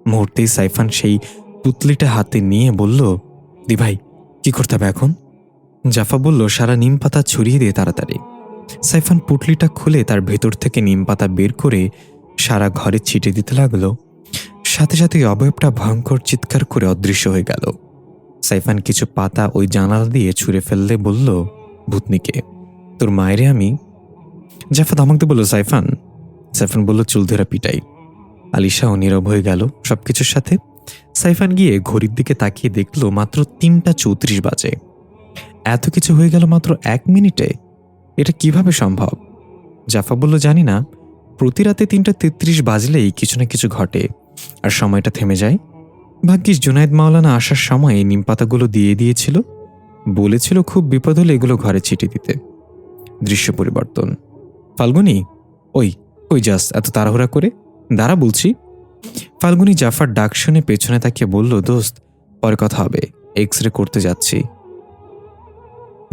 মুহূর্তেই সাইফান সেই পুতলিটা হাতে নিয়ে বলল, দি ভাই, কি করতে হবে এখন? জাফা বলল, সারা নিম পাতা ছড়িয়ে দিয়ে তাড়াতাড়ি। সাইফান পুটলিটা খুলে তার ভেতর থেকে নিম পাতা বের করে সারা ঘরে ছিটে দিতে লাগলো। সাথে সাথে অবয়বটা ভয়ঙ্কর চিৎকার করে অদৃশ্য হয়ে গেল। সাইফান কিছু পাতা ওই জানালা দিয়ে ছুঁড়ে ফেললে বলল, ভূতনিকে, তোর মায়েরে আমি। জাফা ধমক দিয়ে বলল, সাইফান। সাইফান বলল, চুল ধরে পিটাই। আলিশাও নীরব হয়ে গেল সবকিছুর সাথে। সাইফান গিয়ে ঘড়ির দিকে তাকিয়ে দেখল মাত্র 3:34 বাজে। এত কিছু হয়ে গেল মাত্র 1 মিনিটে? এটা কিভাবে সম্ভব? জাফা বলল, জানি না, প্রতি রাতে 3:33 বাজলেই কিছু না কিছু ঘটে আর সময়টা থেমে যায়। ভাগ্যিস জুনায়েদ মাওলানা আসার সময় এই নিম পাতাগুলো দিয়ে দিয়েছিল। বলেছিল খুব বিপদ হলে এগুলো ঘরে ছিটিয়ে দিতে। দৃশ্য পরিবর্তন। ফাল্গুনি, ওই যাস এত তাড়াহুড়া করে? দাঁড়া বলছি। ফাল্গুনি জাফার ডাক শুনে পেছনে তাকিয়ে বলল, দোস্ত, পরে কথা হবে, এক্স-রে করতে যাচ্ছি।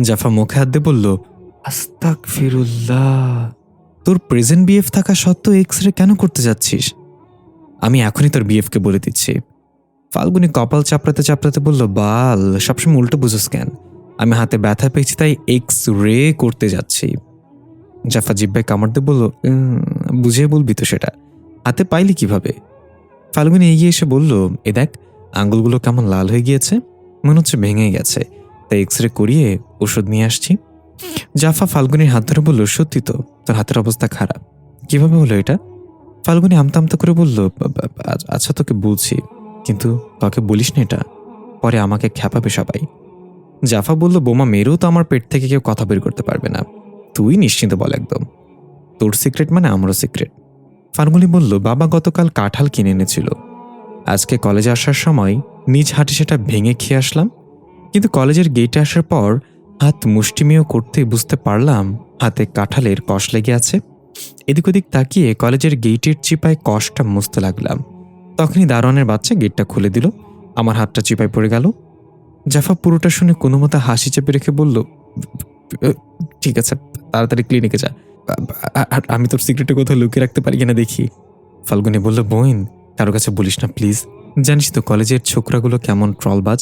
জাফা মুখে হাত দিয়ে বলল, আস্তাগফিরুল্লাহ, তোর প্রেজেন্ট বিএফ থাকা সত্ত্বেও এক্স-রে কেন করতে যাচ্ছিস? আমি এখনই তোর বিএফকে বলে দিচ্ছি। ফাল্গুনি কপাল চাপড়াতে চাপড়াতে বলল, বাল, সবসময় উল্টো বুঝোস কেন? আমি হাতে ব্যথা পেয়েছি তাই এক্স-রে করতে যাচ্ছি। জাফা জিব্বায় কামড় দিয়ে বলল, বুঝিয়ে বলবি তো সেটা, হাতে পাইলি কিভাবে? ফাল্গুনি এগিয়ে এসে বলল, এ দেখ, আঙ্গুলগুলো কেমন লাল হয়ে গিয়েছে, মনে হচ্ছে ভেঙে গেছে, তাই এক্স-রে করিয়ে ওষুধ নিয়ে আসছি। জাফা ফাল্গুনির হাত ধরে বলল, সত্যি তো, তোর হাতের অবস্থা খারাপ। কিভাবে হলো এটা? ফাল্গুনি আমতা আমতা করে বলল, আচ্ছা তোকে বলছি, কিন্তু কাউকে বলিস না এটা, পরে আমাকে খ্যাপাবে সবাই। জাফা বলল, বোমা মেরেও তো আমার পেট থেকে কেউ কথা বের করতে পারবে না, তুই নিশ্চিন্ত বল একদম, তোর সিক্রেট মানে আমারও সিক্রেট। ফাল্গুনি বলল, বাবা গতকাল কাঁঠাল কিনে এনেছিল, আজকে কলেজে আসার সময় নিজ হাতে সেটা ভেঙে খেয়ে আসলাম, কিন্তু কলেজের গেটে আসার পর হাত মুষ্টিমেয় করতে বুঝতে পারলাম হাতে কাঁঠালের কষ লেগে আছে। এদিক ওদিক তাকিয়ে কলেজের গেটের চিপায় কষটা মুছতে লাগলাম, তখনই দারোয়ানের বাচ্চা গেটটা খুলে দিল, আমার হাতটা চিপায় পড়ে গেল। জাফা পুরোটা শুনে কোনো মতো হাসি চেপে রেখে বলল, ঠিক আছে, তাড়াতাড়ি ক্লিনিকে যা, আমি তোর সিক্রেটে কোথাও লুকিয়ে রাখতে পারি কিনা দেখি। ফাল্গুনি বলল, বোন, কারো কাছে বলিস না প্লিজ, জানিস তো কলেজের ছোকরাগুলো কেমন ট্রলবাজ,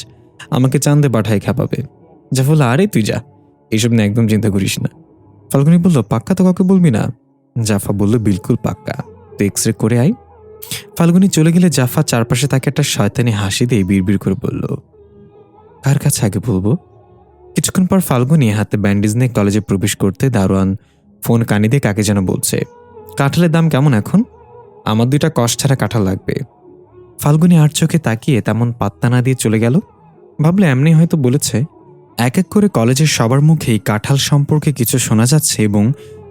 আমাকে চান্দে পাঠায় খ্যাপাবে। জাফা বলল, আরে তুই যা, এইসব নিয়ে একদম চিন্তা করিস না। ফাল্গুনি বলল, পাক্কা তো কাউকে বলবি না? জাফা বলল, বিলকুল পাক্কা, তো এক্স-রে করে আয়। ফাল্গুনি চলে গেলে জাফা চারপাশে তাকে একটা শয়তানি হাসি দিয়ে বিড়বিড় করে বলল, কার কাছে আগে বলবো? কিছুক্ষণ পর ফাল্গুনি হাতে ব্যান্ডেজ নিয়ে কলেজে প্রবেশ করতে দারোয়ান ফোন কানে দিয়ে কাকে যেন বলছে, কাঁঠালের দাম কেমন এখন? আমার 2টা কষ ছাড়া কাঁঠাল লাগবে। ফাল্গুনি আর চোখে তাকিয়ে তেমন পাত্তা না দিয়ে চলে গেল। ভাবলে এমনি হয়তো বলেছে। এক এক করে কলেজের সবার মুখেই কাঁঠাল সম্পর্কে কিছু শোনা যাচ্ছে এবং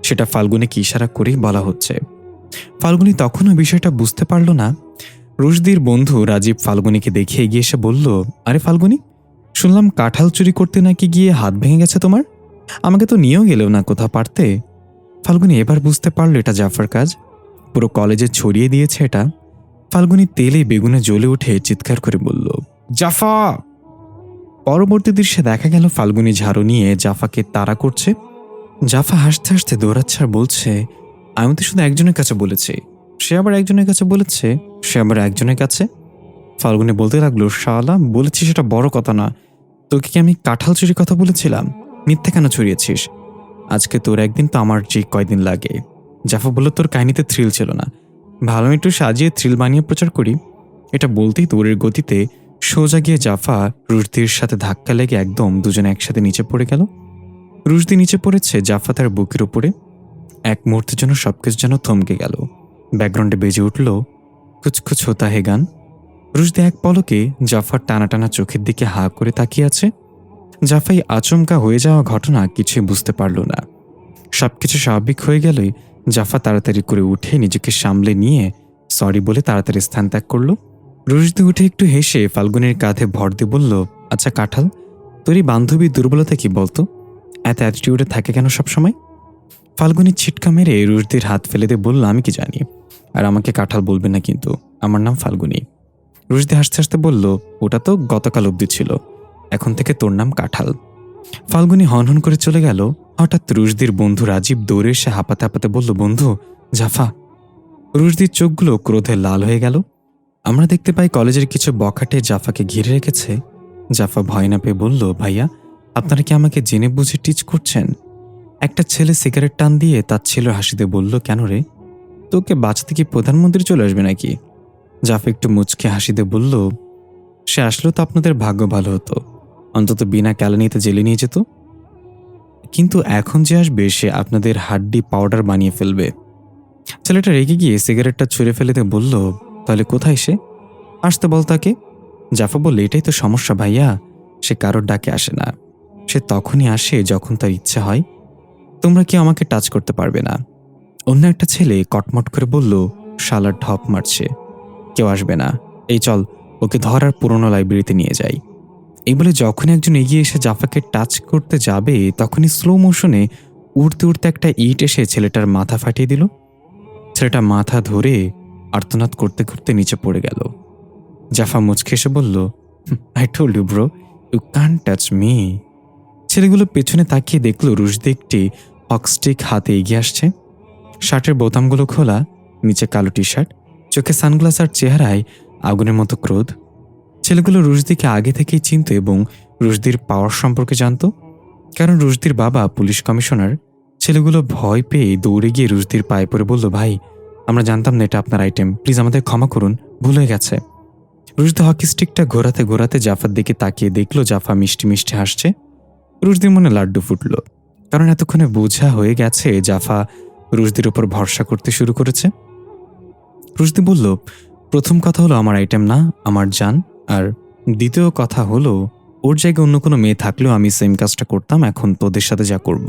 সেটা ফাল্গুনিকে ইশারা করেই বলা হচ্ছে। ফাল্গুনি তখনও বিষয়টা বুঝতে পারল না। রুশদির বন্ধু রাজীব ফাল্গুনিকে দেখে এগিয়ে এসে বলল, আরে ফাল্গুনি, শুনলাম কাঁঠাল চুরি করতে নাকি গিয়ে হাত ভেঙে গেছে তোমার, আমাকে তো নিয়েও গেলেও না কোথাও পারতে। ফাল্গুনি এবার বুঝতে পারলো এটা জাফার কাজ, পুরো কলেজে ছড়িয়ে দিয়েছে এটা। ফাল্গুনি তেলে বেগুনে জ্বলে উঠে চিৎকার করে বলল, জাফা! পরবর্তী দৃশ্যে দেখা গেল ফাল্গুনী ঝাড়ু নিয়ে জাফাকে তাড়া করছে। জাফা হাসতে হাসতে দৌড়াচ্ছে আর বলছে, আমি তো শুধু একজনের কাছে বলেছি, সে আবার একজনের কাছে বলেছে, সে আবার একজনের কাছে। ফাল্গুনী বলতে লাগলো, শালা, বলেছি সেটা বড় কথা না, তোকে কি আমি কাঁঠাল চুরির কথা বলেছিলাম? মিথ্যে কেন ছড়িয়েছিস? আজকে তোর একদিন তো আমার যে কয়দিন লাগে। জাফা বলল, তোর কাহিনীতে থ্রিল ছিল না, ভালো একটু সাজিয়ে থ্রিল বানিয়ে প্রচার করি। এটা বলতেই দৌড়ের গতিতে সোজা গিয়ে জাফা রুশদির সাথে ধাক্কা লেগে একদম দুজনে একসাথে নিচে পড়ে গেল। রুশদি নিচে পড়েছে, জাফা তার বুকের উপরে। এক মুহূর্তের জন্য সবকিছু যেন থমকে গেল। ব্যাকগ্রাউন্ডে বেজে উঠল কুছ কুছ হোতা হে গান। রুশদি এক পলকে জাফার টানা টানা চোখের দিকে হা করে তাকিয়ে আছে। জাফাই আচমকা হয়ে যাওয়া ঘটনা কিছুই বুঝতে পারল না। সবকিছু স্বাভাবিক হয়ে গেলে জাফা তাড়াতাড়ি করে উঠে নিজেকে সামলে নিয়ে সরি বলে তাড়াতাড়ি স্থান ত্যাগ করল। রুশদি উঠে একটু হেসে ফাল্গুনের কাঁধে ভর দিয়ে বলল, আচ্ছা কাঁঠাল, তোর এই বান্ধবীর দুর্বলতা কি বলতো? এত অ্যাটিটিউডে থাকে কেন সবসময়? ফাল্গুনি ছিটকা মেরে রুশদির হাত ফেলে দিয়ে বলল, আমি কি জানি, আর আমাকে কাঁঠাল বলবে না কিন্তু, আমার নাম ফাল্গুনি। রুশদি হাসতে হাসতে বলল, ওটা তো গতকাল অবধি ছিল, এখন থেকে তোর নাম কাঁঠাল। ফাল্গুনি হনহন করে চলে গেল। হঠাৎ রুশদির বন্ধু রাজীব দৌড়ে এসে হাঁপাতে হাঁপাতে বলল, বন্ধু, জাফা। রুশদির চোখগুলো ক্রোধে লাল হয়ে গেল। আমরা দেখতে পাই কলেজের কিছু বখাটে জাফাকে ঘিরে রেখেছে। জাফা ভয় না পেয়ে বলল, ভাইয়া, আপনারা কি আমাকে জেনে বুঝে টিচ করছেন? একটা ছেলে সিগারেট টান দিয়ে তার ছেলের হাসিতে বলল, কেন রে, তোকে বাঁচাতে কি প্রধানমন্ত্রী চলে আসবে নাকি? জাফা একটু মুচকে হাসিতে বলল, সে আসলেও তো আপনাদের ভাগ্য ভালো হতো, অন্তত বিনা ক্যালানিতে জেলে নিয়ে যেত। কিন্তু এখন যে আসবে সে আপনাদের হাড্ডি পাউডার বানিয়ে ফেলবে। ছেলেটা রেগে গিয়ে সিগারেটটা ছুঁড়ে ফেলে দিয়ে বলল, তাহলে কোথায় সে? আসতে বল তাকে। জাফা বলল, এটাই তো সমস্যা ভাইয়া, সে কারোর ডাকে আসে না, সে তখনই আসে যখন তার ইচ্ছে হয়। তোমরা কি আমাকে টাচ করতে পারবে না? অন্য একটা ছেলে কটমট করে বলল, শালার ঢপ মারছে, কেউ আসবে না, এই চল ওকে ধর আর পুরোনো লাইব্রেরিতে নিয়ে যাই। এই বলে যখন একজন এগিয়ে এসে জাফাকে টাচ করতে যাবে তখনই স্লো মোশনে উড়তে উড়তে একটা ইট এসে ছেলেটার মাথা ফাটিয়ে দিল। ছেলেটা মাথা ধরে আর্তনাদ করতে করতে নিচে পড়ে গেল। জাফা মুচকে এসে বলল, I told you bro, you can't touch me. ছেলেগুলো পেছনে তাকিয়ে দেখল রুশদি একটি হকস্টিক হাতে এগিয়ে আসছে। শার্টের বোতামগুলো খোলা, নিচে কালো টি শার্ট, চোখে সানগ্লাস আর চেহারায় আগুনের মতো ক্রোধ। ছেলেগুলো রুশদিকে আগে থেকেই চিনত এবং রুশদির পাওয়ার সম্পর্কে জানত, কারণ রুশদির বাবা পুলিশ কমিশনার। ছেলেগুলো ভয় পেয়ে দৌড়ে গিয়ে রুশদির পায়ে পড়ে বলল, ভাই, আমরা জানতাম না এটা আপনার আইটেম, প্লিজ আমাদের ক্ষমা করুন, ভুল হয়ে গেছে। রুশদি হকি স্টিকটা ঘোরাতে ঘোরাতে জাফার দিকে তাকিয়ে দেখল জাফা মিষ্টি মিষ্টি হাসছে। রুশদির মনে লাড্ডু ফুটল, কারণ এতক্ষণে বোঝা হয়ে গেছে জাফা রুশদির উপর ভরসা করতে শুরু করেছে। রুশদি বলল, প্রথম কথা হলো আমার আইটেম না, আমার জান। আর দ্বিতীয় কথা হলো, ওর জায়গায় অন্য কোনো মেয়ে থাকলেও আমি সেম কাজটা করতাম, এখন তোদের সাথে যা করব।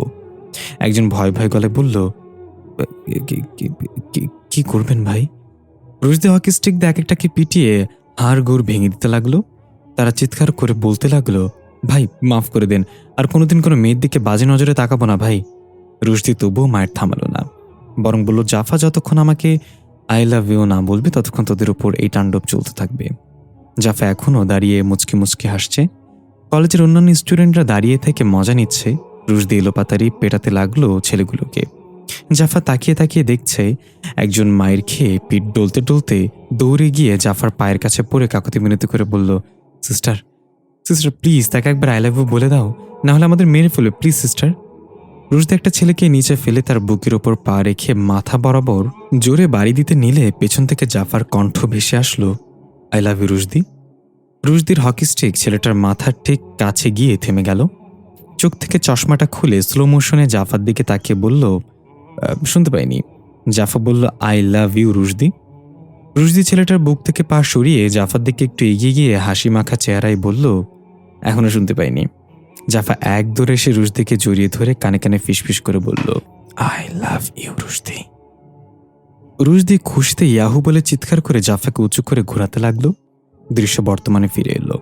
একজন ভয় ভয় গলে বলল, কি করবেন ভাই? রুশদি হকি স্টিক দিয়ে এক একটাকে পিটিয়ে হাড় গোড় ভেঙে দিতে লাগলো। তারা চিৎকার করে বলতে লাগলো, ভাই মাফ করে দেন, আর কোনোদিন কোনো মেয়ের দিকে বাজে নজরে তাকাবো না ভাই। রুশদি তবুও মায়ের থামালো না, বরং বলল, জাফা যতক্ষণ আমাকে আই লাভ ইউ না বলবে ততক্ষণ তোদের উপর এই তাণ্ডব চলতে থাকবে। জাফা এখনও দাঁড়িয়ে মুচকি মুচকি হাসছে। কলেজের অন্যান্য স্টুডেন্টরা দাঁড়িয়ে থেকে মজা নিচ্ছে। রুশদি এলোপাতাড়ি পেটাতে লাগলো ছেলেগুলোকে। জাফা তাকিয়ে তাকিয়ে দেখছে একজন মায়ের খেয়ে পিঠ ডলতে ডলতে দৌড়ে গিয়ে জাফার পায়ের কাছে পড়ে কাকুতি মিনতি করে বলল, সিস্টার, সিস্টার প্লিজ তাকে একবার আই লাভ ইউ বলে দাও, না হলে আমাদের মেরে ফেলবে, প্লিজ সিস্টার। রুশদি একটা ছেলেকে নিচে ফেলে তার বুকের ওপর পা রেখে মাথা বরাবর জোরে বাড়ি দিতে নিলে পেছন থেকে জাফার কণ্ঠ ভেসে আসলো, আই লাভ ইউ রুশদি। রুশদির হকি স্টিক ছেলেটার মাথার ঠিক কাছে গিয়ে থেমে গেল। চোখ থেকে চশমাটা খুলে স্লো মোশনে জাফার দিকে তাকিয়ে বলল, শুনতে পাইনি। জাফা বলল, I love you Rushdi. Rushdi ছেলেটার বুক থেকে পা সরিয়ে জাফার দিকে একটু এগিয়ে গিয়ে হাসি মাখা চেহারায় বলল, এখনো শুনতে পাইনি। জাফা এক দৌড়ে এসে রুশদিকে জড়িয়ে ধরে কানে কানে ফিসফিস করে বলল, I love you Rushdi. Rushdi খুশিতে ইয়াহু বলে চিৎকার করে জাফাকে উঁচু করে ঘোরাতে লাগলো। দৃশ্য বর্তমানে ফিরে এলো।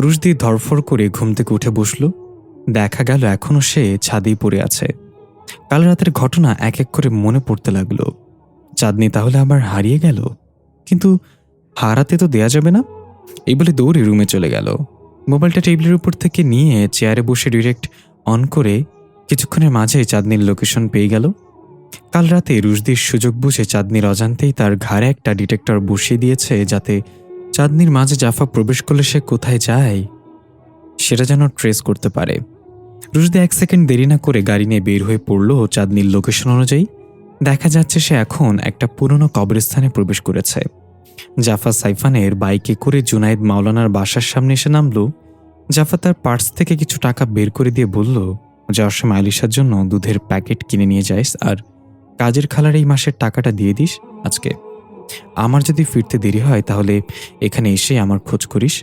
রুশদি ধরফর করে ঘুম থেকে উঠে বসল। দেখা গেল এখনো সে ছাদেই পড়ে আছে। কাল রাতের ঘটনা এক এক করে মনে পড়তে লাগলো। চাঁদনি তাহলে আবার হারিয়ে গেল, কিন্তু হারাতে তো দেয়া যাবে না। এই বলে দৌড়ে রুমে চলে গেল। মোবাইলটা টেবিলের উপর থেকে নিয়ে চেয়ারে বসে ডিরেক্ট অন করে কিছুক্ষণের মাঝে চাঁদনির লোকেশন পেয়ে গেল। কাল রাতে রুশদির সুযোগ বুঝে চাঁদনির অজান্তেই তার ঘাড়ে একটা ডিটেক্টর বসিয়ে দিয়েছে, যাতে চাঁদনির মাঝে জাফা প্রবেশ করলে সে কোথায় যায় সেটা যেন ট্রেস করতে পারে। রুশদি 1 সেকেন্ড দেরি না করে গাড়ি নিয়ে বের হয়ে পড়ল চাঁদনির লোকেশন অনুযায়ী। দেখা যাচ্ছে সে এখন একটা পুরনো কবরস্থানে প্রবেশ করেছে। জাফা সাইফানের বাইকে করে জুনায়েদ মাওলানার বাসার সামনে এসে নামল। জাফা তার পার্স থেকে কিছু টাকা বের করে দিয়ে বলল, যাওয়ার সময় আলিশার জন্য দুধের প্যাকেট কিনে নিয়ে যাইস, আর কাজের খালার এই মাসের টাকাটা দিয়ে দিস আজকে। আমার যদি ফিরতে দেরি হয় তাহলে এখানে এসে আমার খোঁজ করিস।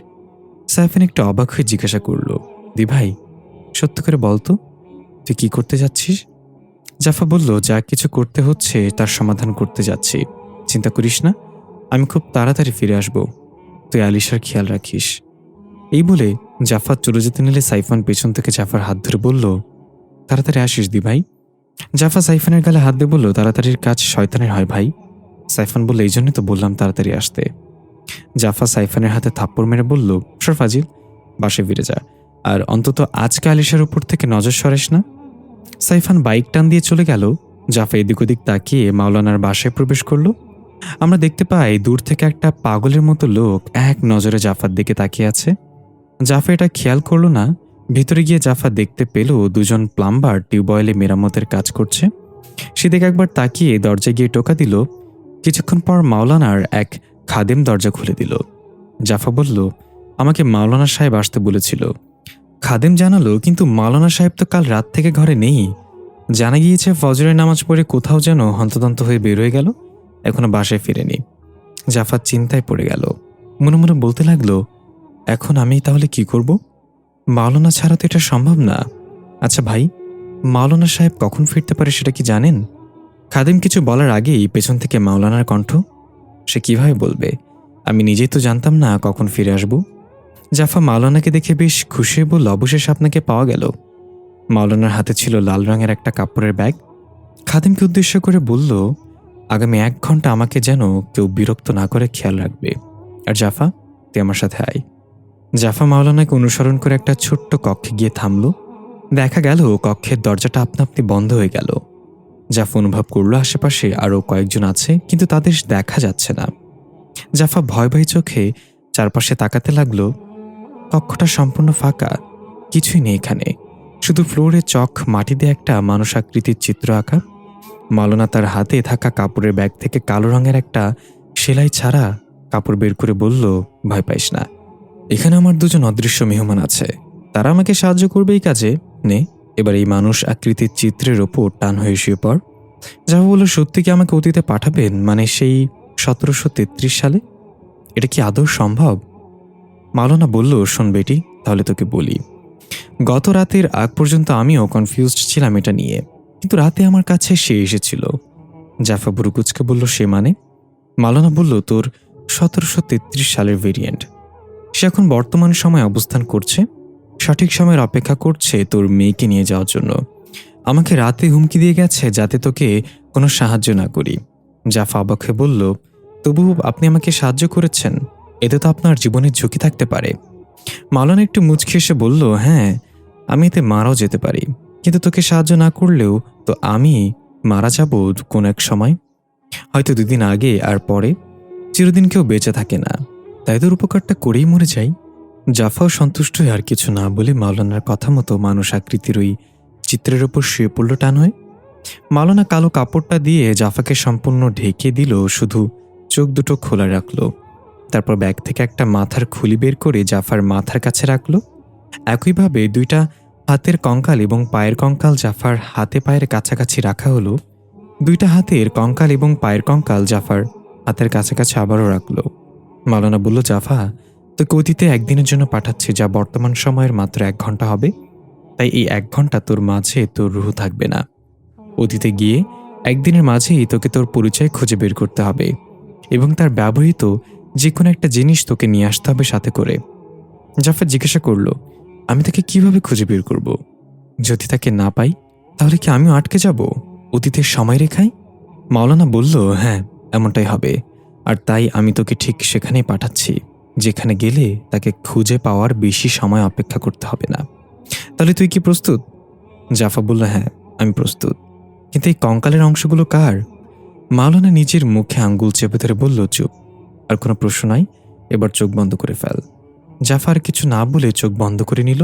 সাইফান একটু অবাক হয়ে জিজ্ঞাসা করল, দি ভাই সত্য করে বলতো তুই কি করতে যাচ্ছিস? জাফা বলল, যা কিছু করতে হচ্ছে তার সমাধান করতে যাচ্ছি, চিন্তা করিস না, আমি খুব তাড়াতাড়ি ফিরে আসব, তুই আলিশার খেয়াল রাখিস। এই বলে জাফা চলে যেতে নিলে সাইফান পেছন থেকে জাফার হাত ধরে বলল, তাড়াতাড়ি আসিস দি ভাই। জাফা সাইফানের গালে হাত দিয়ে বলল, তাড়াতাড়ির কাজ শয়তানের হয় ভাই। সাইফান বলল, এই জন্যই তো বললাম তাড়াতাড়ি আসতে। জাফা সাইফানের হাতে থাপ্পড় মেরে বলল, সর ফাজিল, বাসে ফিরে যা, আর অন্তত আজকে আলিশার উপর থেকে নজর সরাস না। সাইফান বাইক টান দিয়ে চলে গেল। জাফা এদিক ওদিক তাকিয়ে মাওলানার বাসায় প্রবেশ করল। আমরা দেখতে পাই দূর থেকে একটা পাগলের মতো লোক এক নজরে জাফার দিকে তাকিয়ে আছে। জাফা এটা খেয়াল করল না। ভিতরে গিয়ে জাফা দেখতে পেল দুজন প্লাম্বার টিউবওয়েলে মেরামতের কাজ করছে। সেদিকে একবার তাকিয়ে দরজায় গিয়ে টোকা দিল। কিছুক্ষণ পর মাওলানার এক খাদেম দরজা খুলে দিল। জাফা বলল, আমাকে মাওলানা সাহেব আসতে বলেছিল। খাদেম জানালো, কিন্তু মাওলানা সাহেব তো কাল রাত থেকে ঘরে নেই। জানা গিয়েছে ফজরের নামাজ পড়ে কোথাও যেন হন্তদন্ত হয়ে বের হয়ে গেল, এখনো বাসায় ফিরেনি। জাফা চিন্তায় পড়ে গেল। মনে মনে বলতে লাগলো, এখন আমি তাহলে কি করব? মাওলানা ছাড়া তো এটা সম্ভব না। আচ্ছা ভাই, মাওলানা সাহেব কখন ফিরতে পারে সেটা কি জানেন? খাদেম কিছু বলার আগেই পেছন থেকে মাওলানার কণ্ঠ, সে কিভাবে বলবে? আমি নিজেই তো জানতাম না কখন ফিরে আসব। জাফা মাওলানাকে দেখে বেশ খুশি হয়ে বলল, অবশেষে আপনাকে পাওয়া গেল। মাওলানার হাতে ছিল লাল রঙের একটা কাপড়ের ব্যাগ। খাদেমকে উদ্দেশ্য করে বলল, আগামী 1 ঘন্টা আমাকে যেন কেউ বিরক্ত না করে খেয়াল রাখবে। আর জাফা, তুই আমার সাথে আয়। জাফা মাওলানাকে অনুসরণ করে একটা ছোট্ট কক্ষে গিয়ে থামল। দেখা গেল কক্ষের দরজাটা আপনা আপনি বন্ধ হয়ে গেল। জাফা অনুভব করলো আশেপাশে আরও কয়েকজন আছে, কিন্তু তাদের দেখা যাচ্ছে না। জাফা ভয় ভয় চোখে চারপাশে তাকাতে লাগলো। কক্ষটা সম্পূর্ণ ফাঁকা, কিছুই নেই এখানে, শুধু ফ্লোরে চক মাটিতে একটা মানুষ আকৃতির চিত্র আঁকা। মাওলানা তার হাতে থাকা কাপড়ের ব্যাগ থেকে কালো রঙের একটা সেলাই ছাড়া কাপড় বের করে বলল, ভয় পাইস না, এখানে আমার দুজন অদৃশ্য মেহমান আছে, তারা আমাকে সাহায্য করবে এই কাজে। নে, এবার এই মানুষ আকৃতির চিত্রের ওপর টান হয়ে শুয়ে পড়। জাফা বলল, সত্যি কি আমাকে অতীতে পাঠাবেন, মানে সেই 1733 সালে? এটা কি আদৌ সম্ভব? মাওলানা বলল, শোন বেটি, তাহলে তোকে বলি। গত রাতের আগ পর্যন্ত আমিও কনফিউজড ছিলাম এটা নিয়ে, কিন্তু রাতে আমার কাছে সে এসেছিল। জাফা বুরুকুচকে বলল, সে মানে? মাওলানা বলল, তোর 1733 সালের ভেরিয়েন্ট। সে এখন বর্তমান সময়ে অবস্থান করছে, সঠিক সময়ের অপেক্ষা করছে তোর মেয়েকে নিয়ে যাওয়ার জন্য। আমাকে রাতে হুমকি দিয়ে গেছে যাতে তোকে কোনো সাহায্য না করি। জাফা অবাক হয়ে বলল, তবু আপনি আমাকে সাহায্য করেছেন, এতে তো আপনার জীবনের ঝুঁকি থাকতে পারে। মাওলানা একটু মুচকি এসে বলল, হ্যাঁ, আমি এতে মারাও যেতে পারি, কিন্তু তোকে সাহায্য না করলেও তো আমি মারা যাব কোন এক সময়, হয়তো 2 দিন আগে আর পরে। চিরদিন কেউ বেঁচে থাকে না, তাই তোর উপকারটা করেই মরে যাই। জাফাও সন্তুষ্ট হয়ে আর কিছু না বলে মাওলানার কথা মতো মানুষ আকৃতির ওই চিত্রের ওপর শুয়ে পড়ল টান হয়ে। মাওলানা কালো কাপড়টা দিয়ে জাফাকে সম্পূর্ণ ঢেকে দিল, শুধু চোখ দুটো খোলা রাখলো। তারপর ব্যাগ থেকে একটা মাথার খুলি বের করে জাফার মাথার কাছে রাখলো। একইভাবে 2টা হাতের কঙ্কাল এবং পায়ের কঙ্কাল জাফার হাতে পায়ের কাছাকাছি রাখা হলো। 2টা হাতের কঙ্কাল এবং পায়ের কঙ্কাল জাফার হাতের কাছাকাছি আবারও রাখলো। মাওলানা বলল, জাফা, তোকে অতীতে 1 দিনের জন্য পাঠাচ্ছি, যা বর্তমান সময়ের মাত্র 1 ঘন্টা হবে। তাই এই 1 ঘন্টা তোর মাঝে তোর রুহ থাকবে না। অতীতে গিয়ে 1 দিনের মাঝেই তোকে তোর পরিচয় খুঁজে বের করতে হবে এবং তার ব্যবহৃত যে কোনো একটা জিনিস তোকে নিয়ে আসতে হবে সাথে করে। জাফর জিজ্ঞাসা করল, আমি তাকে কিভাবে খুঁজে বের করব? যদি তাকে না পাই তাহলে কি আমিও আটকে যাব অতীতের সময় রেখায়? মাওলানা বলল, হ্যাঁ, এমনটাই হবে, আর তাই আমি তোকে ঠিক সেখানেই পাঠাচ্ছি। যেখানে গেলে তাকে খুঁজে পাওয়ার বেশি সময় অপেক্ষা করতে হবে না। তাহলে তুই কি প্রস্তুত? জাফা বলল, হ্যাঁ আমি প্রস্তুত, কিন্তু এই কঙ্কালের অংশগুলো কার? মাওলানা নিজের মুখে আঙ্গুল চেপে ধরে বলল, চুপ, আর কোনো প্রশ্ন নাই, এবার চোখ বন্ধ করে ফেল। জাফা আর কিছু না বলে চোখ বন্ধ করে নিল।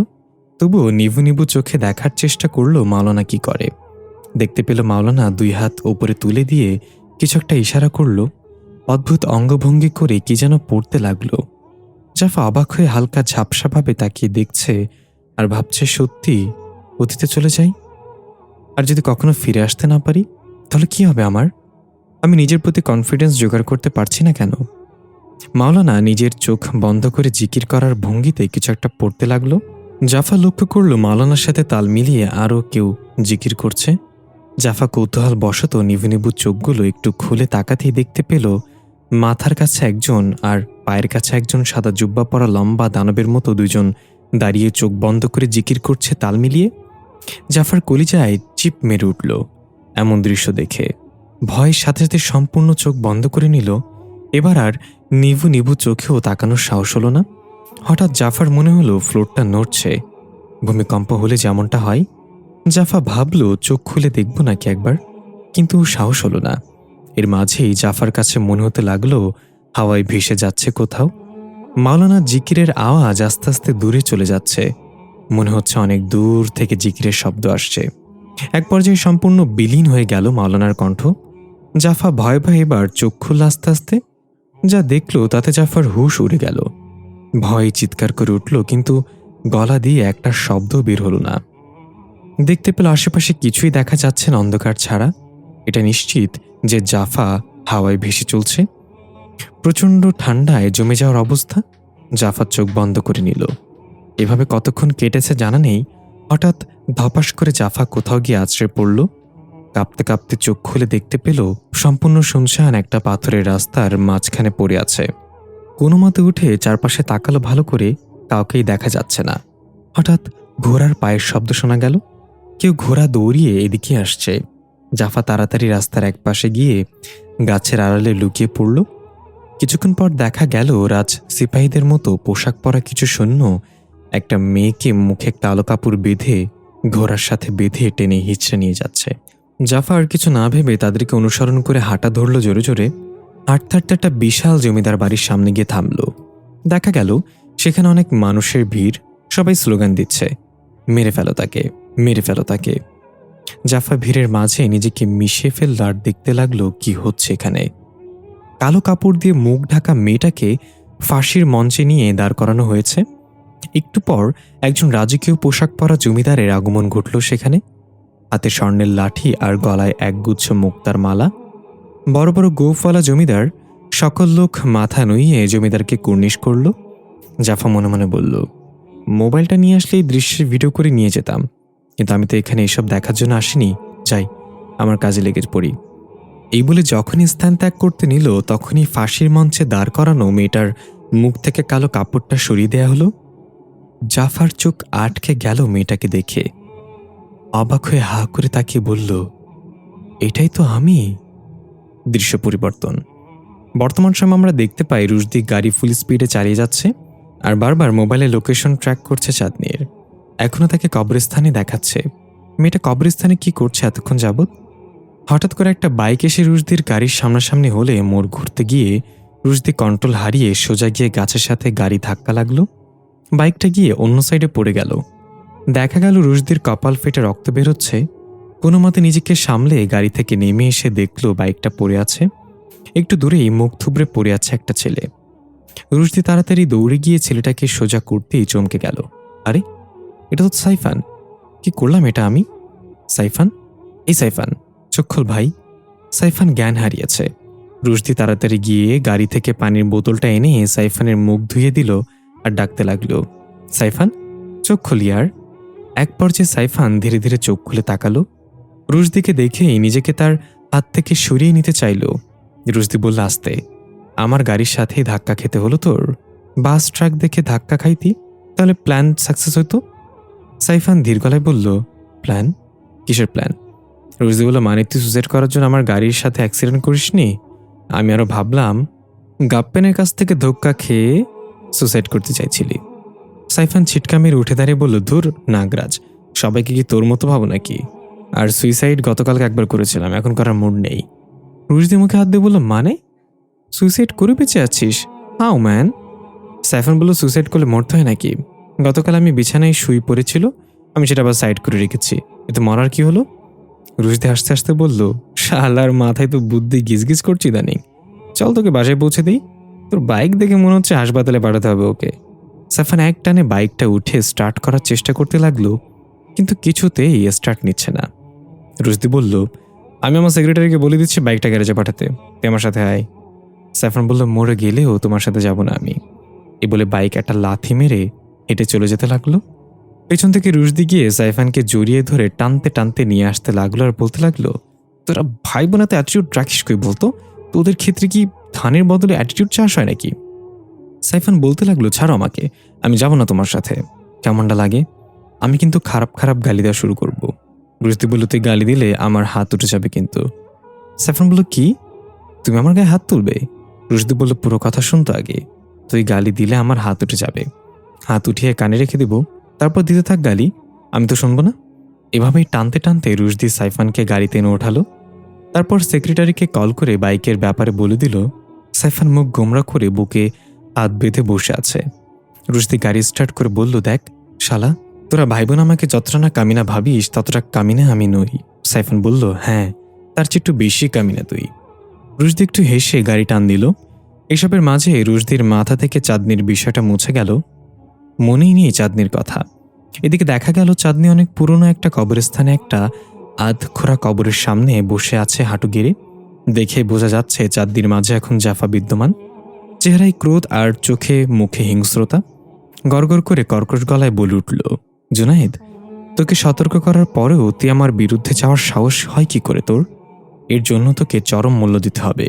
তবুও নিভু নিভু চোখে দেখার চেষ্টা করলো মাওলানা কি করে। দেখতে পেল মাওলানা 2 হাত ওপরে তুলে দিয়ে কিছু একটা ইশারা করল। অদ্ভুত অঙ্গভঙ্গি করে কি যেন পড়তে লাগলো। জাফা অবাক হয়ে হালকা ঝাপসাভাবে তাকিয়ে দেখছে আর ভাবছে, সত্যি অতীতে চলে যাই? আর যদি কখনো ফিরে আসতে না পারি তাহলে কি হবে আমার? আমি নিজের প্রতি কনফিডেন্স জোগাড় করতে পারছি না কেন? মাওলানা নিজের চোখ বন্ধ করে জিকির করার ভঙ্গিতে কিছু একটা পড়তে লাগলো। জাফা লক্ষ্য করল মাওলানার সাথে তাল মিলিয়ে আরও কেউ জিকির করছে। জাফা কৌতূহল বশত নিভু নিভু চোখগুলো একটু খুলে তাকাতেই দেখতে পেল মাথার কাছে একজন আর পায়ের কাছে একজন সাদা জুব্বা পরা লম্বা দানবের মতো দুজন দাঁড়িয়ে চোখ বন্ধ করে জিকির করছে তাল মিলিয়ে। জাফার কলিজায় চিপ মেরে উঠল এমন দৃশ্য দেখে। ভয়ের সাথে সাথে সম্পূর্ণ চোখ বন্ধ করে নিল। এবার আর নিভু নিভু চোখেও তাকানোর সাহস হলো না। হঠাৎ জাফার মনে হলো ফ্লোরটা নড়ছে, ভূমিকম্প হলে যেমনটা হয়। জাফা ভাবল চোখ খুলে দেখব নাকি একবার, কিন্তু সাহস হলো না। এর মাঝেই জাফার কাছে মনে হতে লাগলো হাওয়ায় ভেসে যাচ্ছে কোথাও। মাওলানা জিকিরের আওয়াজ আস্তে আস্তে দূরে চলে যাচ্ছে। মনে হচ্ছে অনেক দূর থেকে জিকিরের শব্দ আসছে। এক পর্যায়ে সম্পূর্ণ বিলীন হয়ে গেল মাওলানার কণ্ঠ। জাফা ভয়ে ভয়ে এবার চোখ খুলল আস্তে আস্তে। যা দেখল তাতে জাফার হুঁশ উড়ে গেল। ভয়ে চিৎকার করে উঠল, কিন্তু গলা দিয়ে একটা শব্দ বের হলো না। দেখতে পেল আশেপাশে কিছুই দেখা যাচ্ছে না অন্ধকার ছাড়া। এটা নিশ্চিত যে জাফা হাওয়ায় ভেসে চলছে। প্রচণ্ড ঠান্ডায় জমে যাওয়ার অবস্থা। জাফা চোখ বন্ধ করে নিল। এভাবে কতক্ষণ কেটেছে জানা নেই। হঠাৎ ধপাস করে জাফা কোথাও গিয়ে আছড়ে পড়ল। কাঁপতে কাঁপতে চোখ খুলে দেখতে পেল সম্পূর্ণ শুনশান একটা পাথরের রাস্তার মাঝখানে পড়ে আছে। কোনো মতে উঠে চারপাশে তাকালো, ভালো করে কাউকেই দেখা যাচ্ছে না। হঠাৎ ঘোড়ার পায়ের শব্দ শোনা গেল। কেউ ঘোড়া দৌড়িয়ে এদিকে আসছে। জাফা তাড়াতাড়ি রাস্তার একপাশে গিয়ে গাছের আড়ালে লুকিয়ে পড়ল। কিছুক্ষণ পর দেখা গেল রাজ সিপাহীদের মতো পোশাক পরা কিছু সৈন্য একটা মেয়েকে মুখে কালো কাপড় বেঁধে ঘোড়ার সাথে বেঁধে টেনে হিঁচড়ে নিয়ে যাচ্ছে। জাফা আর কিছু না ভেবে তাদেরকে অনুসরণ করে হাঁটা ধরল জোরে জোরে। হাঁটতে হাঁটতে একটা বিশাল জমিদার বাড়ির সামনে গিয়ে থামল। দেখা গেল সেখানে অনেক মানুষের ভিড়, সবাই স্লোগান দিচ্ছে, মেরে ফেলো তাকে, মেরে ফেলো তাকে। জাফা ভিড়ের মাঝে নিজেকে মিশিয়ে ফেলল আর দেখতে লাগলো কি হচ্ছে এখানে। কালো কাপড় দিয়ে মুখ ঢাকা মেয়েটাকে ফাঁসির মঞ্চে নিয়ে দাঁড় করানো হয়েছে। একটু পর একজন রাজকীয় পোশাক পরা জমিদারের আগমন ঘটল সেখানে। হাতে স্বর্ণের লাঠি আর গলায় একগুচ্ছ মুক্তার মালা। বড় বড় গোফওয়ালা জমিদার। সকল লোক মাথা নুইয়ে জমিদারকে কুর্নিশ করল। জাফা মনে মনে বলল, মোবাইলটা নিয়ে আসলে এই দৃশ্যের ভিডিও করে নিয়ে যেতাম, কিন্তু আমি তো এখানে এসব দেখার জন্য আসিনি। যাই, আমার কাজে লেগে পড়ি। এই বলে যখনই স্থান ত্যাগ করতে নিল তখনই ফাঁসির মঞ্চে দাঁড় করানো মেয়েটার মুখ থেকে কালো কাপড়টা সরিয়ে দেয়া হলো। জাফার চোখ আটকে গেল মেয়েটাকে দেখে। অবাক হয়ে হা করে তাকিয়ে বলল, এটাই তো আমি। দৃশ্য পরিবর্তন। বর্তমান সময় আমরা দেখতে পাই রুশদি গাড়ি ফুল স্পিডে চালিয়ে যাচ্ছে আর বারবার মোবাইলে লোকেশন ট্র্যাক করছে চাঁদনির। এখনও তাকে কবরস্থানে দেখাচ্ছে। মেয়েটা কবরস্থানে কি করছে এতক্ষণ যাবৎ? হঠাৎ করে একটা বাইক এসে রুশদির গাড়ির সামনাসামনি হলে মোড় ঘুরতে গিয়ে রুশদি কন্ট্রোল হারিয়ে সোজা গিয়ে গাছের সাথে গাড়ি ধাক্কা লাগলো। বাইকটা গিয়ে অন্য সাইডে পড়ে গেল। দেখা গেল রুশদির কপাল ফেটে রক্ত বেরোচ্ছে। কোনো মতে নিজেকে সামলে গাড়ি থেকে নেমে এসে দেখলো বাইকটা পড়ে আছে। একটু দূরেই মুখ থুবড়ে পড়ে আছে একটা ছেলে। রুশদি তাড়াতাড়ি দৌড়ে গিয়ে ছেলেটাকে সোজা করতেই চমকে গেল। আরে, এটা তো সাইফান। কি করলাম এটা আমি? সাইফান, এই সাইফান, চোখ খোল ভাই। সাইফান জ্ঞান হারিয়েছে। রুশদি তাড়াতাড়ি গিয়ে গাড়ি থেকে পানির বোতলটা এনে সাইফানের মুখ ধুয়ে দিল আর ডাকতে লাগলো, সাইফান, চোখ খুলি। আর এক পর্যায়ে সাইফান ধীরে ধীরে চোখ খুলে তাকালো। রুশদিকে দেখেই নিজেকে তার হাত থেকে সরিয়ে নিতে চাইল। রুশদি বলল, আস্তে, আমার গাড়ির সাথেই ধাক্কা খেতে হলো তোর? বাস ট্রাক দেখে ধাক্কা খাইতি, তাহলে প্ল্যান সাকসেস হতো। সাইফান ধীর গলায় বলল, প্ল্যান? কিসের প্ল্যান? রুশদি বলল, মানে তুই সুসাইড করার জন্য আমার গাড়ির সাথে অ্যাক্সিডেন্ট করিসনি? আমি আরো ভাবলাম গাপ্পেনের কাছ থেকে ধোক্কা খেয়ে সুসাইড করতে চাইছিলি। সাইফান ছিটকা মেরে উঠে দাঁড়িয়ে বলল, ধুর নাগরাজ, সবাইকে কি তোর মতো ভাবো নাকি? আর সুইসাইড গতকালকে একবার করেছিলাম, এখন করার মুড নেই। রুশদি মুখে হাত দিয়ে বলল, মানে সুইসাইড করে বেঁচে আছিস? How man? সাইফান বলল, সুইসাইড করলে মরতে হয় নাকি? গতকাল আমি বিছানায় শুই পড়েছিল, আমি সেটা আবার সাইড করে রেখেছি, এতে মরার কি হলো? রুশদি হাসতে হাসতে বলল, শালার মাথায় তো বুদ্ধি গিজগিজ করছি ইদানিং। চল তোকে বাসায় পৌঁছে দিই, তোর বাইক দেখে মনে হচ্ছে হাসপাতালে পাঠাতে হবে ওকে। সাইফান এক টানে বাইকটা উঠে স্টার্ট করার চেষ্টা করতে লাগলো, কিন্তু কিছুতেই স্টার্ট নিচ্ছে না। রুশদি বলল, আমি আমার সেক্রেটারিকে বলে দিচ্ছি বাইকটা গ্যারেজে পাঠাতে, তুই আমার সাথে আয়। সাইফান বলল, মরে গেলেও তোমার সাথে যাব না আমি। এই বলে বাইক একটা লাথি মেরে হেঁটে চলে যেতে লাগলো। পেছন থেকে রুশদি গিয়ে সাইফানকে জড়িয়ে ধরে টানতে টানতে নিয়ে আসতে লাগলো আর বলতে লাগলো, তোরা ভাই বোনাতে অ্যাটিটিউড রাখিস কই বলতো? তোদের ক্ষেত্রে কি ধানের বদলে অ্যাটিটিউড চাষ হয় নাকি? সাইফান বলতে লাগলো, ছাড়ো আমাকে, আমি যাব না তোমার সাথে। কেমনটা লাগে? আমি কিন্তু খারাপ খারাপ গালি দেওয়া শুরু করব। রুশদি বলল, তুই গালি দিলে আমার হাত উঠে যাবে কিন্তু। সাইফান বলল, কি তুমি আমার গায়ে হাত তুলবে? রুশদি বলল, পুরো কথা শুনতো আগে। তুই গালি দিলে আমার হাত উঠে যাবে, হাত উঠিয়ে কানে রেখে দিব, তারপর দিতে থাক গালি, আমি তো শুনবো না। এভাবেই টানতে টানতে রুশদি সাইফানকে গাড়িতে এনে ওঠালো। তারপর সেক্রেটারিকে কল করে বাইকের ব্যাপারে বলে দিল। সাইফান মুখ গোমরা করে বুকে হাত বেঁধে বসে আছে। রুশদি গাড়ি স্টার্ট করে বলল, দেখ শালা, তোরা ভাই বোন আমাকে যতটা না কামিনা ভাবিস ততটা কামিনা আমি নই। সাইফান বলল, হ্যাঁ, তার চেয়ে একটু বেশি কামিনা তুই। রুশদি একটু হেসে গাড়ি টান দিল। এসবের মাঝে রুশদির মাথা থেকে চাঁদনির বিষয়টা মুছে গেল, মনেই নেই চাঁদনির কথা। এদিকে দেখা গেল চাঁদনি অনেক পুরনো একটা কবরস্থানে একটা আধখোরা কবরের সামনে বসে আছে হাঁটু গেড়ে। দেখে বোঝা যাচ্ছে চাঁদনির মাঝে এখন জাফা বিদ্যমান। চেহারায় ক্রোধ আর চোখে মুখে হিংস্রতা। গড়গড় করে কর্কশ গলায় বলে উঠল, জুনায়েদ, তোকে সতর্ক করার পরেও তুই আমার বিরুদ্ধে যাওয়ার সাহস হয় কি করে তোর? এর জন্য তোকে চরম মূল্য দিতে হবে।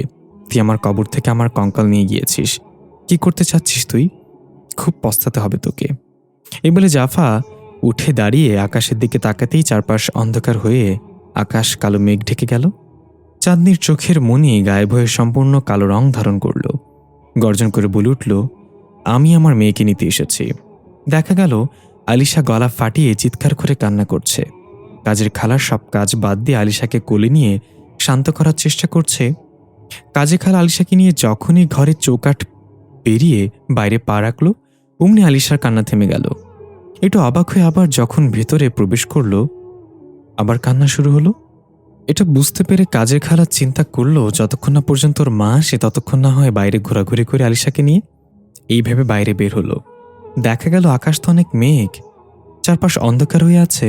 তুই আমার কবর থেকে আমার কঙ্কাল নিয়ে গিয়েছিস, কি করতে চাচ্ছিস তুই? খুব পস্তাতে হবে তোকে। এই বলে জাফা উঠে দাঁড়িয়ে আকাশের দিকে তাকাতেই চারপাশ অন্ধকার হয়ে আকাশ কালো মেঘ ঢেকে গেল। চাঁদনির চোখের মনি গায়েব হয়ে সম্পূর্ণ কালো রং ধারণ করল। গর্জন করে বলে উঠল, আমি আমার মেয়েকে নিতে এসেছি। দেখা গেল আলিশা গলা ফাটিয়ে চিৎকার করে কান্না করছে। কাজের খালার সব কাজ বাদ দিয়ে আলিশাকে কোলে নিয়ে শান্ত করার চেষ্টা করছে। কাজে খালা আলিশাকে নিয়ে যখনই ঘরের চৌকাঠ পেরিয়ে বাইরে পা রাখল, অমনি আলিশার কান্না থেমে গেল। একটু অবাক হয়ে আবার যখন ভেতরে প্রবেশ করল, আবার কান্না শুরু হলো। এটা বুঝতে পেরে কাজের খালা চিন্তা করলো, যতক্ষণ না পর্যন্ত ওর মা আসে ততক্ষণ না হয় বাইরে ঘোরাঘুরি করে আলিশাকে নিয়ে। এই ভেবে বাইরে বের হলো। দেখা গেল আকাশ তো অনেক মেঘ, চারপাশ অন্ধকার হয়ে আছে,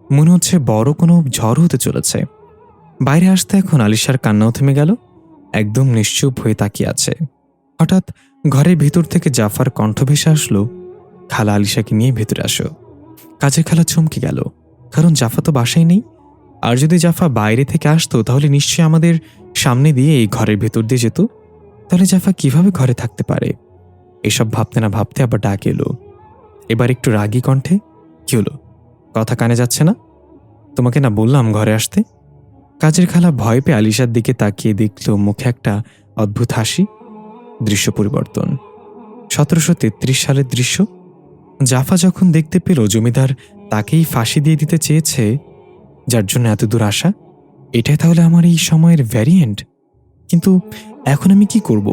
মনে হচ্ছে বড় কোনো ঝড় হতে চলেছে। বাইরে আসতে এখন আলিশার কান্নাও থেমে গেল, একদম নিশ্চুপ হয়ে তাকিয়ে আছে। হঠাৎ ঘরের ভিতর থেকে জাফার কণ্ঠ ভেসে আসলো, খালা আলিশাকে নিয়ে ভেতরে আসো। কাজের খালা চমকে গেল, কারণ জাফা তো বাসায় নেই। আর যদি জাফা বাইরে থেকে আসতো তাহলে নিশ্চয়ই আমাদের সামনে দিয়ে এই ঘরের ভেতর দিয়ে যেত। তাহলে জাফা কিভাবে ঘরে থাকতে পারে? এসব ভাবতে না ভাবতে আবার ডাক এলো, এবার একটু রাগী কণ্ঠে, কি হলো, কথা কানে যাচ্ছে না? তোমাকে না বললাম ঘরে আসতে? কাজের খালা ভয় পেয়ে আলিশার দিকে তাকিয়ে দেখল মুখে একটা অদ্ভুত হাসি। দৃশ্য পরিবর্তন। 1733 সালের দৃশ্য। জাফা যখন দেখতে পেল জমিদার তাকেই ফাঁসি দিয়ে দিতে চেয়েছে, যার জন্য এত দূর আসা, এটাই তাহলে আমার এই সময়ের ভ্যারিয়েন্ট। কিন্তু এখন আমি কি করব?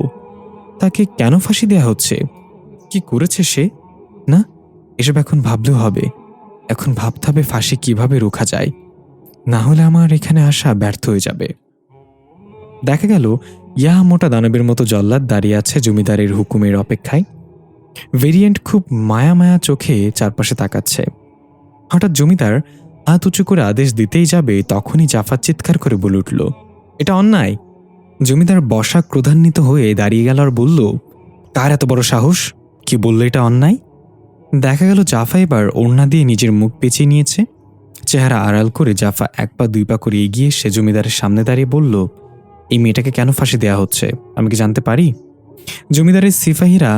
তাকে কেন ফাঁসি দেয়া হচ্ছে? কি করেছে সে? না, এসব এখন ভাবলেও হবে। এখন ভাবতে হবে ফাঁসি কিভাবে রোখা যায়, না হলে আমার এখানে আসা ব্যর্থ হয়ে যাবে। দেখা গেল ইয়া মোটা দানবের মতো জল্লাদ দাঁড়িয়ে আছে জমিদারের হুকুমের অপেক্ষায়। ভেরিয়েন্ট খুব মায়া মায়া চোখে চারপাশে তাকাচ্ছে। হঠাৎ জমিদার হাত উঁচু করে আদেশ দিতেই যাবে, তখনই জাফা চিৎকার করে বলে উঠল, এটা অন্যায়। জমিদার বসা ক্রোধান্বিত হয়ে দাঁড়িয়ে গেল আর বলল, কার এত বড় সাহস, কি বললো এটা অন্যায়? দেখা গেল জাফা এবার ওড়না দিয়ে নিজের মুখ পেঁচিয়ে নিয়েছে। চেহারা আড়াল করে জাফা এক পা দুই পা করে এগিয়ে সে জমিদারের সামনে দাঁড়িয়ে বলল, এই মেয়েটাকে কেন ফাঁসি দেয়া হচ্ছে আমি কি জানতে পারি? জমিদারের সিপাহীরা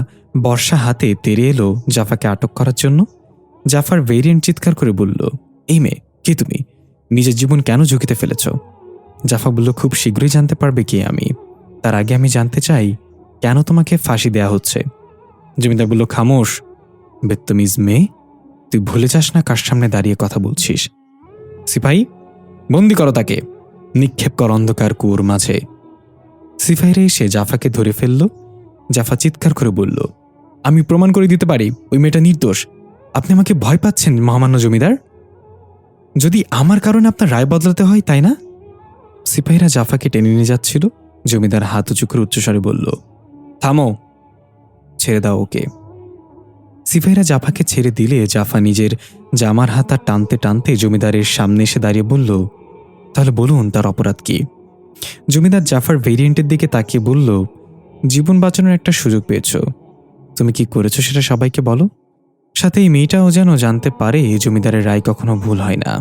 বর্ষা হাতে তেড়ে এলো জাফাকে আটক করার জন্য। জাফার ভেরিয়েন্ট চিৎকার করে বলল, এই মেয়ে, কে তুমি? নিজের জীবন কেন ঝুঁকিতে ফেলেছ? জাফা বলল, খুব শীঘ্রই জানতে পারবে কে আমি। তার আগে আমি জানতে চাই কেন তোমাকে ফাঁসি দেয়া হচ্ছে। জমিদার বলল, খামোশ বেত্তমিজ মেয়ে, তুই ভুলে যাস না কার সামনে দাঁড়িয়ে কথা বলছিস। সিপাহী, বন্দি করো তাকে, নিক্ষেপ কর অন্ধকার কুয়োর মাঝে। সিপাহীরা এসে জাফাকে ধরে ফেলল। জাফা চিৎকার করে বলল, আমি প্রমাণ করে দিতে পারি ওই মেয়েটা নির্দোষ। আপনি আমাকে ভয় পাচ্ছেন মহামান্য জমিদার? যদি আমার কারণে আপনার রায় বদলাতে হয়, তাই না? সিপাহীরা জাফাকে টেনে নিয়ে যাচ্ছিল। জমিদার হাত উঁচু করে উচ্চস্বরে বলল, থামো, ছেড়ে দাও ওকে। সিপাহীরা জাফাকে ছেড়ে দিলে জাফা নিজের জামার হাতা টানতে টানতে জমিদারের সামনে এসে দাঁড়িয়ে বলল, তাহলে বলুন তার অপরাধ কি? জমিদার জাফার ভেরিয়েন্টের দিকে তাকিয়ে বলল, জীবন বাঁচানোর একটা সুযোগ পেয়েছ, তুমি কি করেছো সেটা সবাইকে বলো। সাথে এই মেয়েটাও যেন জানতে পারে জমিদারের রায় কখনো ভুল হয় না।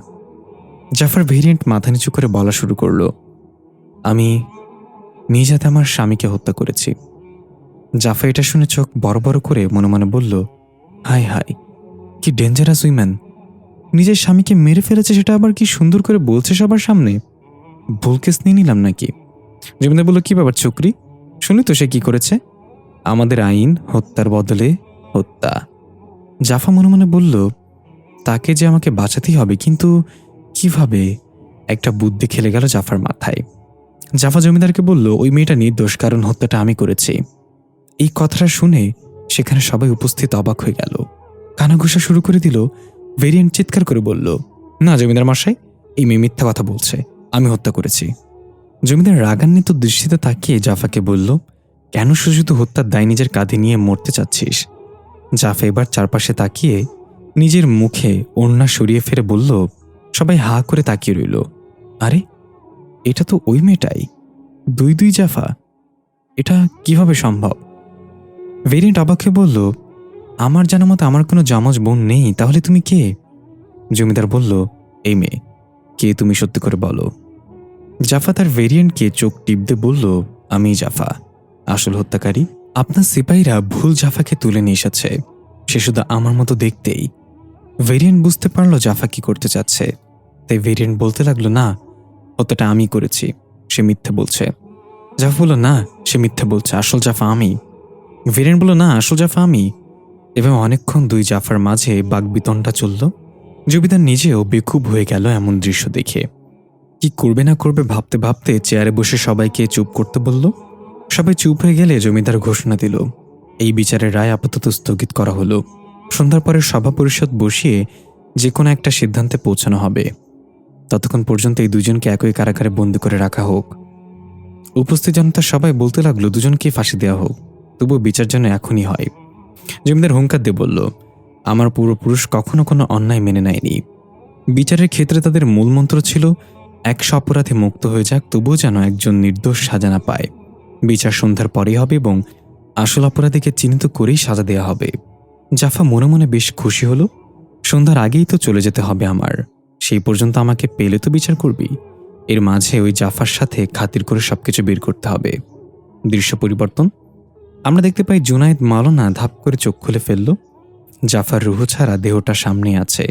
জাফার ভেরিয়েন্ট মাথা নিচু করে বলা শুরু করল, আমি নিজ হাতে আমার স্বামীকে হত্যা করেছি। জাফা এটা শুনে চোখ বড় বড় করে মনে মনে বলল, হাই হাই, কি ডেঞ্জারাস উইম্যান! নিজের স্বামীকে মেরে ফেলেছে, সেটা আবার কি সুন্দর করে বলছে সবার সামনে। ভুল কেস নিয়ে নিলাম নাকি? জমিদার বলল, কি ব্যাপার চক্রি, শুনি তো সে কি করেছে। আমাদের আইন হত্যার বদলে হত্যা। জাফা মনে মনে বলল, তাকে যে আমাকে বাঁচাতেই হবে, কিন্তু কিভাবে? একটা বুদ্ধি খেলে গেল জাফার মাথায়। জাফা জমিদারকে বলল, ওই মেয়েটা নির্দোষ, কারণ হত্যাটা আমি করেছি। এই কথাটা শুনে সেখানে সবাই উপস্থিত অবাক হয়ে গেল, কানাঘুষা শুরু করে দিল। ভেরিয়েন্ট চিৎকার করে বলল, না জমিদার মশাই, এই মেয়ে মিথ্যা কথা বলছে, আমি হত্যা করেছি। জমিদার রাগান্বিত দৃষ্টিতে তাকিয়ে জাফাকে বলল, কেন শুধু হত্যার দায় নিজের কাঁধে নিয়ে মরতে চাচ্ছিস? জাফা এবার চারপাশে তাকিয়ে নিজের মুখে ওড়না সরিয়ে ফেলে বলল। সবাই হা করে তাকিয়ে রইল। আরে, এটা তো ওই মেয়েটাই। দুই দুই জাফা, এটা কিভাবে সম্ভব? ভেরিয়েন্ট অবাক হয়ে বলল, আমার জানা মতো আমার কোনো যমজ বোন নেই, তাহলে তুমি কে? জমিদার বলল, এই মেয়ে। কে তুমি, সত্যি করে বলো। জাফা তার ভেরিয়েন্টকে চোখ টিপতে বলল, আমি জাফা, আসল হত্যাকারী। আপনার সিপাহীরা ভুল জাফাকে তুলে নিয়ে এসেছে, সে শুধু আমার মতো দেখতেই। ভেরিয়েন্ট বুঝতে পারলো জাফা কি করতে চাচ্ছে, তাই ভেরিয়েন্ট বলতে লাগলো, না, হত্যাটা আমি করেছি, সে মিথ্যে বলছে। জাফা বলল, না, সে মিথ্যে বলছে, আসল জাফা আমি। ভেরিয়েন্ট বলল, না, আসল জাফা আমি। এবং অনেকক্ষণ দুই জাফার মাঝে বাকবিতণ্ডা চলল। জমিদার নিজেও বেকুব হয়ে গেল এমন দৃশ্য দেখে। কি করবে না করবে ভাবতে ভাবতে চেয়ারে বসে সবাইকে চুপ করতে বলল। সবাই চুপ হয়ে গেলে জমিদার ঘোষণা দিল, এই বিচারের রায় আপাতত স্থগিত করা হলো। সন্ধ্যার পরে সভা পরিষদ বসিয়ে যে কোনো একটা সিদ্ধান্তে পৌঁছানো হবে। ততক্ষণ পর্যন্ত এই দুজনকে একই কারাগারে বন্দী করে রাখা হোক। উপস্থিত জনতা সবাই বলতে লাগলো, দুজনকে ফাঁসি দেওয়া হোক, তবুও বিচার যেন এখনই হয়। জমিদার হুঙ্কার দিয়ে বলল, আমার পূর্বপুরুষ কখনো কোনো অন্যায় মেনে নেয়নি। বিচারের ক্ষেত্রে তাদের মূল মন্ত্র ছিল, 100 অপরাধে মুক্ত হয়ে যাক, তবুও যেন একজন নির্দোষ সাজা না পায়। বিচার সন্ধ্যার পরেই হবে এবং আসল অপরাধীকে চিহ্নিত করেই সাজা দেওয়া হবে। জাফা মনে মনে বেশ খুশি হলো। সন্ধ্যার আগেই তো চলে যেতে হবে আমার, সেই পর্যন্ত আমাকে পেলে তো বিচার করবি। এর মাঝে ওই জাফার সাথে খাতির করে সবকিছু বের করতে হবে। দৃশ্য পরিবর্তন, আমরা দেখতে পাই জুনায়েদ মাওলানা ধাপ করে চোখ খুলে ফেলল। জাফার রুহ ছাড়া দেহটা সামনে আছে।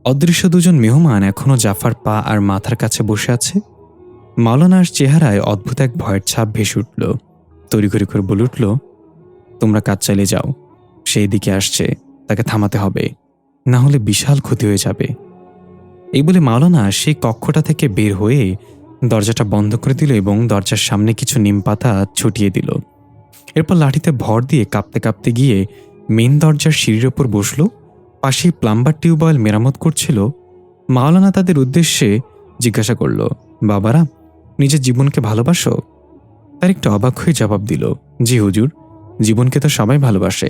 অদৃশ্য দুজন মেহমান এখনও জাফার পা আর মাথার কাছে বসে আছে। মাওলানার চেহারায় অদ্ভুত এক ভয়ের ছাপ ভেসে উঠল। তড়িঘড়ি করে বলে উঠল, তোমরা কাজ চালিয়ে যাও, সেই দিকে আসছে, তাকে থামাতে হবে, না হলে বিশাল ক্ষতি হয়ে যাবে। এই বলে মাওলানা সেই কক্ষটা থেকে বের হয়ে দরজাটা বন্ধ করে দিল এবং দরজার সামনে কিছু নিম পাতা ছুটিয়ে দিল। এরপর লাঠিতে ভর দিয়ে কাঁপতে কাঁপতে গিয়ে মেন দরজার সিঁড়ির ওপর বসল। পাশেই প্লাম্বার টিউবওয়েল মেরামত করছিল। মাওলানা তাদের উদ্দেশ্যে জিজ্ঞাসা করল, বাবারা, নিজের জীবনকে ভালোবাসো? তার একটু অবাক হয়ে জবাব দিল, জি হুজুর, জীবনকে তো সবাই ভালোবাসে।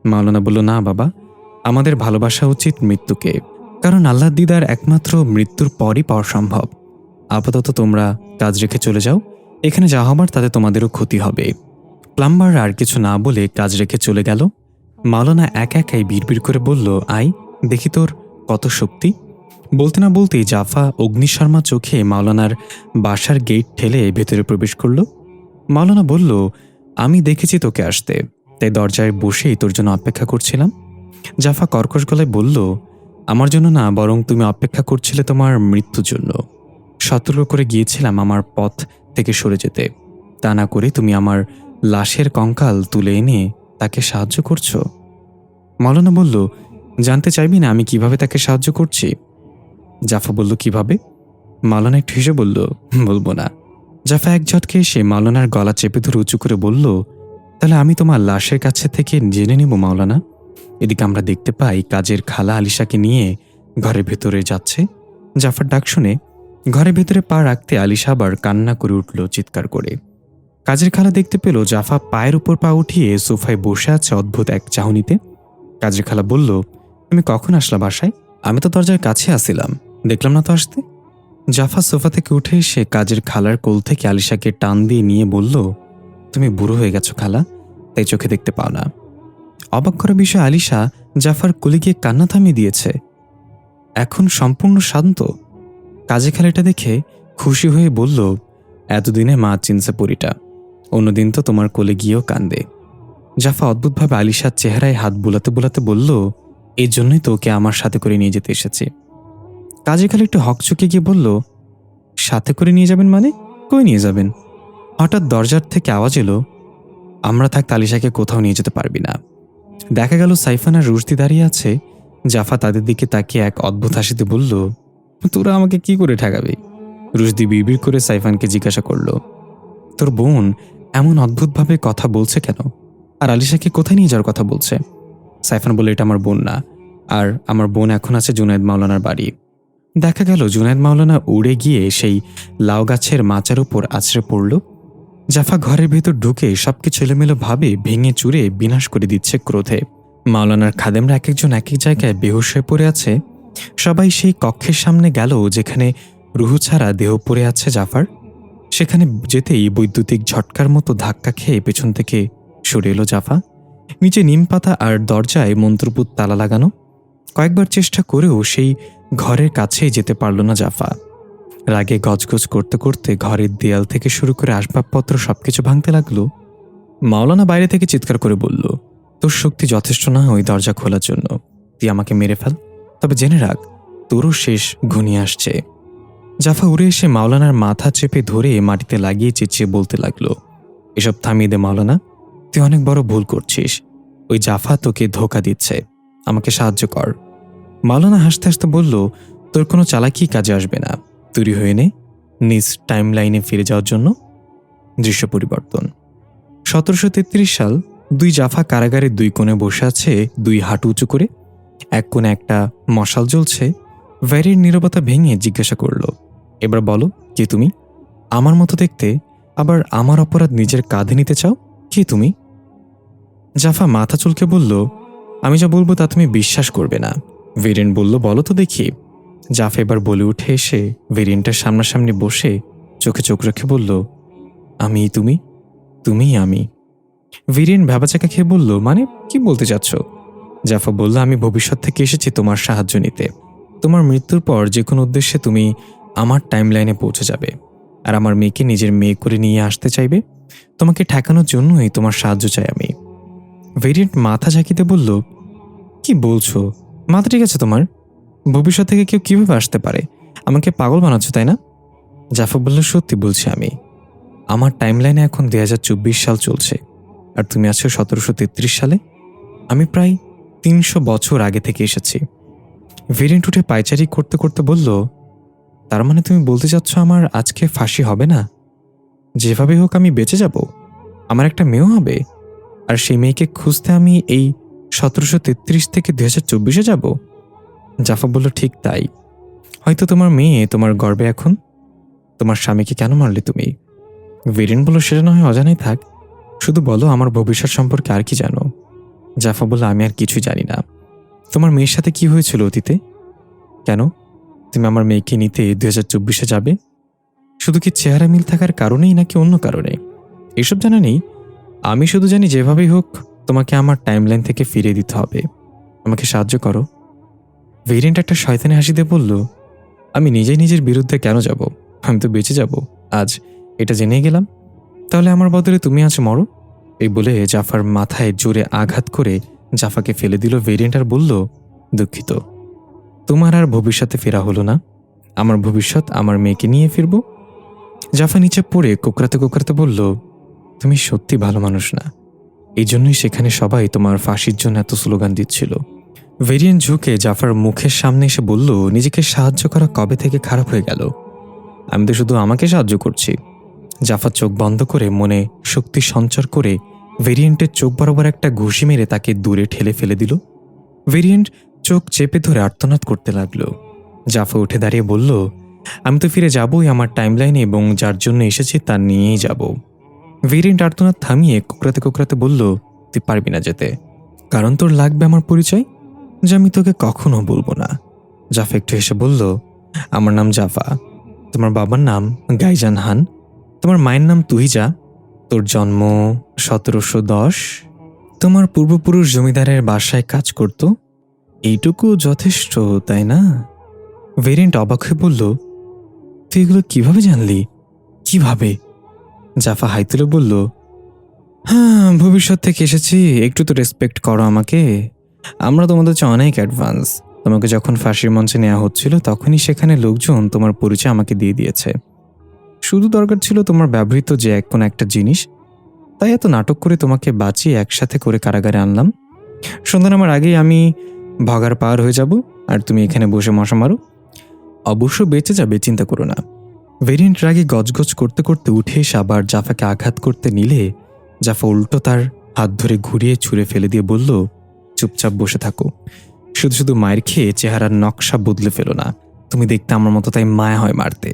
মাওলানা বলল, না বাবা, আমাদের ভালোবাসা উচিত মৃত্যুকে, কারণ আল্লাহর দিদার একমাত্র মৃত্যুর পরই পাওয়া সম্ভব। আপাতত তোমরা কাজ রেখে চলে যাও, এখানে যা হবার তাতে তোমাদেরও ক্ষতি হবে। প্লাম্বার আর কিছু না বলে কাজ রেখে চলে গেল। মাওলানা একাই বিড়বিড় করে বলল, আই দেখি তোর কত শক্তি। বলতে না বলতেই জাফা অগ্নিশর্মা চোখে মাওলানার বাসার গেট ঠেলে ভেতরে প্রবেশ করল। মাওলানা বলল, আমি দেখেছি তোকে আসতে, তাই দরজায় বসেই তোর জন্য অপেক্ষা করছিলাম। জাফা কর্কশ গলায় বলল, আমার জন্য না, বরং তুমি অপেক্ষা করছিলে তোমার মৃত্যুর জন্য। সতর্ক করে গিয়েছিলাম আমার পথ থেকে সরে যেতে, তা না করে তুমি আমার লাশের কঙ্কাল তুলে এনে তাকে সাহায্য করছো? মাওলানা বলল, জানতে চাইবি না আমি কিভাবে তাকে সাহায্য করছি? জাফা বলল, কিভাবে? মাওলানা একটু হেসে বলল, বলবো না। জাফা এক ঝটকে এসে মাওলানার গলা চেপে ধরে উঁচু করে বলল, তাহলে আমি তোমার লাশের কাছে থেকে জেনে নেব মাওলানা। এদিকে আমরা দেখতে পাই কাজের খালা আলিশাকে নিয়ে ঘরের ভেতরে যাচ্ছে। জাফার ডাক শুনে ঘরের ভেতরে পা রাখতে আলিশা আবার কান্না করে উঠল চিৎকার করে। কাজের খালা দেখতে পেল জাফা পায়ের উপর পা উঠিয়ে সোফায় বসে আছে অদ্ভুত এক চাহনিতে। কাজের খালা বলল, তুমি কখন আসলা বাসায়? আমি তো দরজার কাছে আসিলাম, দেখলাম না তো আসতে। জাফা সোফা থেকে উঠে এসে কাজের খালার কোল থেকে আলিশাকে টান দিয়ে নিয়ে বলল, তুমি বুড়ো হয়ে গেছো খালা, তাই চোখে দেখতে পাও না। অবাক করা বিষয়, আলিশা জাফার কোলে গিয়ে কান্না থামিয়ে দিয়েছে, এখন সম্পূর্ণ শান্ত। কাজে খালাটা দেখে খুশি হয়ে বলল, এতদিনে মা চিনছে পরিটা, অন্যদিন তো তোমার কোলে গিয়েও কান্দে। জাফা অদ্ভুতভাবে আলিশার চেহারায় হাত বুলাতে বুলাতে বলল, এই জন্যই তো ওকে আমার সাথে করে নিয়ে যেতে এসেছি। কাজে খালা একটু হকচকে গিয়ে বলল, সাথে করে নিয়ে যাবেন মানে? কই নিয়ে যাবেন? হঠাৎ দরজার থেকে আওয়াজ এলো, আমরা থাকতে আলিশাকে কোথাও নিয়ে যেতে পারবি না। দেখা গেল সাইফান আর রুশদি দাঁড়িয়ে আছে। জাফা তাদের দিকে তাকিয়ে এক অদ্ভুত হাসিতে বলল, তোরা আমাকে কি করে ঠেকাবি? রুশদি বিড়বিড় করে সাইফানকে জিজ্ঞাসা করল, তোর বোন এমন অদ্ভুতভাবে কথা বলছে কেন? আর আলিশাকে কোথায় নিয়ে যাওয়ার কথা বলছে? সাইফান বলে, এটা আমার বোন না, আর আমার বোন এখন আছে জুনায়েদ মাওলানার বাড়ি। দেখা গেল জুনায়েদ মাওলানা উড়ে গিয়ে সেই লাউ গাছের মাচার উপর আছড়ে পড়ল। জাফা ঘরের ভেতর ঢুকে সবকিছু এলোমেলো ভাবে ভেঙে চুরে বিনাশ করে দিচ্ছে ক্রোধে। মাওলানার খাদেমরা এক একজন এক এক জায়গায় বেহুশ হয়ে পড়ে আছে। সবাই সেই কক্ষের সামনে গেল যেখানে রুহু ছাড়া দেহ পড়ে আছে জাফার। সেখানে যেতেই বৈদ্যুতিক ঝটকার মতো ধাক্কা খেয়ে পেছন থেকে সরে এলো জাফা। নিচে নিম পাতা আর দরজায় মন্ত্রপুত তালা লাগানো। কয়েকবার চেষ্টা করেও সেই ঘরের কাছেই যেতে পারল না জাফা। রাগে গজগজ করতে করতে ঘরের দেয়াল থেকে শুরু করে আসবাবপত্র সবকিছু ভাঙতে লাগলো। মাওলানা বাইরে থেকে চিৎকার করে বলল, তোর শক্তি যথেষ্ট না ওই দরজা খোলার জন্য, তুই আমাকে মেরে ফেল, তবে জেনে রাখ তোরও শেষ ঘনিয়ে আসছে। জাফা উড়ে এসে মাওলানার মাথা চেপে ধরে মাটিতে লাগিয়ে চেঁচিয়ে বলতে লাগলো, এসব থামিয়ে দে মাওলানা, তুই অনেক বড় ভুল করছিস। ওই জাফা তোকে ধোঁকা দিচ্ছে, আমাকে সাহায্য কর। মাওলানা হাসতে হাসতে বলল, তোর কোনো চালাকি কাজে আসবে না, তৈরি হয়ে নে নিজ টাইম লাইনে ফিরে যাওয়ার জন্য। দৃশ্য পরিবর্তন। 1733 সাল। দুই জাফা কারাগারের দুই কোণে বসে আছে, দুই হাঁটু উঁচু করে। এক কোণে একটা মশাল জ্বলছে। ভ্যারির নীরবতা ভেঙে জিজ্ঞাসা করল, এবার বলো, কে তুমি? আমার মতো দেখতে, আবার আমার অপরাধ নিজের কাঁধে নিতে চাও, কে তুমি? জাফা মাথা চুলকে বলল, আমি যা বলবো তা তুমি বিশ্বাস করবে না। ভেরিন বলল, বলো তো দেখি। জাফা এবার বলে উঠে এসে ভেরিনটার সামনাসামনি বসে চোখে চোখ রেখে বলল, আমি তুমি, তুমিই আমি। ভেরিন ভ্যাবাচাকা খেয়ে বলল, মানে কি বলতে চাচ্ছ? জাফা বলল, আমি ভবিষ্যৎ থেকে এসেছি তোমার সাহায্য নিতে। তোমার মৃত্যুর পর যে কোনো উদ্দেশ্যে তুমি আমার টাইমলাইনে পৌঁছে যাবে, আর আমার মেয়েকে নিজের মেয়ে করে নিয়ে আসতে চাইবে। তোমাকে ঠেকানোর জন্যই তোমার সাহায্য চাই আমি। ভেরিয়েন্ট মাথা ঝাঁকিতে বলল, কি বলছো? মাথা ঠিক আছে তোমার? ভবিষ্যৎ থেকে কেউ কিভাবে আসতে পারে? আমাকে পাগল বানাচ্ছ তাই না? জাফা বলল, সত্যি বলছি আমি। আমার টাইমলাইনে এখন 2024 সাল চলছে, আর তুমি আছো 1733 সালে। আমি প্রায় 300 বছর আগে থেকে এসেছি। ভেরিয়েন্ট উঠে পায়চারি করতে করতে বলল, তার মানে তুমি বলতে চাচ্ছ আমার আজকে ফাঁসি হবে না? যেভাবে হোক আমি বেঁচে যাব, আমার একটা মেয়েও হবে, আর সেই মেয়েকে খুঁজতে আমি এই 1733 থেকে 2024-এ যাব? জাফা বলল, ঠিক তাই। হয়তো তোমার মেয়ে তোমার গর্বে এখন। তোমার স্বামীকে কেন মারলে তুমি? ভেরিয়েন্ট বলল, সেটা না হয় অজানাই থাক, শুধু বলো আমার ভবিষ্যৎ সম্পর্কে আর কি জানো? জাফা বলল, আমি আর কিছুই জানি না। তোমার মেয়ের সাথে কি হয়েছিল অতীতে? কেন তুমি আমার মেয়েকে নিতে 2024-এ যাবে? শুধু কি চেহারা মিল থাকার কারণেই নাকি অন্য কারণে? এসব জানা নেই। আমি শুধু জানি যেভাবেই হোক তোমাকে আমার টাইমলাইন থেকে ফিরিয়ে দিতে হবে। আমাকে সাহায্য করো। ভেরিয়েন্ট একটা শয়তানি হাসিতে বলল, আমি নিজেই নিজের বিরুদ্ধে কেন যাব? আমি তো বেঁচে যাব আজ, এটা জেনেই গেলাম। তাহলে আমার বদলে তুমি আজ মরো। এই বলে জাফার মাথায় জোরে আঘাত করে জাফাকে ফেলে দিল ভেরিয়েন্ট আর বলল, দুঃখিত, তোমার আর ভবিষ্যতে ফেরা হলো না। আমার ভবিষ্যৎ আমার মেয়েকে নিয়ে ফিরব। জাফা নিচে পড়ে কোকড়াতে কোকড়াতে বলল, তুমি সত্যি ভালো মানুষ না। এই জন্যই সেখানে সবাই তোমার ফাঁসির জন্য এত স্লোগান দিচ্ছিল। ভেরিয়েন্ট ঝুঁকে জাফার মুখের সামনে এসে বলল, নিজেকে সাহায্য করা কবে থেকে খারাপ হয়ে গেল? আমি তো শুধু আমাকে সাহায্য করছি। জাফা চোখ বন্ধ করে মনে শক্তি সঞ্চার করে ভেরিয়েন্টের চোখ বরাবর একটা ঘুষি মেরে তাকে দূরে ঠেলে ফেলে দিল। ভেরিয়েন্ট চোখ চেপে ধরে আর্তনাদ করতে লাগলো। জাফা উঠে দাঁড়িয়ে বলল, আমি তো ফিরে যাবই আমার টাইমলাইনে এবং যার জন্য এসেছি তার নিয়েই যাব। ভেরিয়েন্ট আর্তনাদ থামিয়ে কোকড়াতে কোকড়াতে বলল, তুই পারবি না যেতে, কারণ তোর লাগবে আমার পরিচয়, যা আমি তোকে কখনো বলবো না। জাফা একটু হেসে বলল, আমার নাম জাফা, তোমার বাবার নাম গাইজান হান, তোমার মায়ের নাম তুহিজা, তোর জন্ম 1710, তোমার পূর্বপুরুষ জমিদারের বাসায় কাজ করত, এইটুকু যথেষ্ট তাই না? ভেরিয়েন্ট অবাক হয়ে বলল, তুই এগুলো কিভাবে জানলি? কিভাবে? জাফা হাই তুলে বলল, হ্যাঁ, ভবিষ্যৎ থেকে এসেছি, একটু তো রেসপেক্ট করো আমাকে। আমরা তোমাদের চেয়ে অনেক অ্যাডভান্স। তোমাকে যখন ফাঁসির মঞ্চে নেওয়া হচ্ছিল তখনই সেখানে লোকজন তোমার পরিচয় আমাকে দিয়ে দিয়েছে। শুধু দরকার ছিল তোমার ব্যবহৃত যে কোনো একটা জিনিস, তাই এত নাটক করে তোমাকে বাঁচিয়ে একসাথে করে কারাগারে আনলাম। সন্ধ্যা নামার আগেই আমি ভগার পার হয়ে যাব আর তুমি এখানে বসে মশা মারো। অবশ্য বেঁচে যাবে, চিন্তা করো না। ভেরিয়েন্ট রাগে গজগজ করতে করতে উঠে এসে আবার জাফাকে আঘাত করতে নিলে জাফা উল্টো তার হাত ধরে ঘুরিয়ে ছুঁড়ে ফেলে দিয়ে বলল, চুপচাপ বসে থাকো, শুধু শুধু মায়ের খেয়ে চেহারার নকশা বদলে ফেলো না। তুমি দেখতে আমার মতো, তাই মায়া হয় মারতে।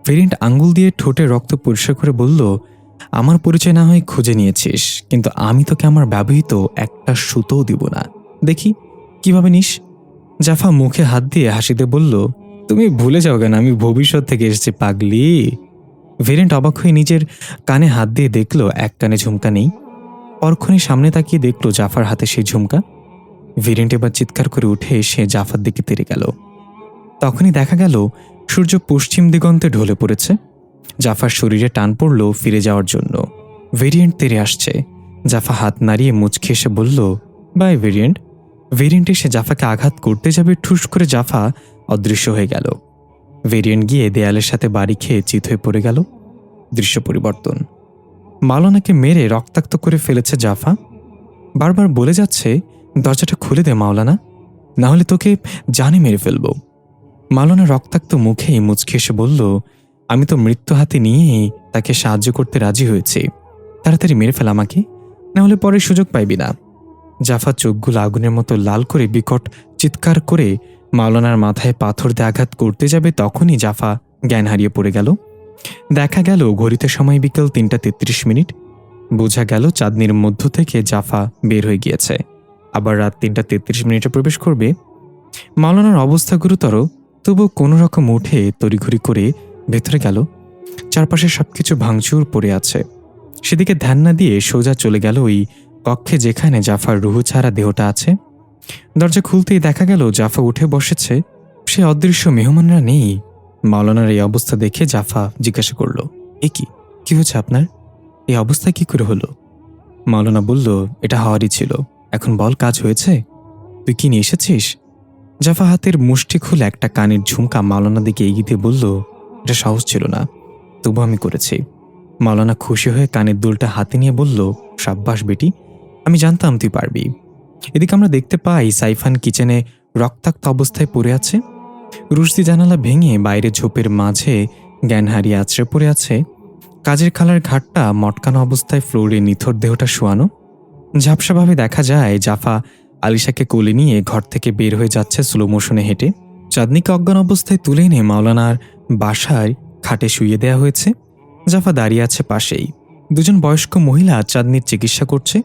ভেরিয়েন্ট আঙ্গুল দিয়ে ঠোঁটে রক্ত পরিষ্কার করে বলল, আমার পরিচয় না হয় খুঁজে নিয়েছিস, কিন্তু আমি তোকে আমার ব্যবহৃত একটা সুতোও দিব না। দেখি কিভাবে নিস। জাফা মুখে হাত দিয়ে হাসিতে বলল, তুমি ভুলে যাও কেন আমি ভবিষ্যৎ থেকে এসেছি পাগলি। ভেরিয়েন্ট অবাক হয়ে নিজের কানে হাত দিয়ে দেখলো এক কানে ঝুমকা নেই। পরক্ষণে সামনে তাকিয়ে দেখলো জাফার হাতে সেই ঝুমকা। ভেরিয়েন্ট এবার চিৎকার করে উঠে এসে জাফার দিকে তেড়ে গেল। তখনই দেখা গেল সূর্য পশ্চিম দিগন্তে ঢলে পড়েছে। জাফার শরীরে টান পড়ল ফিরে যাওয়ার জন্য। ভেরিয়েন্ট তেড়ে আসছে। জাফা হাত নাড়িয়ে মুচকে এসে বলল, বাই ভেরিয়েন্ট। ভেরিয়েন্ট এসে জাফাকে আঘাত করতে যাবে, ঠুস করে জাফা অদৃশ্য হয়ে গেল। ভেরিয়েন্ট গিয়ে দেয়ালের সাথে বাড়ি খেয়ে চিত হয়ে পড়ে গেল। দৃশ্য পরিবর্তন। মাওলানাকে মেরে রক্তাক্ত করে ফেলেছে জাফা। বারবার বলে যাচ্ছে, দরজাটা খুলে দে মাওলানা, না হলে তোকে জানে মেরে ফেলব। মাওলানা রক্তাক্ত মুখেই মুচকে এসে বলল, আমি তো মৃত্যু হাতে নিয়েই তাকে সাহায্য করতে রাজি হয়েছি, তাড়াতাড়ি মেরে ফেল আমাকে, না হলে পরে সুযোগ পাইবি না। জাফা চোখগুলো আগুনের মতো লাল করে বিকট চিৎকার করে মাওলানার মাথায় পাথর দিয়ে আঘাত করতে যাবে, তখনই জাফা জ্ঞান হারিয়ে পড়ে গেল। দেখা গেল ঘড়িতে সময় বিকেল 3:33। বোঝা গেল চাঁদনির মধ্য থেকে জাফা বের হয়ে গিয়েছে, আবার রাত 3:33 প্রবেশ করবে। মাওলানার অবস্থা গুরুতর, তবু কোনো রকম উঠে তড়িঘড়ি করে ভেতরে গেল। চারপাশে সবকিছু ভাঙচুর পড়ে আছে। সেদিকে ধ্যান না দিয়ে সোজা চলে গেল ওই কক্ষে যেখানে জাফার রুহু ছাড়া দেহটা আছে। দরজা খুলতেই দেখা গেল জাফা উঠে বসেছে। সে অদৃশ্য মেহমানরা নেই। মাওলানার এই অবস্থা দেখে জাফা জিজ্ঞাসা করল, এ কি হচ্ছে আপনার? এই অবস্থা কি করে হলো? মাওলানা বলল, এটা হওয়ারই ছিল। এখন বল, কাজ হয়েছে? তুই কি নিয়ে এসেছিস? জাফা হাতের মুষ্টি খুলে একটা কানের ঝুমকা মাওলানার দিকে এগিয়ে দিয়ে বলল, এটা সহজ ছিল না, তবু আমি করেছি। মাওলানা খুশি হয়ে কানের দুলটা হাতে নিয়ে বলল, সাব্বাস বেটি, আমি জানতাম তুই পারবি। এদিকে আমরা দেখতে পাই সাইফান কিচেনে রক্তাক্ত অবস্থায় পড়ে আছে। রুশদি জানালা ভেঙে বাইরে ঝোপের মাঝে জ্ঞান হারিয়ে আছড়ে পড়ে আছে। কাজের খালার ঘাটটা মটকানো অবস্থায় ফ্লোরে নিথর দেহটা শোয়ানো। ঝাপসাভাবে দেখা যায় জাফা আলিশাকে কোলে নিয়ে ঘর থেকে বের হয়ে যাচ্ছে স্লো মোশনে হেঁটে। চাঁদনিকে অজ্ঞান অবস্থায় তুলে এনে মাওলানার বাসায় খাটে শুইয়ে দেয়া হয়েছে। জাফা দাঁড়িয়ে আছে পাশেই। দুজন বয়স্ক মহিলা চাঁদনির চিকিৎসা করছে।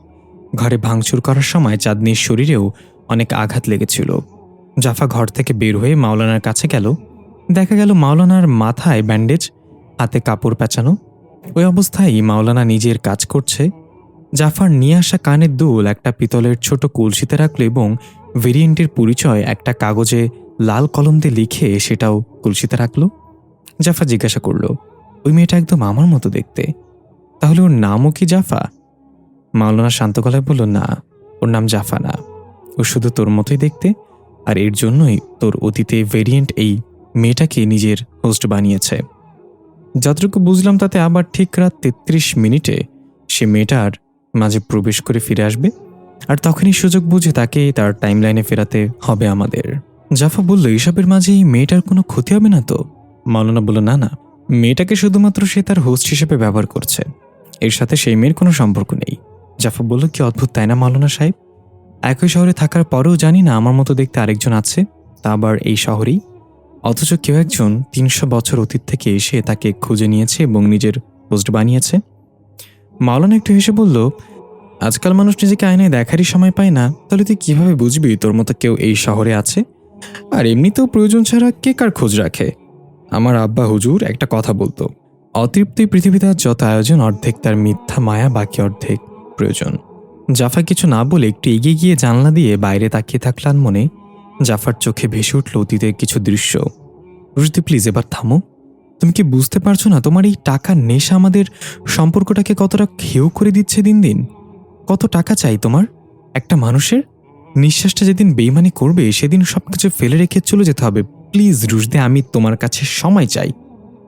ঘরে ভাঙচুর করার সময় চাঁদনির শরীরেও অনেক আঘাত লেগেছিল। জাফা ঘর থেকে বের হয়ে মাওলানার কাছে গেল। দেখা গেল মাওলানার মাথায় ব্যান্ডেজ, হাতে কাপড় পেঁচানো। ওই অবস্থায় মাওলানা নিজের কাজ করছে। জাফার নিয়ে আসা কানের দুল একটা পিতলের ছোট কলসিতে রাখল এবং ভেরিয়েন্টের পরিচয় একটা কাগজে লাল কলম দিয়ে লিখে সেটাও কলসিতে রাখল। জাফা জিজ্ঞাসা করল, ওই মেয়েটা একদম আমার মতো দেখতে, তাহলে ওর নামও কি জাফা? মাওলানা শান্ত গলায় বলল, না, ওর নাম জাফা না, ও শুধু তোর মতোই দেখতে, আর এর জন্যই তোর অতীতে ভেরিয়েন্ট এই মেয়েটাকে নিজের হোস্ট বানিয়েছে। যতটুকু বুঝলাম তাতে আবার ঠিক রাত 33 সে মেয়েটার মাঝে প্রবেশ করে ফিরে আসবে, আর তখনই সুযোগ বুঝে তাকে তার টাইমলাইনে ফেরাতে হবে আমাদের। জাফা বলল, এসবের মাঝে এই মেয়েটার কোনো ক্ষতি হবে না তো? মাওলানা বলল, না না, মেয়েটাকে শুধুমাত্র সে তার হোস্ট হিসেবে ব্যবহার করছে, এর সাথে সেই মেয়ের কোনো সম্পর্ক নেই। জাফা বলল, কি অদ্ভুত তাই না মাওলানা সাহেব? একই শহরে থাকার পরেও জানি না আমার মতো দেখতে আরেকজন আছে, তা আবার এই শহরেই। অথচ কেউ একজন ৩০০ বছর অতীত থেকে এসে তাকে খুঁজে নিয়েছে এবং নিজের হোস্ট বানিয়েছে। মাওলানা একটু হেসে বলল, আজকাল মানুষ নিজেকে আয়নায় দেখারই সময় পায় না, তাহলে তুই কিভাবে বুঝবি তোর মতো কেউ এই শহরে আছে? আর এমনিতেও প্রয়োজন ছাড়া কে কার খোঁজ রাখে? আমার আব্বা হুজুর একটা কথা বলতো, অতৃপ্তি পৃথিবীতে যত আয়োজন, অর্ধেক তার মিথ্যা মায়া, বাকি অর্ধেক প্রয়োজন। জাফা কিছু না বলে একটু এগিয়ে গিয়ে জানলা দিয়ে বাইরে তাকিয়ে থাকলাম মনে। জাফার চোখে ভেসে উঠল অতীতের কিছু দৃশ্য। রুশদি, প্লিজ এবার থামো। তুমি কি বুঝতে পারছো না তোমার এই টাকার নেশা আমাদের সম্পর্কটাকে কতটা ক্ষেয় করে দিচ্ছে দিন দিন? কত টাকা চাই তোমার একটা মানুষের? নিঃশ্বাসটা যেদিন বেইমানি করবে সেদিন সবকিছু ফেলে রেখে চলে যেতে হবে। প্লিজ রুশদি, আমি তোমার কাছে সময় চাই।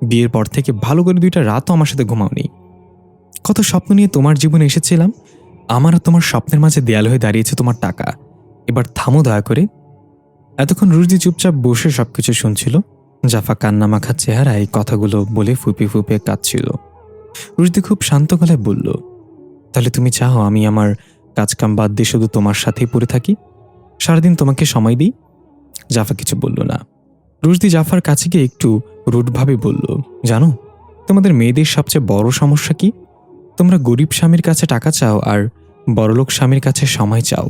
বিয়ের পর থেকে ভালো করে 2টা রাতও আমার সাথে ঘুমাওনি। কত স্বপ্ন নিয়ে তোমার জীবনে এসেছিলাম, আমার আর তোমার স্বপ্নের মাঝে দেয়াল হয়ে দাঁড়িয়েছে তোমার টাকা। এবার থামো দয়া করে। এতক্ষণ রুশদি চুপচাপ বসে সবকিছু শুনছিল। জাফা কান্না মাখা চেহারায় কথাগুলো বলে ফুপিয়ে ফুপিয়ে কাঁদছিল। রুশদি খুব শান্ত গলায় বলল, তাহলে তুমি চাও আমি আমার কাজকাম বাদ দিয়ে শুধু তোমার সাথেই পড়ে থাকি, সারাদিন তোমাকে সময় দিই? জাফা কিছু বলল না। রুশদি জাফার কাছে গিয়ে একটু রুডভাবে বলল, জানো তোমাদের মেয়েদের সবচেয়ে বড় সমস্যা কি? তোমরা গরিব স্বামীর কাছে টাকা চাও আর বড়লোক স্বামীর কাছে সময় চাও।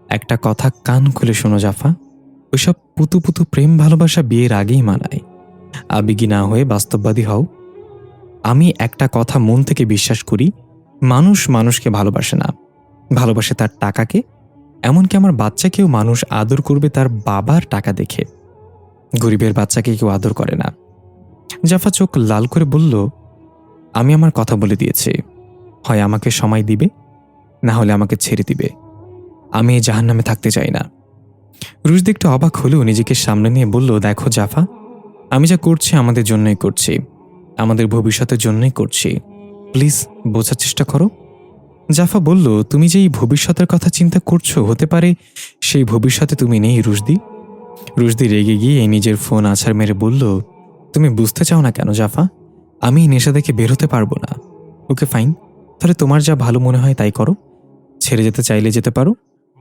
একটা কথা কান খুলে শোনো জাফা, ওইসব পুতু পুতু প্রেম ভালোবাসা বিয়ের আগেই মানায়। আবেগী না হয়ে বাস্তববাদী হও। আমি একটা কথা মন থেকে বিশ্বাস করি, মানুষ মানুষকে ভালোবাসে না, ভালোবাসে তার টাকাকে। এমনকি আমার বাচ্চাকেও মানুষ আদর করবে তার বাবার টাকা দেখে, গরিবের বাচ্চাকে কেউ আদর করে না। জাফা চোখ লাল করে বলল, আমি আমার কথা বলে দিয়েছি, হয় আমাকে সময় দিবে, না হলে আমাকে ছেড়ে দিবে। আমি এই জাহান্নামে থাকতে চাই না। রুশদি একটু অবাক হলেও নিজেকে সামনে নিয়ে বলল, দেখো জাফা, আমি যা করছি আমাদের জন্যই করছি, আমাদের ভবিষ্যতের জন্যই করছি। প্লিজ বোঝার চেষ্টা করো। জাফা বলল, তুমি যে এই ভবিষ্যতের কথা চিন্তা করছো, হতে পারে সেই ভবিষ্যতে তুমি নেই রুশদি। রুশদি রেগে গিয়ে নিজের ফোন আছাড় মেরে বলল, তুমি বুঝতে চাও না কেন জাফা? আমি এই নেশা দেখে বের হতে পারবো না। ওকে ফাইন, তাহলে তোমার যা ভালো মনে হয় তাই করো। ছেড়ে যেতে চাইলে যেতে পারো,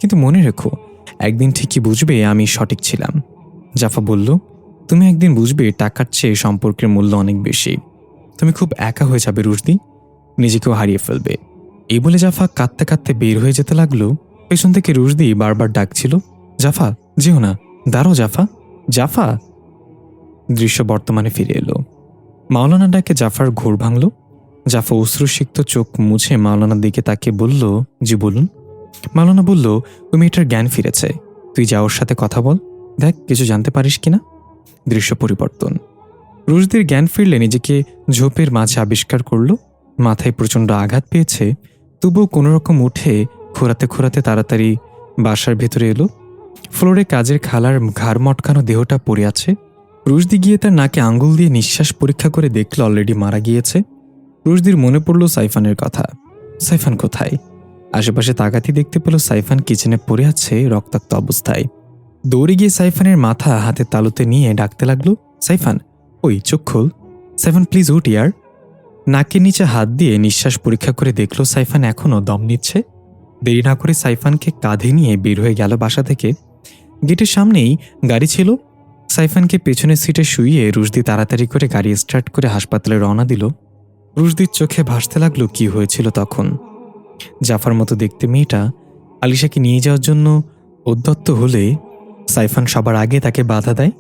কিন্তু মনে রেখো একদিন ঠিকই বুঝবে আমি সঠিক ছিলাম। জাফা বলল, তুমি একদিন বুঝবে টাকার চেয়ে সম্পর্কের মূল্য অনেক বেশি। তুমি খুব একা হয়ে যাবে রুশদি, নিজেকেও হারিয়ে ফেলবে। এই বলে জাফা কাঁদতে কাঁদতে বের হয়ে যেতে লাগলো। পেছন থেকে রুশদি বারবার ডাকছিল, জাফা যেও না, দাঁড়ো জাফা, জাফা। দৃশ্য বর্তমানে ফিরে এলো। মাওলানা ডাকে জাফার ঘোর ভাঙল। জাফা অশ্রুসিক্ত চোখ মুছে মাওলানার দিকে তাকিয়ে বলল, জি বলুন। মাওলানা বলল, ওই মেয়েটার জ্ঞান ফিরেছে, তুই যা ওর সাথে কথা বল, দেখ কিছু জানতে পারিস কিনা। দৃশ্য পরিবর্তন। রুশদির জ্ঞান ফিরলে নিজেকে ঝোপের মাঝে আবিষ্কার করল। মাথায় প্রচণ্ড আঘাত পেয়েছে, তবুও কোনোরকম উঠে খোরাতে খোরাতে তাড়াতাড়ি বাসার ভেতরে এলো। ফ্লোরে কাজের খালার ঘাড় মটকানো দেহটা পড়ে আছে। রুশদি গিয়ে তার নাকে আঙ্গুল দিয়ে নিঃশ্বাস পরীক্ষা করে দেখল অলরেডি মারা গিয়েছে। রুশদির মনে পড়ল সাইফানের কথা। সাইফান কোথায়? আশেপাশে তাকাতি দেখতে পেল সাইফান কিচেনে পড়ে আছে রক্তাক্ত অবস্থায়। দৌড়ে গিয়ে সাইফানের মাথা হাতের তালুতে নিয়ে ডাকতে লাগলো, সাইফান, ওই চোখ খোল, সাইফান প্লিজ উঠ ইয়ার। নাকের নিচে হাত দিয়ে নিঃশ্বাস পরীক্ষা করে দেখল সাইফান এখনও দম নিচ্ছে। দেরি না করে সাইফানকে কাঁধে নিয়ে বের হয়ে গেল বাসা থেকে। গেটের সামনেই গাড়ি ছিল। সাইফানকে পেছনের সিটে শুইয়ে রুশদি তাড়াতাড়ি করে গাড়ি স্টার্ট করে হাসপাতালে রওনা দিল। রুশদির চোখে ভাসতে লাগলো কি হয়েছিল তখন। জাফার মতো দেখতে মেয়েটা আলিশাকে নিয়ে যাওয়ার জন্য উদ্যত্ত হলে সাইফান সবার আগে তাকে বাধা দেয়।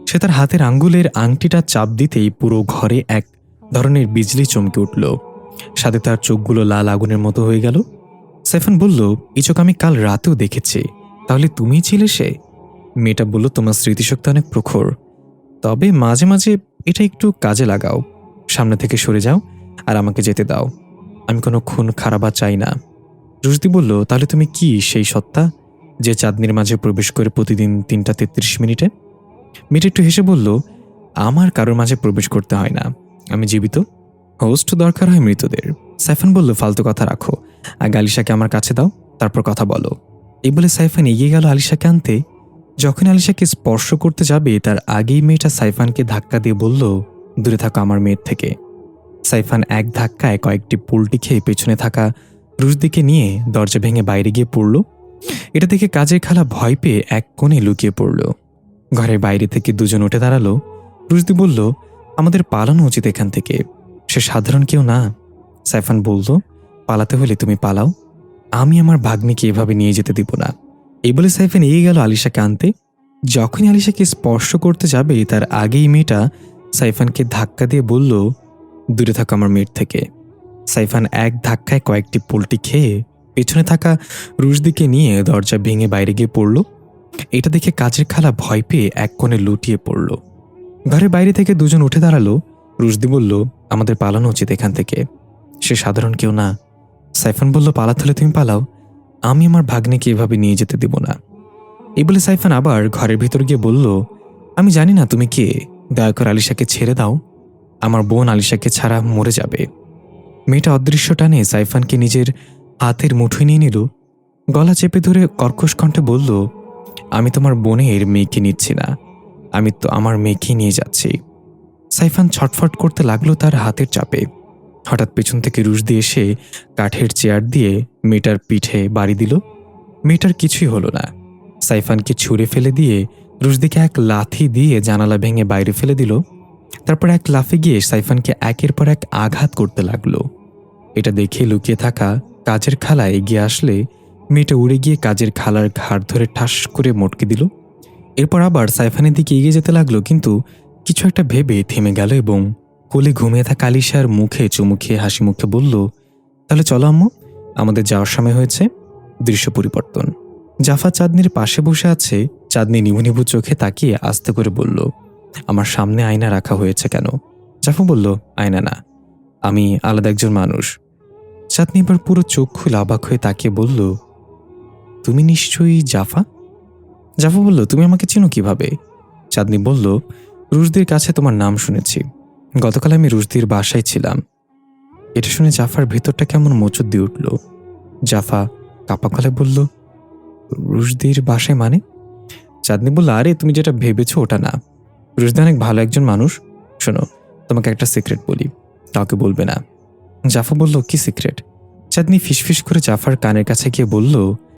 সে তার হাতের আঙ্গুলের আংটিটা চাপ দিতেই পুরো ঘরে এক ধরনের বিজলি চমকে উঠল, সাথে তার চোখগুলো লাল আগুনের মতো হয়ে গেল। সাইফান বলল, এই চোখ আমি কাল রাতেও দেখেছি, তাহলে তুমিই ছিলে সে? মেয়েটা বলল, তোমার স্মৃতিশক্তি অনেক প্রখর, তবে মাঝে মাঝে এটা একটু কাজে লাগাও। সামনে থেকে সরে যাও আর আমাকে যেতে দাও, আমি কোনো খুন খারাপ চাই না। রুশদি বলল, তাহলে তুমি কি সেই সত্তা যে চাঁদনির মাঝে প্রবেশ করে প্রতিদিন 3:33? মেয়েটা একটু হেসে বলল, আমার কারোর মাঝে প্রবেশ করতে হয় না, আমি জীবিত, হোস্ট দরকার হয় মৃতদের। সাইফান বলল, ফালতু কথা রাখো, আগে আলিশাকে আমার কাছে দাও, তারপর কথা বলো। এই বলে সাইফান এগিয়ে গেল আলিশাকে আনতে। যখন আলিশাকে স্পর্শ করতে যাবে তার আগেই মেয়েটা সাইফানকে ধাক্কা দিয়ে বলল, দূরে থাকো আমার মেয়ের থেকে। সাইফান এক ধাক্কায় কয়েকটি পুলটি খেয়ে পেছনে থাকা রুশদিকে নিয়ে দরজা ভেঙে বাইরে গিয়ে পড়ল। এটা দেখে কাজের খালা ভয় পেয়ে এক কোণে লুকিয়ে পড়ল। ঘরের বাইরে থেকে দুজন উঠে দাঁড়ালো। রুশদি বলল, আমাদের পালানো উচিত এখান থেকে, সে সাধারণ কেউ না। সাইফান বলল, পালাতে হলে তুমি পালাও, আমি আমার ভাগ্নিকে এভাবে নিয়ে যেতে দিব না। এই বলে সাইফান এগিয়ে গেল আলিশাকে আনতে। যখনই আলিশাকে স্পর্শ করতে যাবে তার আগেই মেয়েটা সাইফানকে ধাক্কা দিয়ে বলল, দূরে থাকো আমার মেয়ের থেকে। সাইফান এক ধাক্কায় কয়েকটি পোল্টি খেয়ে পেছনে থাকা রুশদিকে নিয়ে দরজা ভেঙে বাইরে গিয়ে পড়ল। এটা দেখে কাজের খালা ভয় পেয়ে এক কোণে লুটিয়ে পড়ল। ঘরের বাইরে থেকে দুজন উঠে দাঁড়ালো। রুশদি বলল, আমাদের পালানো উচিত এখান থেকে, সে সাধারণ কেউ না। সাইফান বলল, পালাতে হলে তুমি পালাও, আমি আমার ভাগ্নিকে এভাবে নিয়ে যেতে দেব না। এই বলে সাইফান আবার ঘরের ভিতর গিয়ে বলল, আমি জানি না তুমি কে, দয়া করে আলিশাকে ছেড়ে দাও, আমার বোন আলিশাকে ছাড়া মরে যাবে। মেয়েটা অদৃশ্য টানে সাইফানকে নিজের হাতের মুঠোয় নিয়ে নিল। গলা চেপে ধরে কর্কশ কণ্ঠে বলল, আমি তোমার বোনের মেয়েকে নিচ্ছি না, আমি তো আমার মেয়েকে নিয়ে যাচ্ছি। সাইফান ছটফট করতে লাগলো তার হাতের চাপে। হঠাৎ পেছন থেকে রুশদি এসে কাঠের চেয়ার দিয়ে মেয়েটার পিঠে বাড়ি দিল। মেয়েটার কিছুই হলো না। সাইফানকে ছুঁড়ে ফেলে দিয়ে রুশদিকে এক লাথি দিয়ে জানালা ভেঙে বাইরে ফেলে দিল। তারপর এক লাফে গিয়ে সাইফানকে একের পর এক আঘাত করতে লাগলো। এটা দেখে লুকিয়ে থাকা কাজের খালা এগিয়ে আসলে মেয়েটা উড়ে গিয়ে কাজের খালার ঘাড় ধরে ঠাস করে মটকে দিল। এরপর আবার সাইফানের দিকে এগিয়ে যেতে লাগলো, কিন্তু কিছু একটা ভেবে থেমে গেল এবং কোলে ঘুমিয়ে থাকা আলিশার মুখে চুমু খেয়ে হাসি মুখে বলল, তাহলে চলো আম্মু, আমাদের যাওয়ার সময় হয়েছে। দৃশ্য পরিবর্তন। জাফা চাঁদনির পাশে বসে আছে। চাঁদনি নিভু নিভু চোখে তাকিয়ে আস্তে করে বলল, আমার সামনে আয়না রাখা হয়েছে কেন? জাফা বলল, আয়না না, আমি আলাদা একজন মানুষ। চাঁদনি এবার পুরো চোখ খুলে অবাক হয়ে তাকিয়ে বলল, তুমি নিশ্চয়ই জাফা? জাফা বলল, তুমি আমাকে চিনো কিভাবে? চাঁদনি বলল, রুশদির কাছে তোমার নাম শুনেছি, গতকাল আমি রুশদির বাসায় ছিলাম। এটা শুনে জাফার ভেতরটা কেমন মোচড় দিয়ে উঠল। জাফা কাপা গলায় বলল, রুশদির বাসায় মানে? চাঁদনি বলল, আরে তুমি যেটা ভেবেছো ওটা না, রুশদি অনেক ভালো একজন মানুষ। শোনো, তোমাকে একটা সিক্রেট বলি, কাউকে বলবে না। জাফা বলল, কি সিক্রেট? চাঁদনি ফিসফিস করে জাফার কানের কাছে গিয়ে বলল,